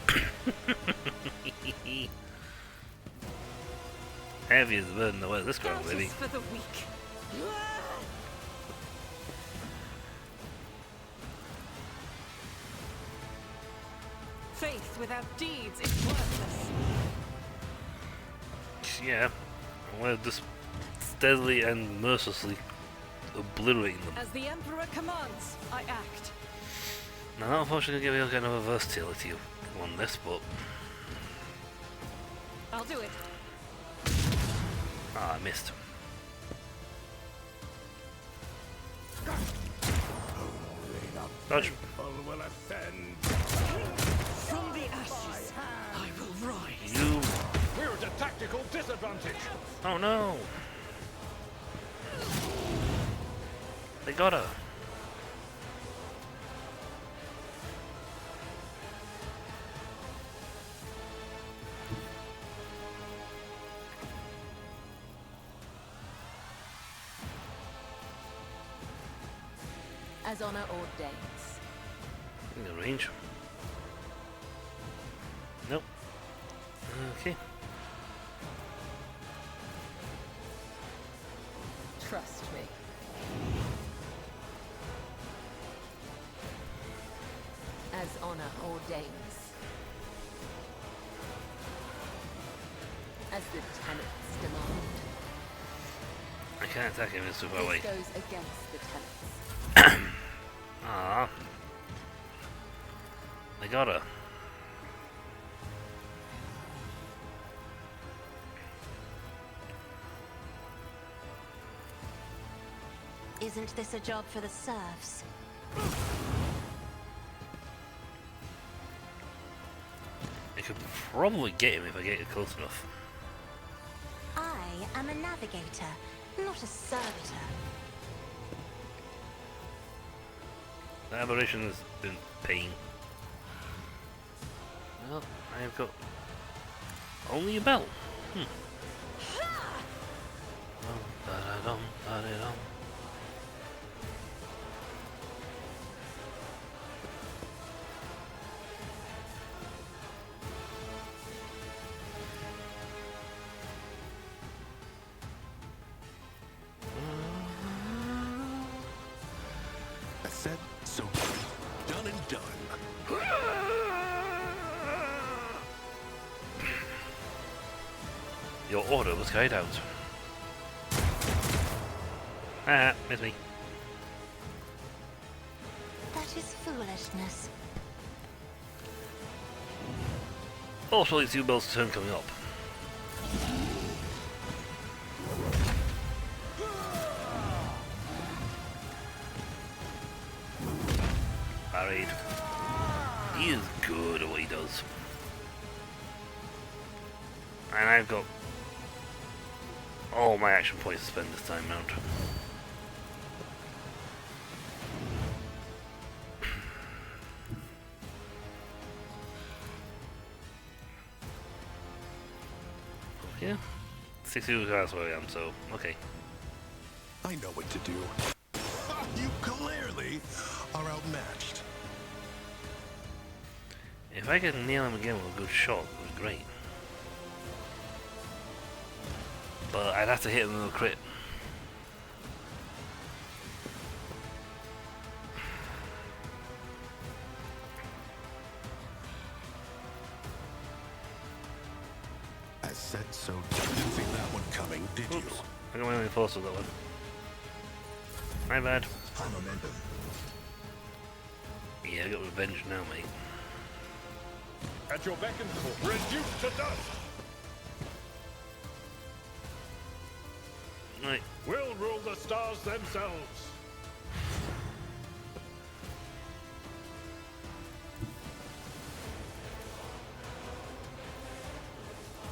Heavy is the burden that wears this girl, baby. Justice for the weak. Faith without deeds is worthless. Yeah, we're just steadily and mercilessly obliterating them. As the Emperor commands, I act. Now, unfortunately, give you kind of a versatility on this, but I'll do it. I missed. Dodge. Will ascend. From the ashes, I will rise. You. We're at a tactical disadvantage. Oh no. They got her. As honor ordains. In the range. Nope. Okay. Trust me. As honor ordains. As the tenets demand. I can't attack him, it's too far away. This goes against the tenets. Ah. They got her. Isn't this a job for the serfs? I could probably get him if I get it close enough. I am a navigator, not a servitor. The aberration has been pain. Well, I have got only a bell. Ba-da-dum, ba-da-dum. I said so. Done and done. Your order was carried out. Ah, miss me. That is foolishness. Also, it's you Bell's turn coming up. Parried. He is good at what he does. And I've got all my action points to spend this time round. Yeah, 62 cars where I am, so okay. I know what to do. You clearly are outmatched. If I could nail him again with a good shot, it would be great. But I'd have to hit him with a crit. I said so. Didn't see that one coming, did you? Oops. I got my only force with that one. My bad. Momentum. Yeah, I got revenge now, mate. At your beck and call. Reduced to dust. Right. We'll rule the stars themselves.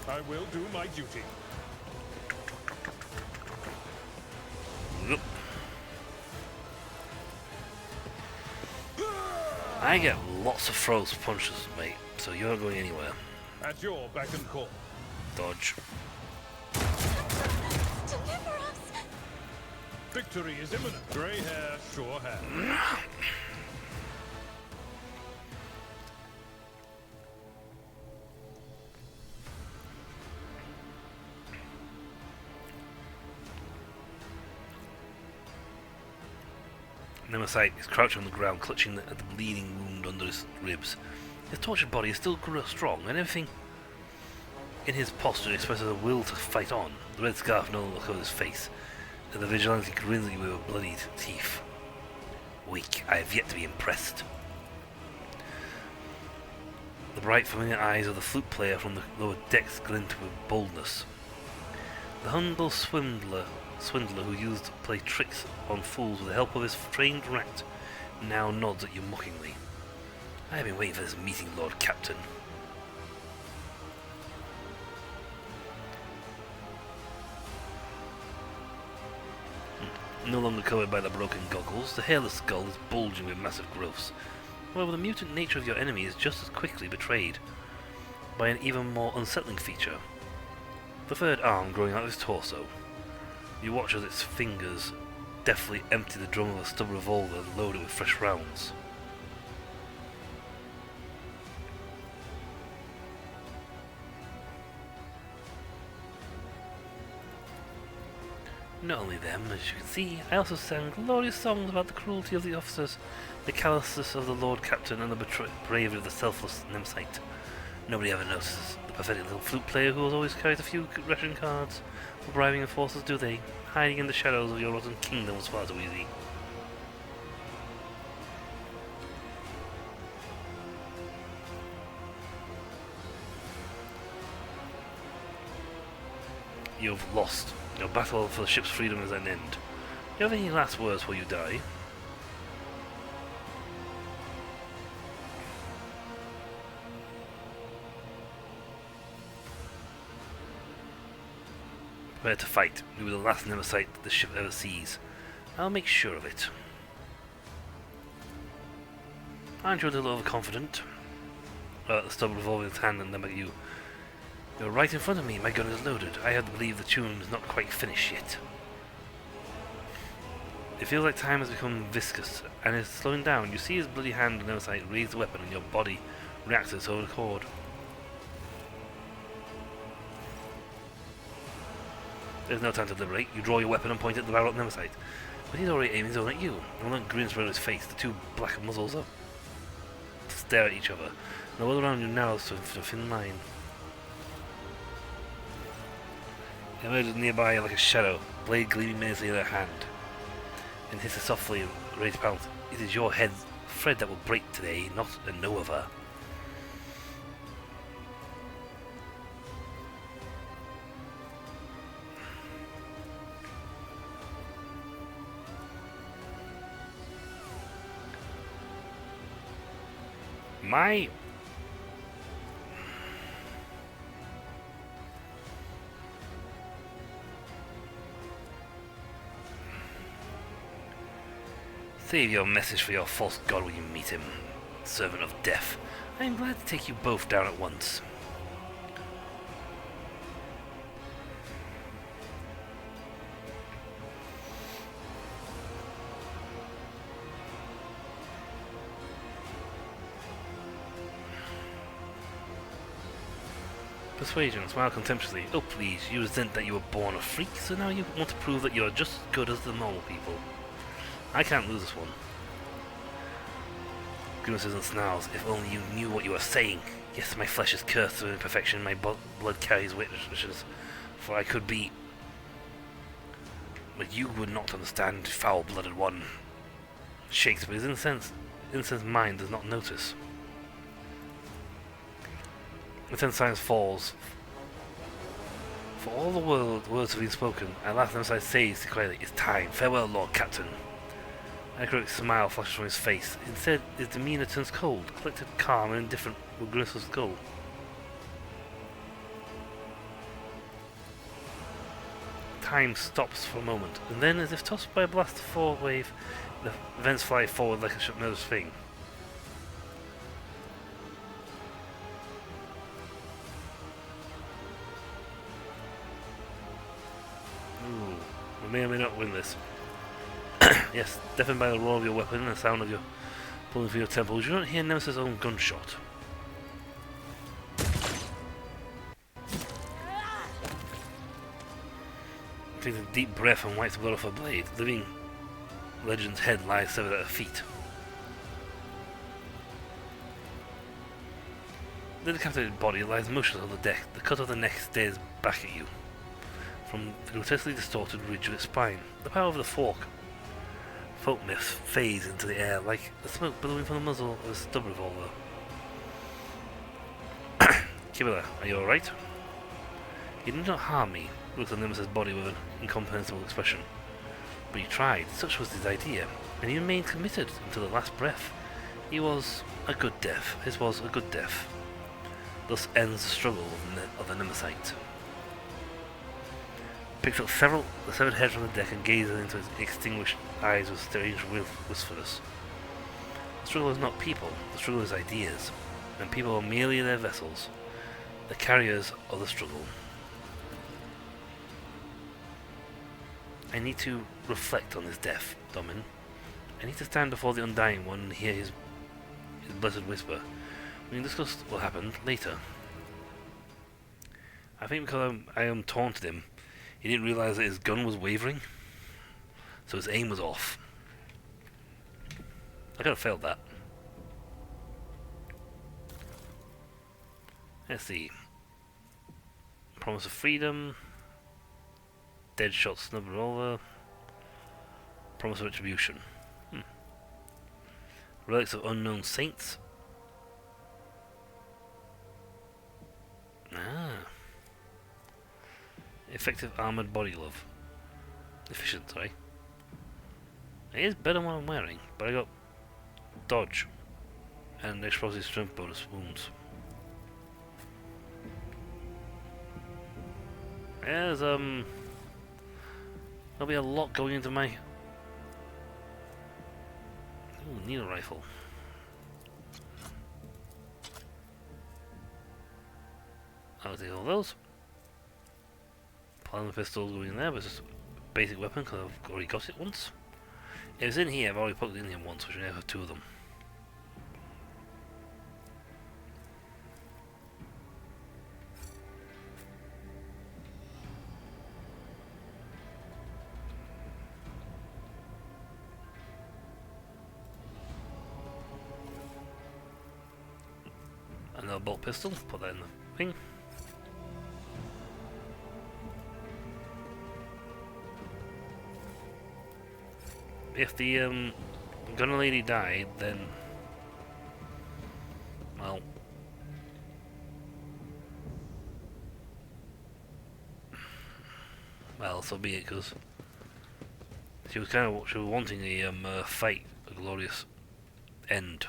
I will do my duty. Yep. I get lots of throws punches, mate, so you're not going anywhere. At your beck and call. Dodge. Deliver us! Victory is imminent. Grey hair, sure hand. Nemesis is crouching on the ground, clutching at the bleeding wound under his ribs. His tortured body is still strong, and everything in his posture expresses a will to fight on. The red scarf no longer covers his face, and the vigilante grins at you with bloodied teeth. Weak, I have yet to be impressed. The bright, familiar eyes of the flute player from the lower decks glint with boldness. The humble swindler who used to play tricks on fools with the help of his trained rat now nods at you mockingly. I have been waiting for this meeting, Lord Captain. No longer covered by the broken goggles, the hairless skull is bulging with massive growths. However, the mutant nature of your enemy is just as quickly betrayed by an even more unsettling feature. The third arm growing out of his torso. You watch as its fingers deftly empty the drum of a stub revolver and load it with fresh rounds. Not only them, as you can see, I also sang glorious songs about the cruelty of the officers, the callousness of the Lord Captain, and the bravery of the selfless Nemsite. Nobody ever notices the pathetic little flute player who always carries a few ration cards for bribing the forces, do they? Hiding in the shadows of your rotten kingdom was far too easy. You've lost. Your battle for the ship's freedom is at an end. Do you have any last words before you die? Prepare to fight. You were the last Nemesis the ship ever sees. I'll make sure of it. Aren't you a little overconfident? The stub revolving his hand and then at you. You're right in front of me, my gun is loaded. I have to believe the tune is not quite finished yet. It feels like time has become viscous, and is slowing down. You see his bloody hand on the other side raise the weapon, and your body reacts to its own accord. There's no time to deliberate. You draw your weapon and point at the barrel at Nemesis. But he's already aiming his own at you. And one grins around his face, the two black muzzles up to stare at each other. And the world around you narrows to a thin line. It emerges nearby like a shadow, blade gleaming menacingly in her hand, and hisses softly, ready to pounce. It is your head thread that will break today, not no other. My... Save your message for your false god when you meet him, servant of death. I am glad to take you both down at once. Persuasion, smile contemptuously. Oh please, you resent that you were born a freak, so now you want to prove that you are just as good as the normal people. I can't lose this one. Grimaces and snarls. If only you knew what you were saying. Yes, my flesh is cursed with imperfection, my blood carries witnesses, for I could be... But you would not understand, foul-blooded one. Shakes, but his incensed mind does not notice. The ten silence falls. For all the world, words have been spoken. At last, Nemesis says quietly, "It's time. Farewell, Lord Captain." A cryptic smile flashes from his face. Instead, his demeanor turns cold, collected, calm, and indifferent with Gris's skull. Time stops for a moment, and then, as if tossed by a blast forward wave, the events fly forward like a nervous thing. Ooh, we may or may not win this. Yes, deafened by the roar of your weapon and the sound of your pulling through your temples, you don't hear Nemesis' own gunshot. Takes a deep breath and wipes the blood off her blade, leaving legend's head lies severed at her feet. The decapitated body lies motionless on the deck. The cut of the neck stares back at you from the grotesquely distorted ridge of its spine. The power of the folk myths phase into the air like the smoke billowing from the muzzle of a stub revolver. Kibula, are you alright? You did not harm me, looked at Nemesis' body with an incomprehensible expression. But he tried, such was his idea, and he remained committed until the last breath. He was a good death. His was a good death. Thus ends the struggle of the Nemesite. Picked up the severed head from the deck and gazed into its extinguished eyes with strange wistfulness. The struggle is not people, the struggle is ideas, and people are merely their vessels, the carriers of the struggle. I need to reflect on his death, Domin. I need to stand before the Undying One and hear his blessed whisper. We can discuss what happened later. I think because I taunted him, he didn't realize that his gun was wavering, so his aim was off. I could have failed that. Let's see. Promise of freedom. Deadshot snub revolver. Promise of retribution. Relics of unknown saints. Effective armored body glove. Efficient, sorry. It is better than what I'm wearing, but I got dodge and explosive strength bonus wounds. There's there'll be a lot going into my needle rifle. I'll take all those. Plasma pistol going in there, but it's just a basic weapon because I've already got it once. If it's in here, I've already put it in here once, which I now have two of them. Another bolt pistol, put that in the thing. If the gunner lady died, then well, so be it, because she was wanting a fight, a glorious end.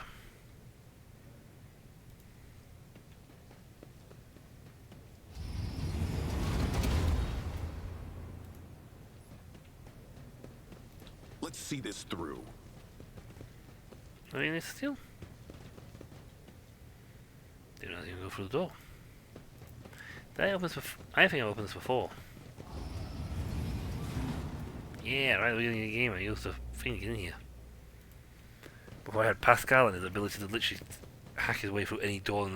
Let's see this through. What do you need to steal? Didn't even go through the door. Did I open this before? I think I opened this before. Yeah, right at the beginning of the game I used the thing to get in here. Before I had Pascal and his ability to literally hack his way through any door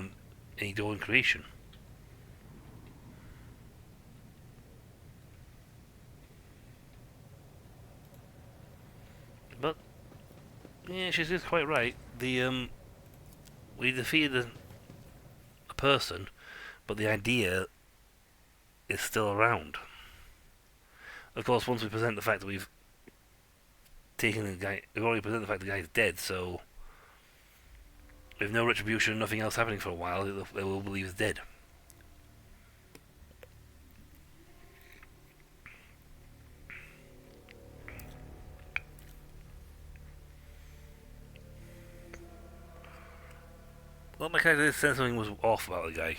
in creation. But yeah, she's quite right. We defeated a person, but the idea is still around. Of course, once we present the fact that we've taken the guy, we've already presented the fact the guy's dead, so with no retribution, nothing else happening for a while, they will believe he's dead. Well, my character did sense something was off about the guy.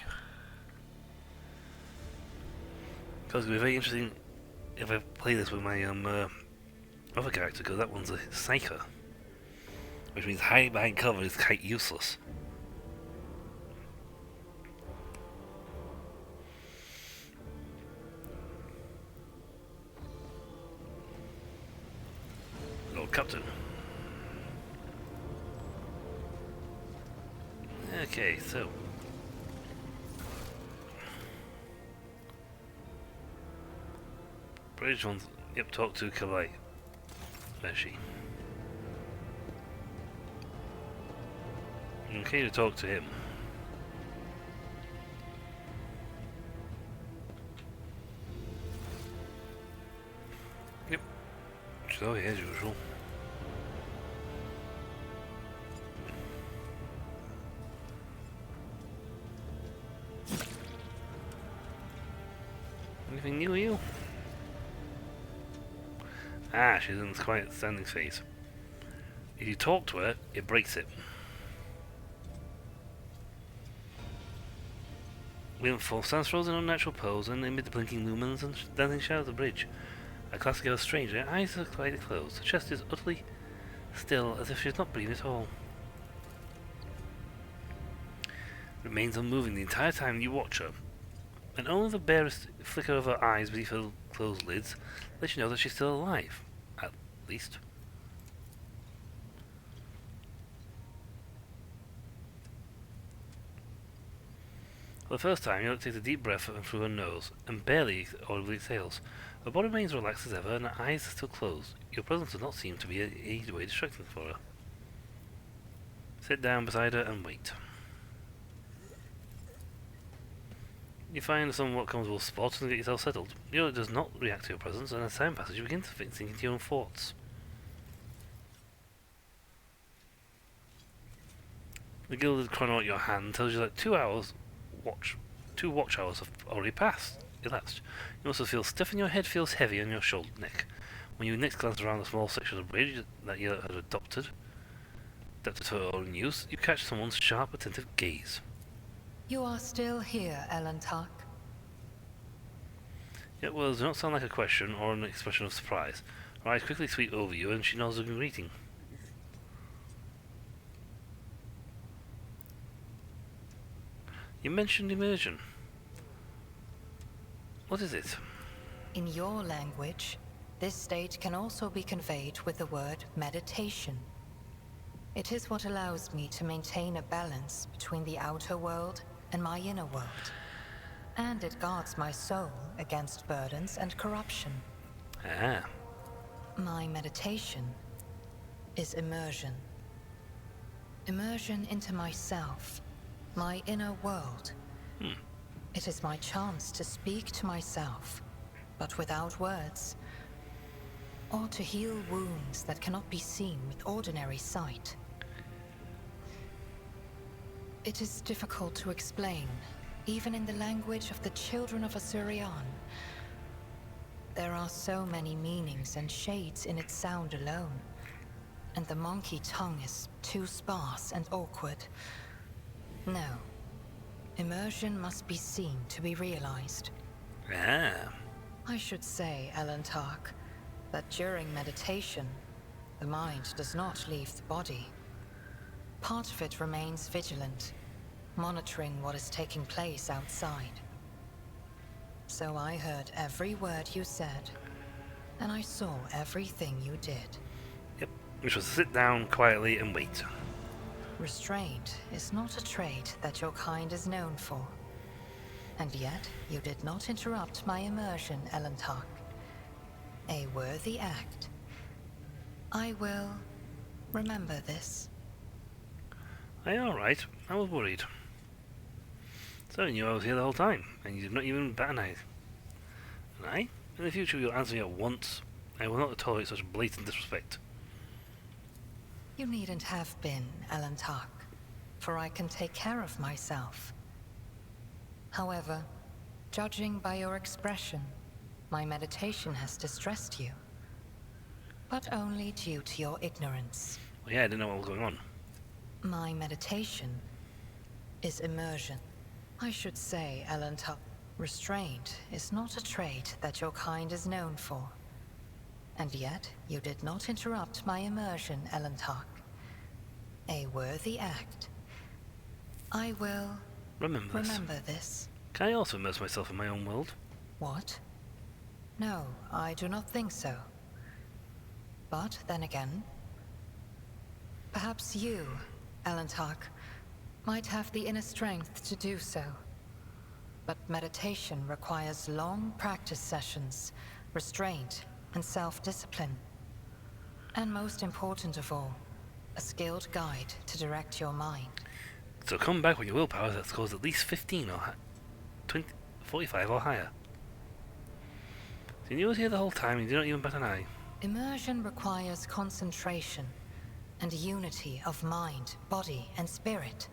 Because it would be very interesting if I play this with my other character, because that one's a psyker. Which means hiding behind cover is quite useless. Lord Captain. Okay, so Bridge wants, yep, talk to Kalai. Where's she? Okay to talk to him. Yep. So, as usual. Anything new with you? Ah, she's in this quiet standing phase. If you talk to her, it breaks it. Windfall stands frozen in unnatural pose and amid the blinking lumens and dancing shadows of the bridge. A classic girl stranger, her eyes are slightly closed. Her chest is utterly still, as if she's not breathing at all. Remains unmoving the entire time you watch her, and only the barest flicker of her eyes beneath her closed lids lets you know that she's still alive, at least. For the first time, you take a deep breath through her nose, and barely audibly exhales. Her body remains relaxed as ever, and her eyes are still closed. Your presence does not seem to be in any way distracting for her. Sit down beside her and wait. You find a somewhat comfortable spot and get yourself settled. Yoda does not react to your presence, and as time passes, you begin to sink into your own thoughts. The gilded chrono at your hand tells you that 2 watch hours have already elapsed. You also feel stiff and your head feels heavy on your shoulder neck. When you next glance around the small section of the bridge that you had adapted for your own use, you catch someone's sharp, attentive gaze. You are still here, Elentark. It does not sound like a question or an expression of surprise. Her eyes quickly sweep over you and she nods a greeting. You mentioned immersion. What is it? In your language, this state can also be conveyed with the word meditation. It is what allows me to maintain a balance between the outer world and my inner world. And it guards my soul against burdens and corruption. Ah. My meditation is immersion. Immersion into myself, my inner world. It is my chance to speak to myself, but without words, or to heal wounds that cannot be seen with ordinary sight. It is difficult to explain, even in the language of the children of Asurian. There are so many meanings and shades in its sound alone, and the monkey tongue is too sparse and awkward. No. Immersion must be seen to be realized. Ah. I should say, Elentark, that during meditation, the mind does not leave the body. Part of it remains vigilant, monitoring what is taking place outside. So I heard every word you said, and I saw everything you did. Yep. Which was to sit down quietly and wait. Restraint is not a trait that your kind is known for. And yet, you did not interrupt my immersion, Elentark. A worthy act. I will remember this. Aye, alright. I was worried. So I knew I was here the whole time, and you did not even bat an eye. And I? In the future you'll answer me at once. I will not tolerate such blatant disrespect. You needn't have been, Elentark, for I can take care of myself. However, judging by your expression, my meditation has distressed you. But only due to your ignorance. Well, yeah, I didn't know what was going on. My meditation is immersion. I should say, Elentark, restraint is not a trait that your kind is known for. And yet, you did not interrupt my immersion, Elentark. A worthy act. I will Remember this. Can I also immerse myself in my own world? What? No, I do not think so. But then again, perhaps you, Elentark, might have the inner strength to do so. But meditation requires long practice sessions, restraint, and self-discipline. And most important of all, a skilled guide to direct your mind. So come back with your willpower that scores at least 15 or 20, 45 or higher. So you was here the whole time and you did not even bat an eye. Immersion requires concentration and unity of mind, body, and spirit.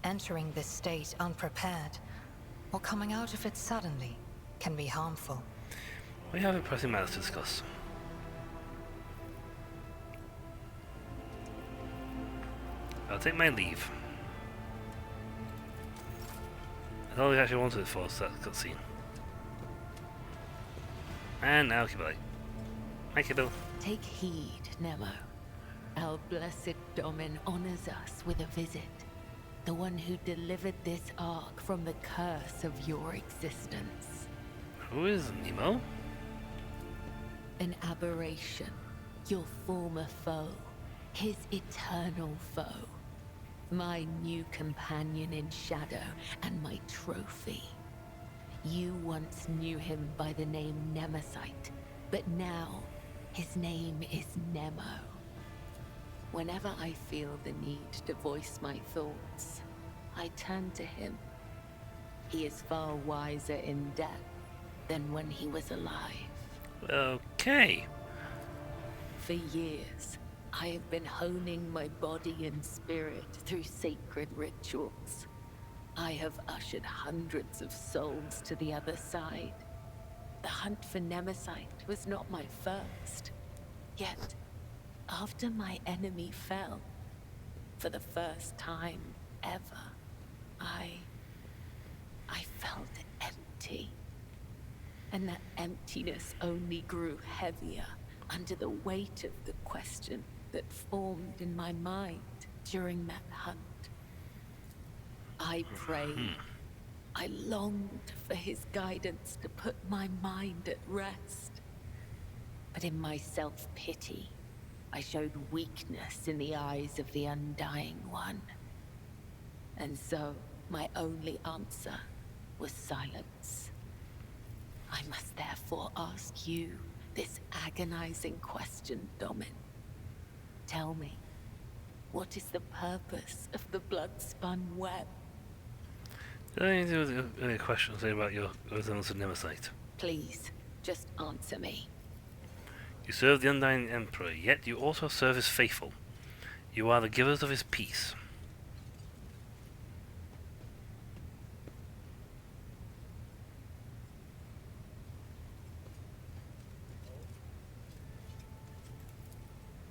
Entering this state unprepared, or coming out of it suddenly, can be harmful. We have a pressing matter to discuss. I'll take my leave. That's all we actually wanted it for, so that cutscene. And now Kibble. Hi Kibble. Take heed, Nemo. Our blessed Domin honors us with a visit. The one who delivered this ark from the curse of your existence. Who is Nemo? An aberration. Your former foe. His eternal foe. My new companion in shadow and my trophy. You once knew him by the name Nemesite, but now his name is Nemo. Whenever I feel the need to voice my thoughts, I turn to him. He is far wiser in death than when he was alive. Okay. For years, I have been honing my body and spirit through sacred rituals. I have ushered hundreds of souls to the other side. The hunt for Nemesite was not my first. Yet, after my enemy fell, for the first time ever, I felt empty. And that emptiness only grew heavier under the weight of the question that formed in my mind during that hunt. I prayed. I longed for his guidance to put my mind at rest. But in my self-pity, I showed weakness in the eyes of the Undying One. And so, my only answer was silence. I must therefore ask you this agonizing question, Domin. Tell me, what is the purpose of the blood-spun web? Did I do any questions about your resemblance to Nemesite? Please, just answer me. You serve the Undying Emperor, yet you also serve his faithful. You are the givers of his peace.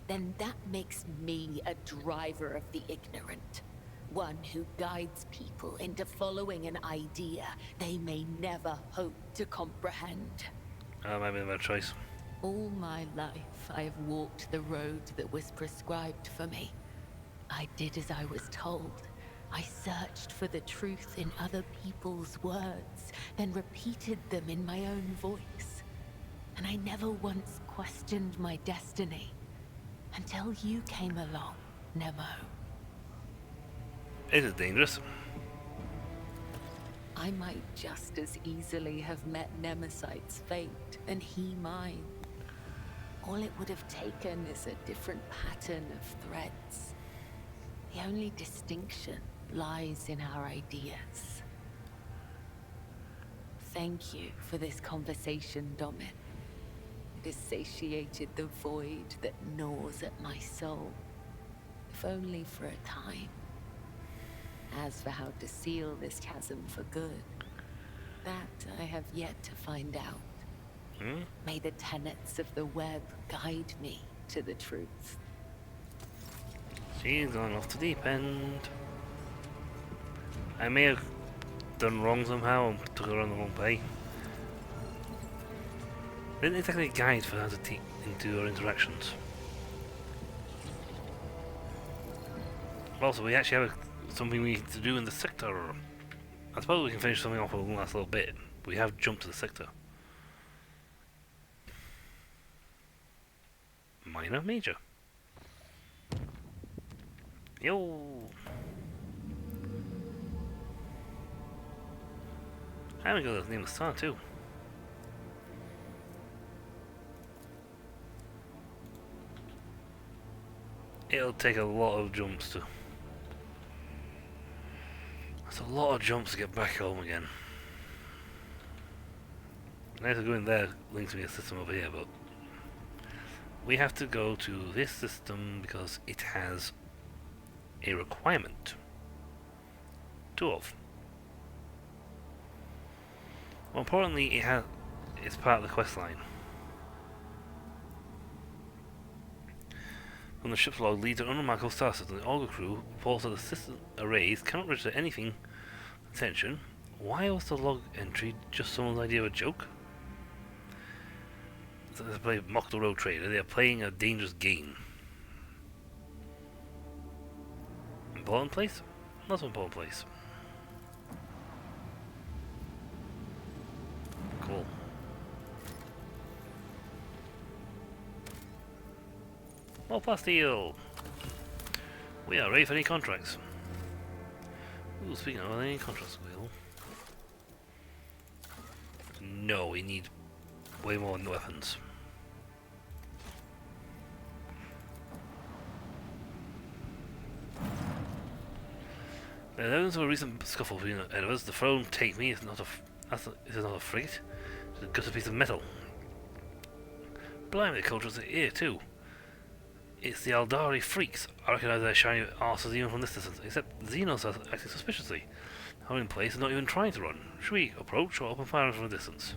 Then that makes me a driver of the ignorant. One who guides people into following an idea they may never hope to comprehend. Might be the better choice. All my life, I have walked the road that was prescribed for me. I did as I was told. I searched for the truth in other people's words, then repeated them in my own voice. And I never once questioned my destiny. Until you came along, Nemo. It is dangerous. I might just as easily have met Nemesite's fate and he mine. All it would have taken is a different pattern of threads. The only distinction lies in our ideas. Thank you for this conversation, Domin. It has satiated the void that gnaws at my soul, if only for a time. As for how to seal this chasm for good, that I have yet to find out. May the tenets of the web guide me to the truth. She's gone off the deep end. I may have done wrong somehow and took her on the wrong way. Didn't exactly a guide for how to do our interactions. Also, we actually have something we need to do in the sector. I suppose we can finish something off in the last little bit. We have jumped to the sector. Minor, major. Yo. I haven't got the name of the star too. It'll take a lot of jumps to a lot of jumps to get back home again. Nice to go in there, links me a system over here, but we have to go to this system because it has a requirement. 2 of. More importantly, it's part of the quest line. From the ship's log leads an unremarkable star system. The Augur crew reports that the system arrays cannot register anything. Attention. Why was the log entry just someone's idea of a joke? They play Mock the Road Trader. They are playing a dangerous game. Important place? Not so important place. Cool. More plasteel! We are ready for any contracts. Ooh, speaking of any contracts, Will. No, we need way more weapons. There's evidence of a recent scuffle between Edwards. The throne take me is not a frigate. It's just a piece of metal. Blimey, the cultures are here too. It's the Aldari freaks. I recognise their shiny arses even from this distance, except Xenos are acting suspiciously. Held in place and not even trying to run. Should we approach or open fire from a distance?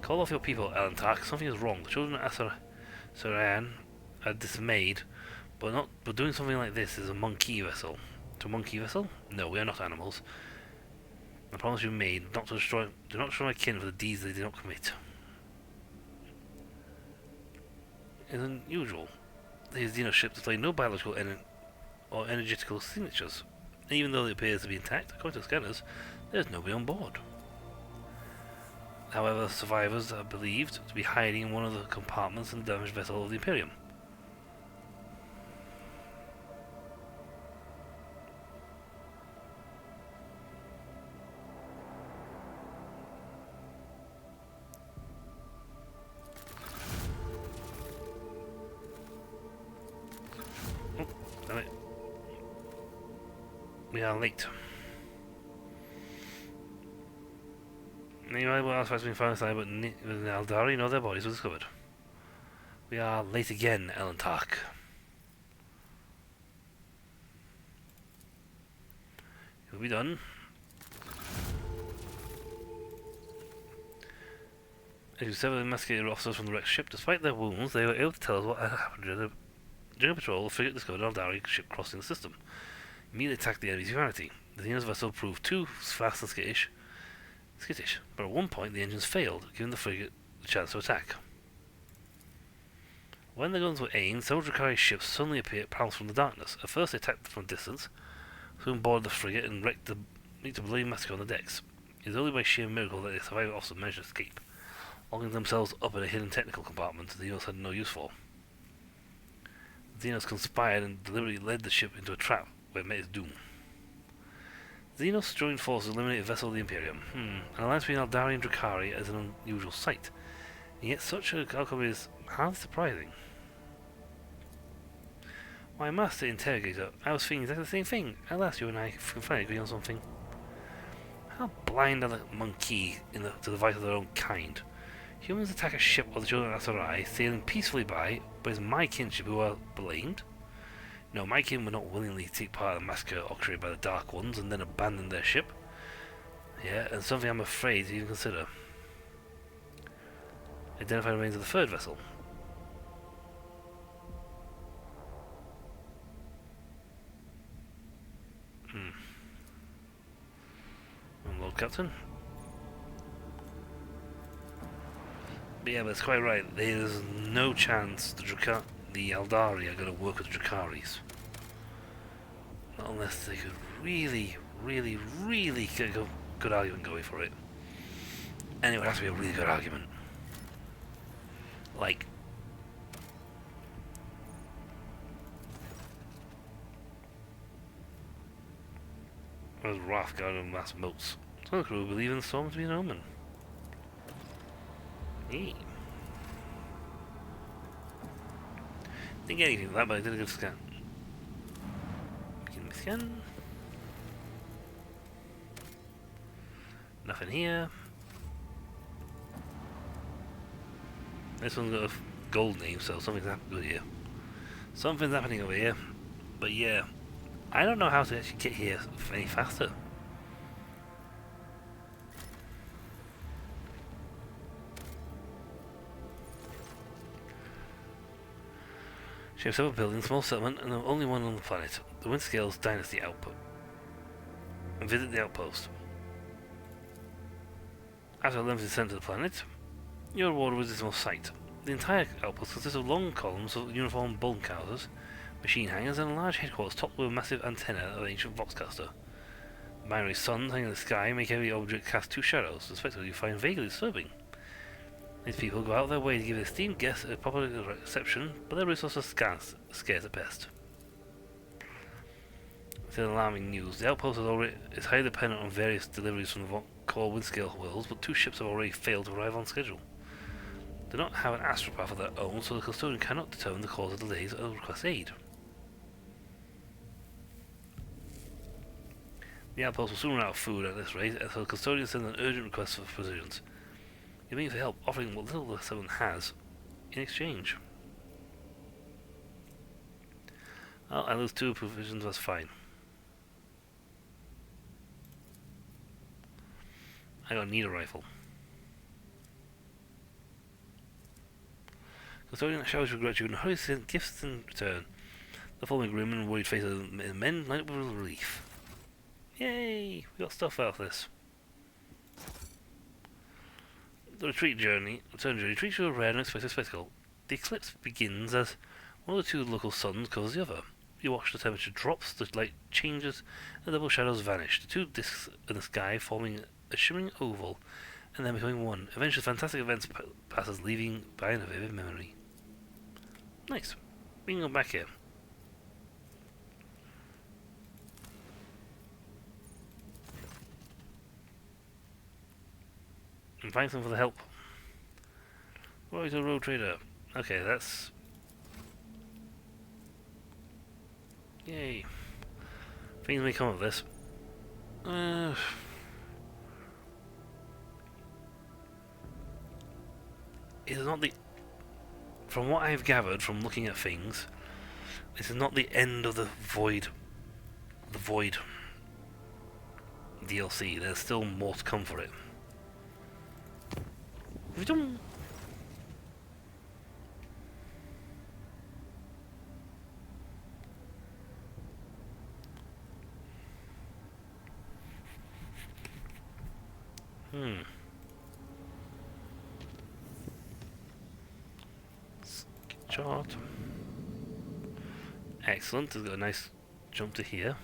Call off your people, Alan Tark. Something is wrong. The children of Saran are dismayed, but doing something like this is a monkey vessel. To a monkey vessel? No, we are not animals. The promise you made not to destroy. Do not destroy my kin for the deeds they did not commit. It's unusual. These Xeno ships display no biological or energetical signatures. Even though it appears to be intact, according to scanners, there is nobody on board. However, survivors are believed to be hiding in one of the compartments in the damaged vessel of the Imperium. Oh, damn it. We are late. Anyway, what else has been found inside but with Aldari, no, their bodies were discovered. We are late again, Ellen Tark. You'll be done. As you several investigated officers from the wrecked ship, despite their wounds, they were able to tell us what had happened during a patrol. The frigate discovered an Aldari ship crossing the system. Immediately attacked the enemy's humanity. The Xenos vessel proved too fast and skittish, but at one point the engines failed, giving the frigate the chance to attack. When the guns were aimed, several Drakari ships suddenly appeared pounced from the darkness. At first they attacked from a distance, soon boarded the frigate and wreaked a bloody massacre on the decks. It was only by sheer miracle that the surviving officers managed to escape, locking themselves up in a hidden technical compartment the Xenos had no use for. The Xenos conspired and deliberately led the ship into a trap where it met its doom. Xenos joined forces to eliminate a vessel of the Imperium. An alliance between Aldari and Drakari is an unusual sight, and yet such an outcome is hardly surprising. My master interrogator, I was thinking exactly the same thing. At last you and I can finally agree on something. How blind are the monkey to the vice of their own kind? Humans attack a ship of the children of Asarai, sailing peacefully by, but it's my kinship who are blamed? No, my kin would not willingly take part in the massacre orchestrated by the Dark Ones and then abandon their ship. Yeah, and something I'm afraid to even consider. Identify the remains of the third vessel. Lord Captain. But yeah, but it's quite right. There's no chance the Aldari are going to work with the Drakaris. Not unless they could really get a good argument going for it. And it would have to be a really good argument. Like, where's Wrathguard and Mass Moats? Some of the crew believe in the storm to be an omen. Hey. Didn't get anything from that, but I did a good scan. Begin the scan. Nothing here. This one's got a gold name, so something's happening here. Something's happening over here. But yeah, I don't know how to actually get here any faster. She has several buildings, small settlement, and the only one on the planet. The Windscales Dynasty Output. Visit the outpost. After a limited descent to the planet, you are rewarded with this small site. The entire outpost consists of long columns of uniformed bunkhouses, machine hangars, and a large headquarters topped with a massive antenna of an ancient voxcaster. Binary suns hanging in the sky make every object cast two shadows, a spectacle you find vaguely disturbing. These people go out of their way to give esteemed guests a proper reception, but their resources are scarce at best. It's alarming news. The outpost is highly dependent on various deliveries from the core Windscale worlds, but 2 ships have already failed to arrive on schedule. They do not have an astropath of their own, so the custodian cannot determine the cause of delays or request aid. The outpost will soon run out of food at this rate, so the custodian sends an urgent request for provisions. You mean for help, offering what little the settlement has in exchange. Well, I lose 2 provisions, that's fine. I don't need a rifle. Custodian showers your gratitude and hurries to send gifts in return. The following grim and worried faces of the men light up with relief. Yay! We got stuff out of this. The return journey treats you a rare and unexpected spectacle. The eclipse begins as one of the 2 local suns covers the other. You watch the temperature drops, the light changes, and the double shadows vanish. The 2 discs in the sky forming a shimmering oval, and then becoming one. Eventually, fantastic events passes, leaving behind a vivid memory. Nice. We can go back here. And find some for the help. Roy's a road trader. Okay, that's... Yay. Things may come of this. It is not the... From what I've gathered from looking at things, this is not the end of the Void... The Void... DLC. There's still more to come for it. Chart. Excellent, it's got a nice jump to here.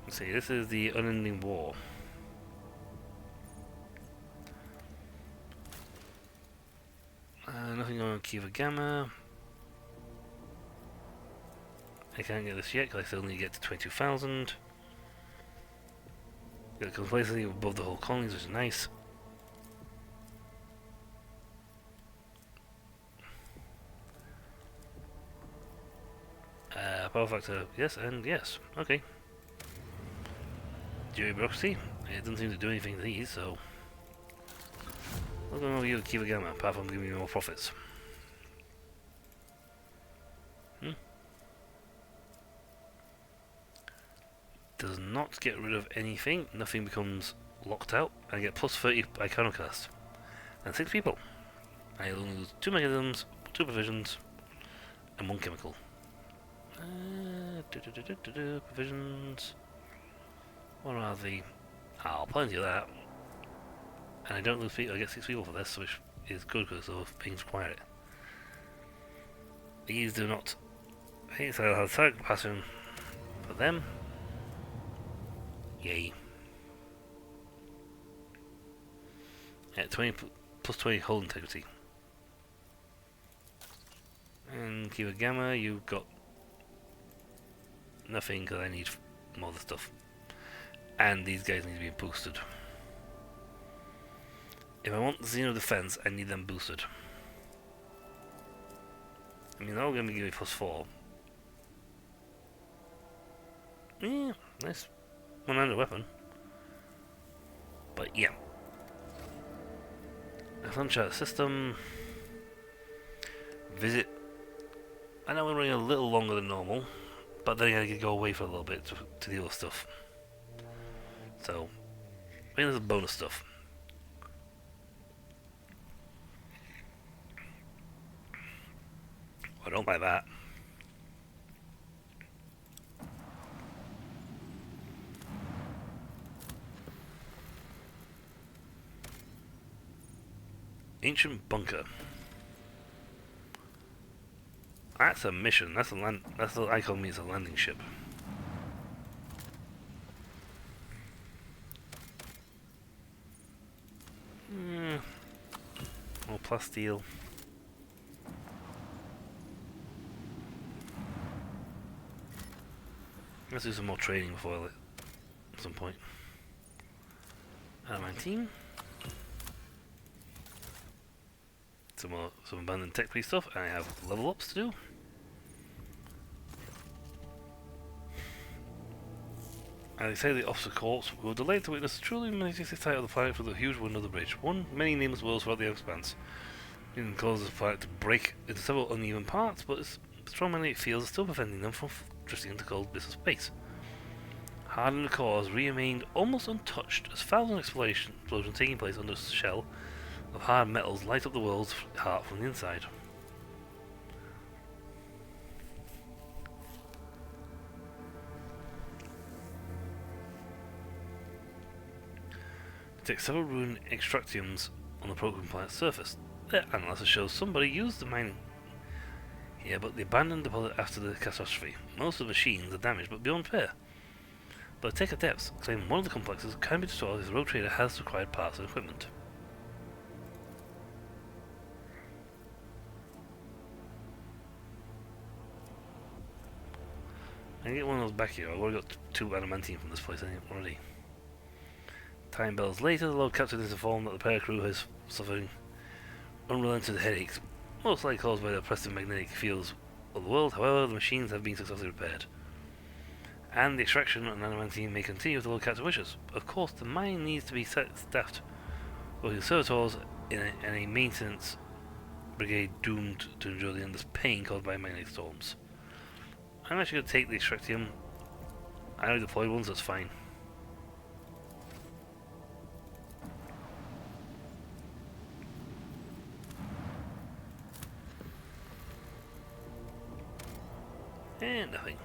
Let's see, this is the unending war. Nothing on Kiva Gamma. I can't get this yet because I still need to get to 22,000. Got complacency above the whole colonies, which is nice. Power factor, yes and yes. Okay. Jury bureaucracy. It doesn't seem to do anything to these, so... I'm going to give you Kiva Gamma, apart from giving you more profits. Does not get rid of anything. Nothing becomes locked out. I get plus 30 iconoclast. And 6 people. I only lose 2 mechanisms, 2 provisions, and 1 chemical. Provisions. What are the... Oh, plenty of that. And I don't lose people, I get 6 people for this, which is good because those things require it. These do not. Okay, so I'll have target passion for them. Yay. Yeah, 20 plus 20 hull integrity. And Kiva Gamma, you've got nothing because I need more of the stuff. And these guys need to be boosted. If I want Xeno Defense, I need them boosted. I mean, they're all going to give me plus 4. Yeah, nice. 100 weapon. But yeah. Sunshine system. Visit. I know we're running a little longer than normal, but then I could go away for a little bit to deal with stuff. So, I mean, there's bonus stuff. I don't like that. Ancient bunker. That's a mission. That's a land. That's what I call me as a landing ship. More plasteel. Let's do some more training before at some point. My team. Some abandoned tech free stuff, and I have level ups to do. And they say the officer courts were delayed to witness a truly majestic sight of the planet through the huge window of the bridge. Many nameless worlds throughout the expanse. It can cause the planet to break into several uneven parts, but its strong magnetic fields are still preventing them from drifting into cold abyss of space. Hardened cores remained almost untouched as thousands of explosions taking place under a shell of hard metals light up the world's heart from the inside. Detect several ruined extractiums on the broken planet's surface. Their analysis shows somebody used the mine here, but the abandoned deposit after the catastrophe. Most of the machines are damaged but beyond repair. But Attacker Depths claim one of the complexes can be destroyed if the rogue trader has the required parts and equipment. I can get one of those back here. I've already got 2 adamantine from this place already. Time bells later, the Lord Captain is informed that the pair crew has suffering unrelenting headaches, most likely caused by the oppressive magnetic fields of the world. However, the machines have been successfully repaired, and the extraction of adamantine may continue if the Lord Captain wishes. Of course, the mine needs to be staffed with servitors and a maintenance brigade doomed to endure the endless pain caused by magnetic storms. I'm actually going to take the extractium. I already deployed ones, that's fine. And nothing.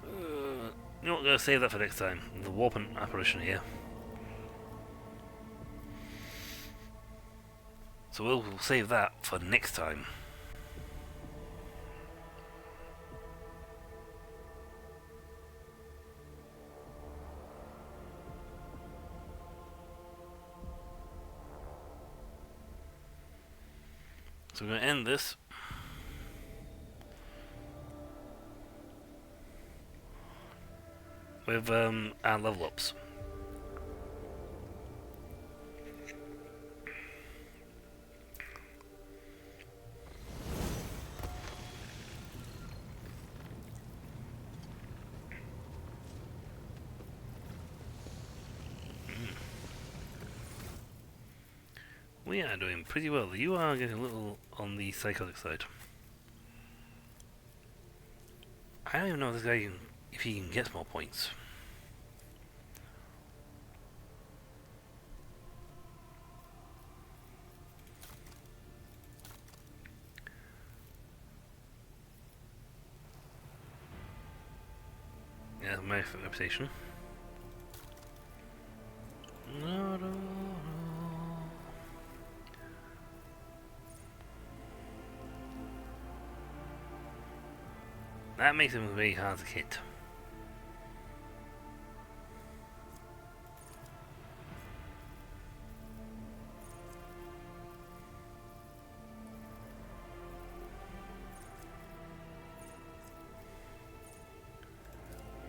You know what, I'm going to save that for next time. The warping apparition here. So we'll save that for next time. So we're going to end this. With our level ups. We are doing pretty well. You are getting a little on the psychotic side. I don't even know if this guy if he can get more points. Yeah, my reputation. No. That makes him very hard to hit.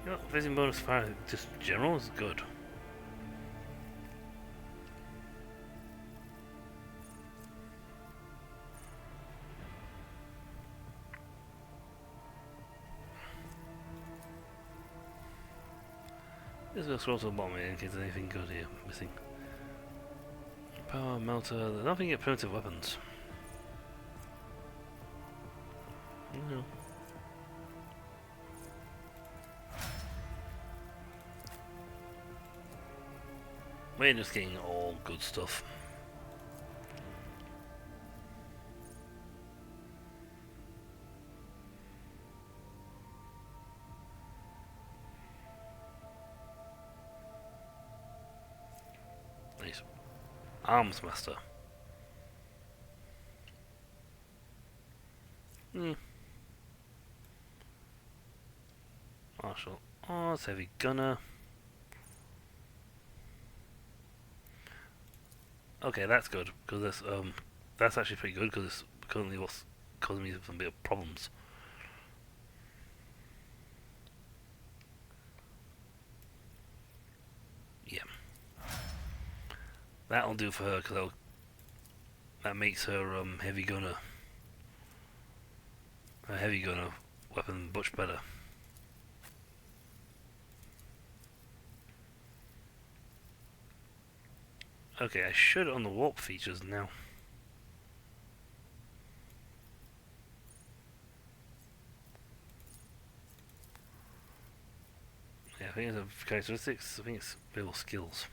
You know, visiting bonus fire just general is good. Let's go scroll to the bottom here in case there's anything good here missing. Power melter. There's nothing at primitive weapons. No. We're just getting all good stuff. Nice. Arms master. Martial arts, heavy gunner. Okay, that's good because that's actually pretty good because it's currently what's causing me some bit of problems. Yeah, that'll do for her because that makes her heavy gunner weapon much better. Okay, I should on the warp features now. Yeah, I think it's a characteristics. I think it's available skills.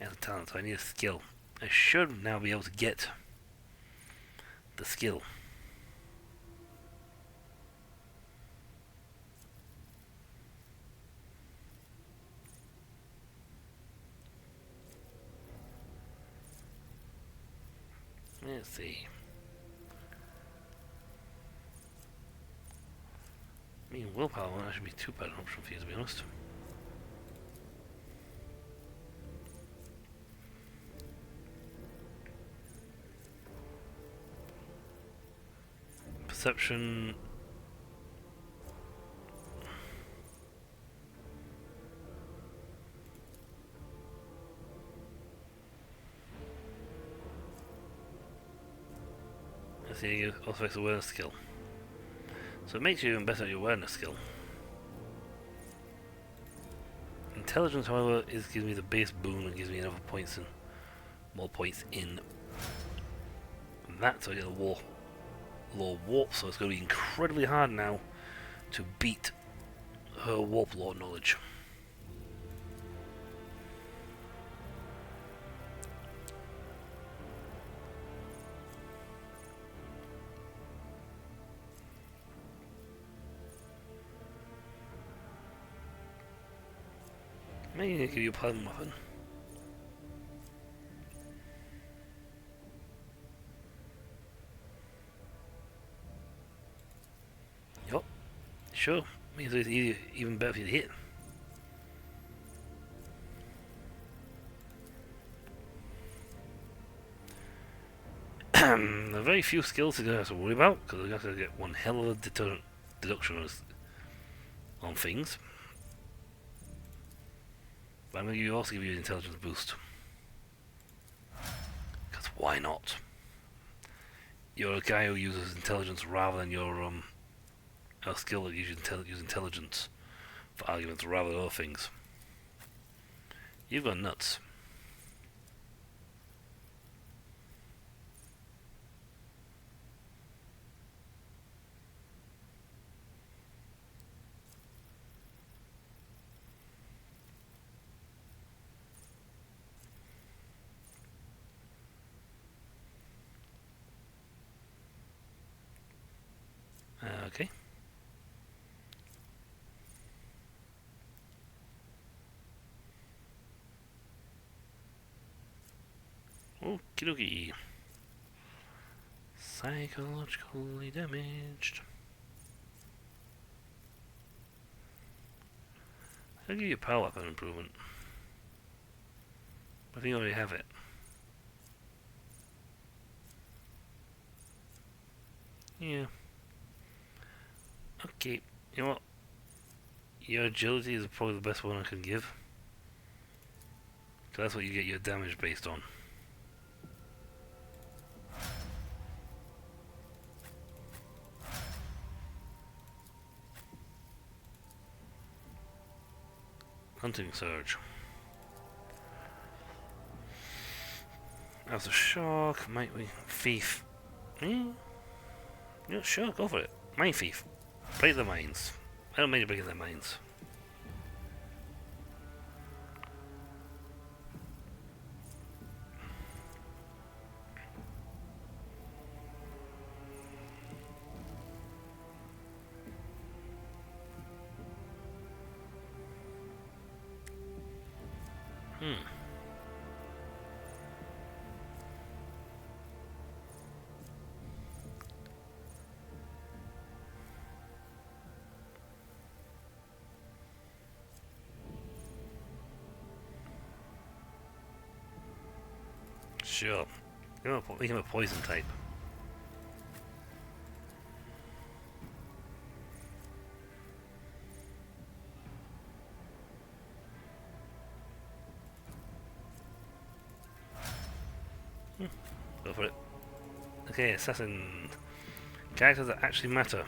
Yeah, it's a talent, so I need a skill. I should now be able to get the skill. Let's see. I mean, willpower won't actually be too bad an option for you, to be honest. Perception. Let's see, you also affects awareness skill. So it makes you even better at your awareness skill. Intelligence, however, gives me the base boon and gives me enough points and more points in that, so I get a law warp, so it's going to be incredibly hard now to beat her warp law knowledge. Maybe give you a plasma weapon. Yup, sure. Means it's even better for you to hit. There are very few skills you're going to have to worry about because you're going to have to get one hell of a deduction on things. But I'm going to also give you an intelligence boost. Because why not? You're a guy who uses intelligence rather than your a skill that uses intelligence for arguments rather than other things. You've got nuts. Okay. Okie dokie. Psychologically damaged. I'll give you a power weapon improvement. I think I already have it. Yeah. Okay, you know what? Your agility is probably the best one I can give. So that's what you get your damage based on. Hunting surge. As a shark, might we? Thief. Yeah, sure, go for it. Mine thief. Break the mines. I don't mind you breaking their mines. Sure. Make him a poison type. Go for it. Okay, assassin. Characters that actually matter.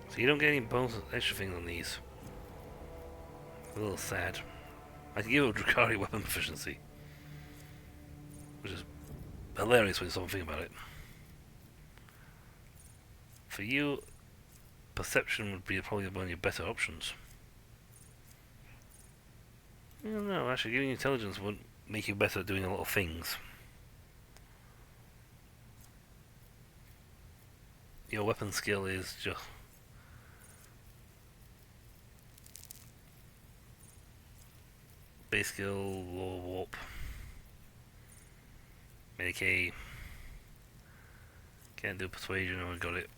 So you don't get any bonus extra things on these. A little sad. I could give a Dracari weapon proficiency. Which is hilarious when you stop and think about it. For you, perception would be probably one of your better options. I don't know, actually giving you intelligence would make you better at doing a lot of things. Your weapon skill is just... base skill, low warp. Medicaid. Can't do persuasion, I got it.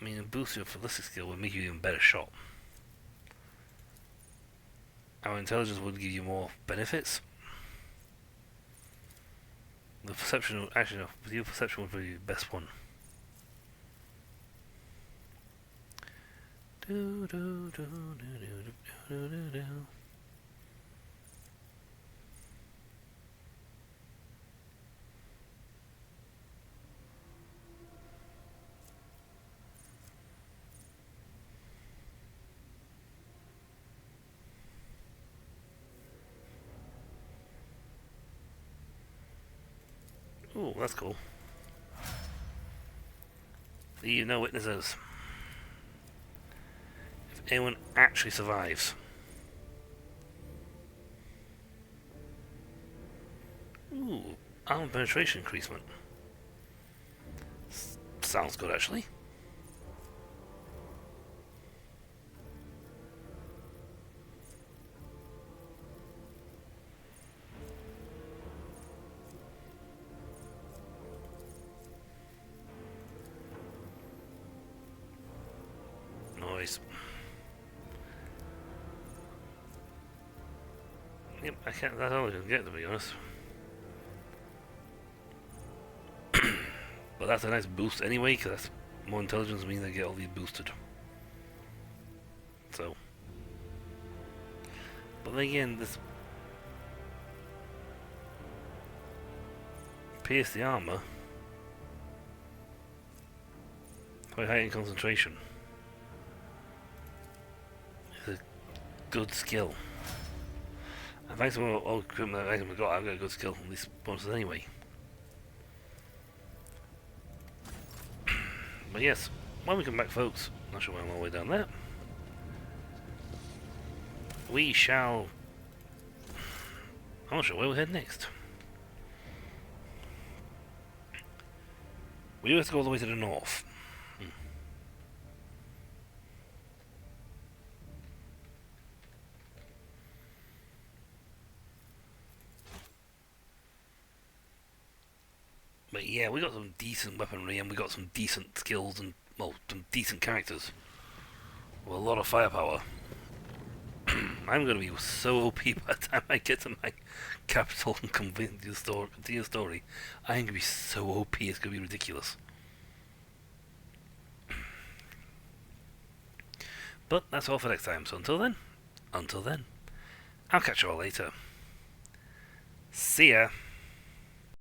I mean, a boost your ballistic skill would make you an even better shot. Our intelligence would give you more benefits. The perception, actually no, your perception would be the best one. Do, do, do, do, do, do, do, do. Ooh, that's cool. Leave no witnesses. If anyone actually survives. Ooh, armor penetration increasement. Sounds good, actually. Noise. Yep, I can't. That's all I can get, to be honest. But that's a nice boost anyway, because that's more intelligence means I get all these boosted. So, but then again, this pierce the armor. Quite high in concentration. It's a good skill. And thanks to all equipment that I've got a good skill on these bonuses anyway. But yes, when we come back, folks, not sure why I'm all the way down there, we shall... I'm not sure where we head next. We do have to go all the way to the north. But yeah, we got some decent weaponry and we got some decent skills and, well, some decent characters. With a lot of firepower. I'm going to be so OP by the time I get to my capital and continue the story. I'm going to be so OP, it's going to be ridiculous. But that's all for next time, so until then, I'll catch you all later. See ya!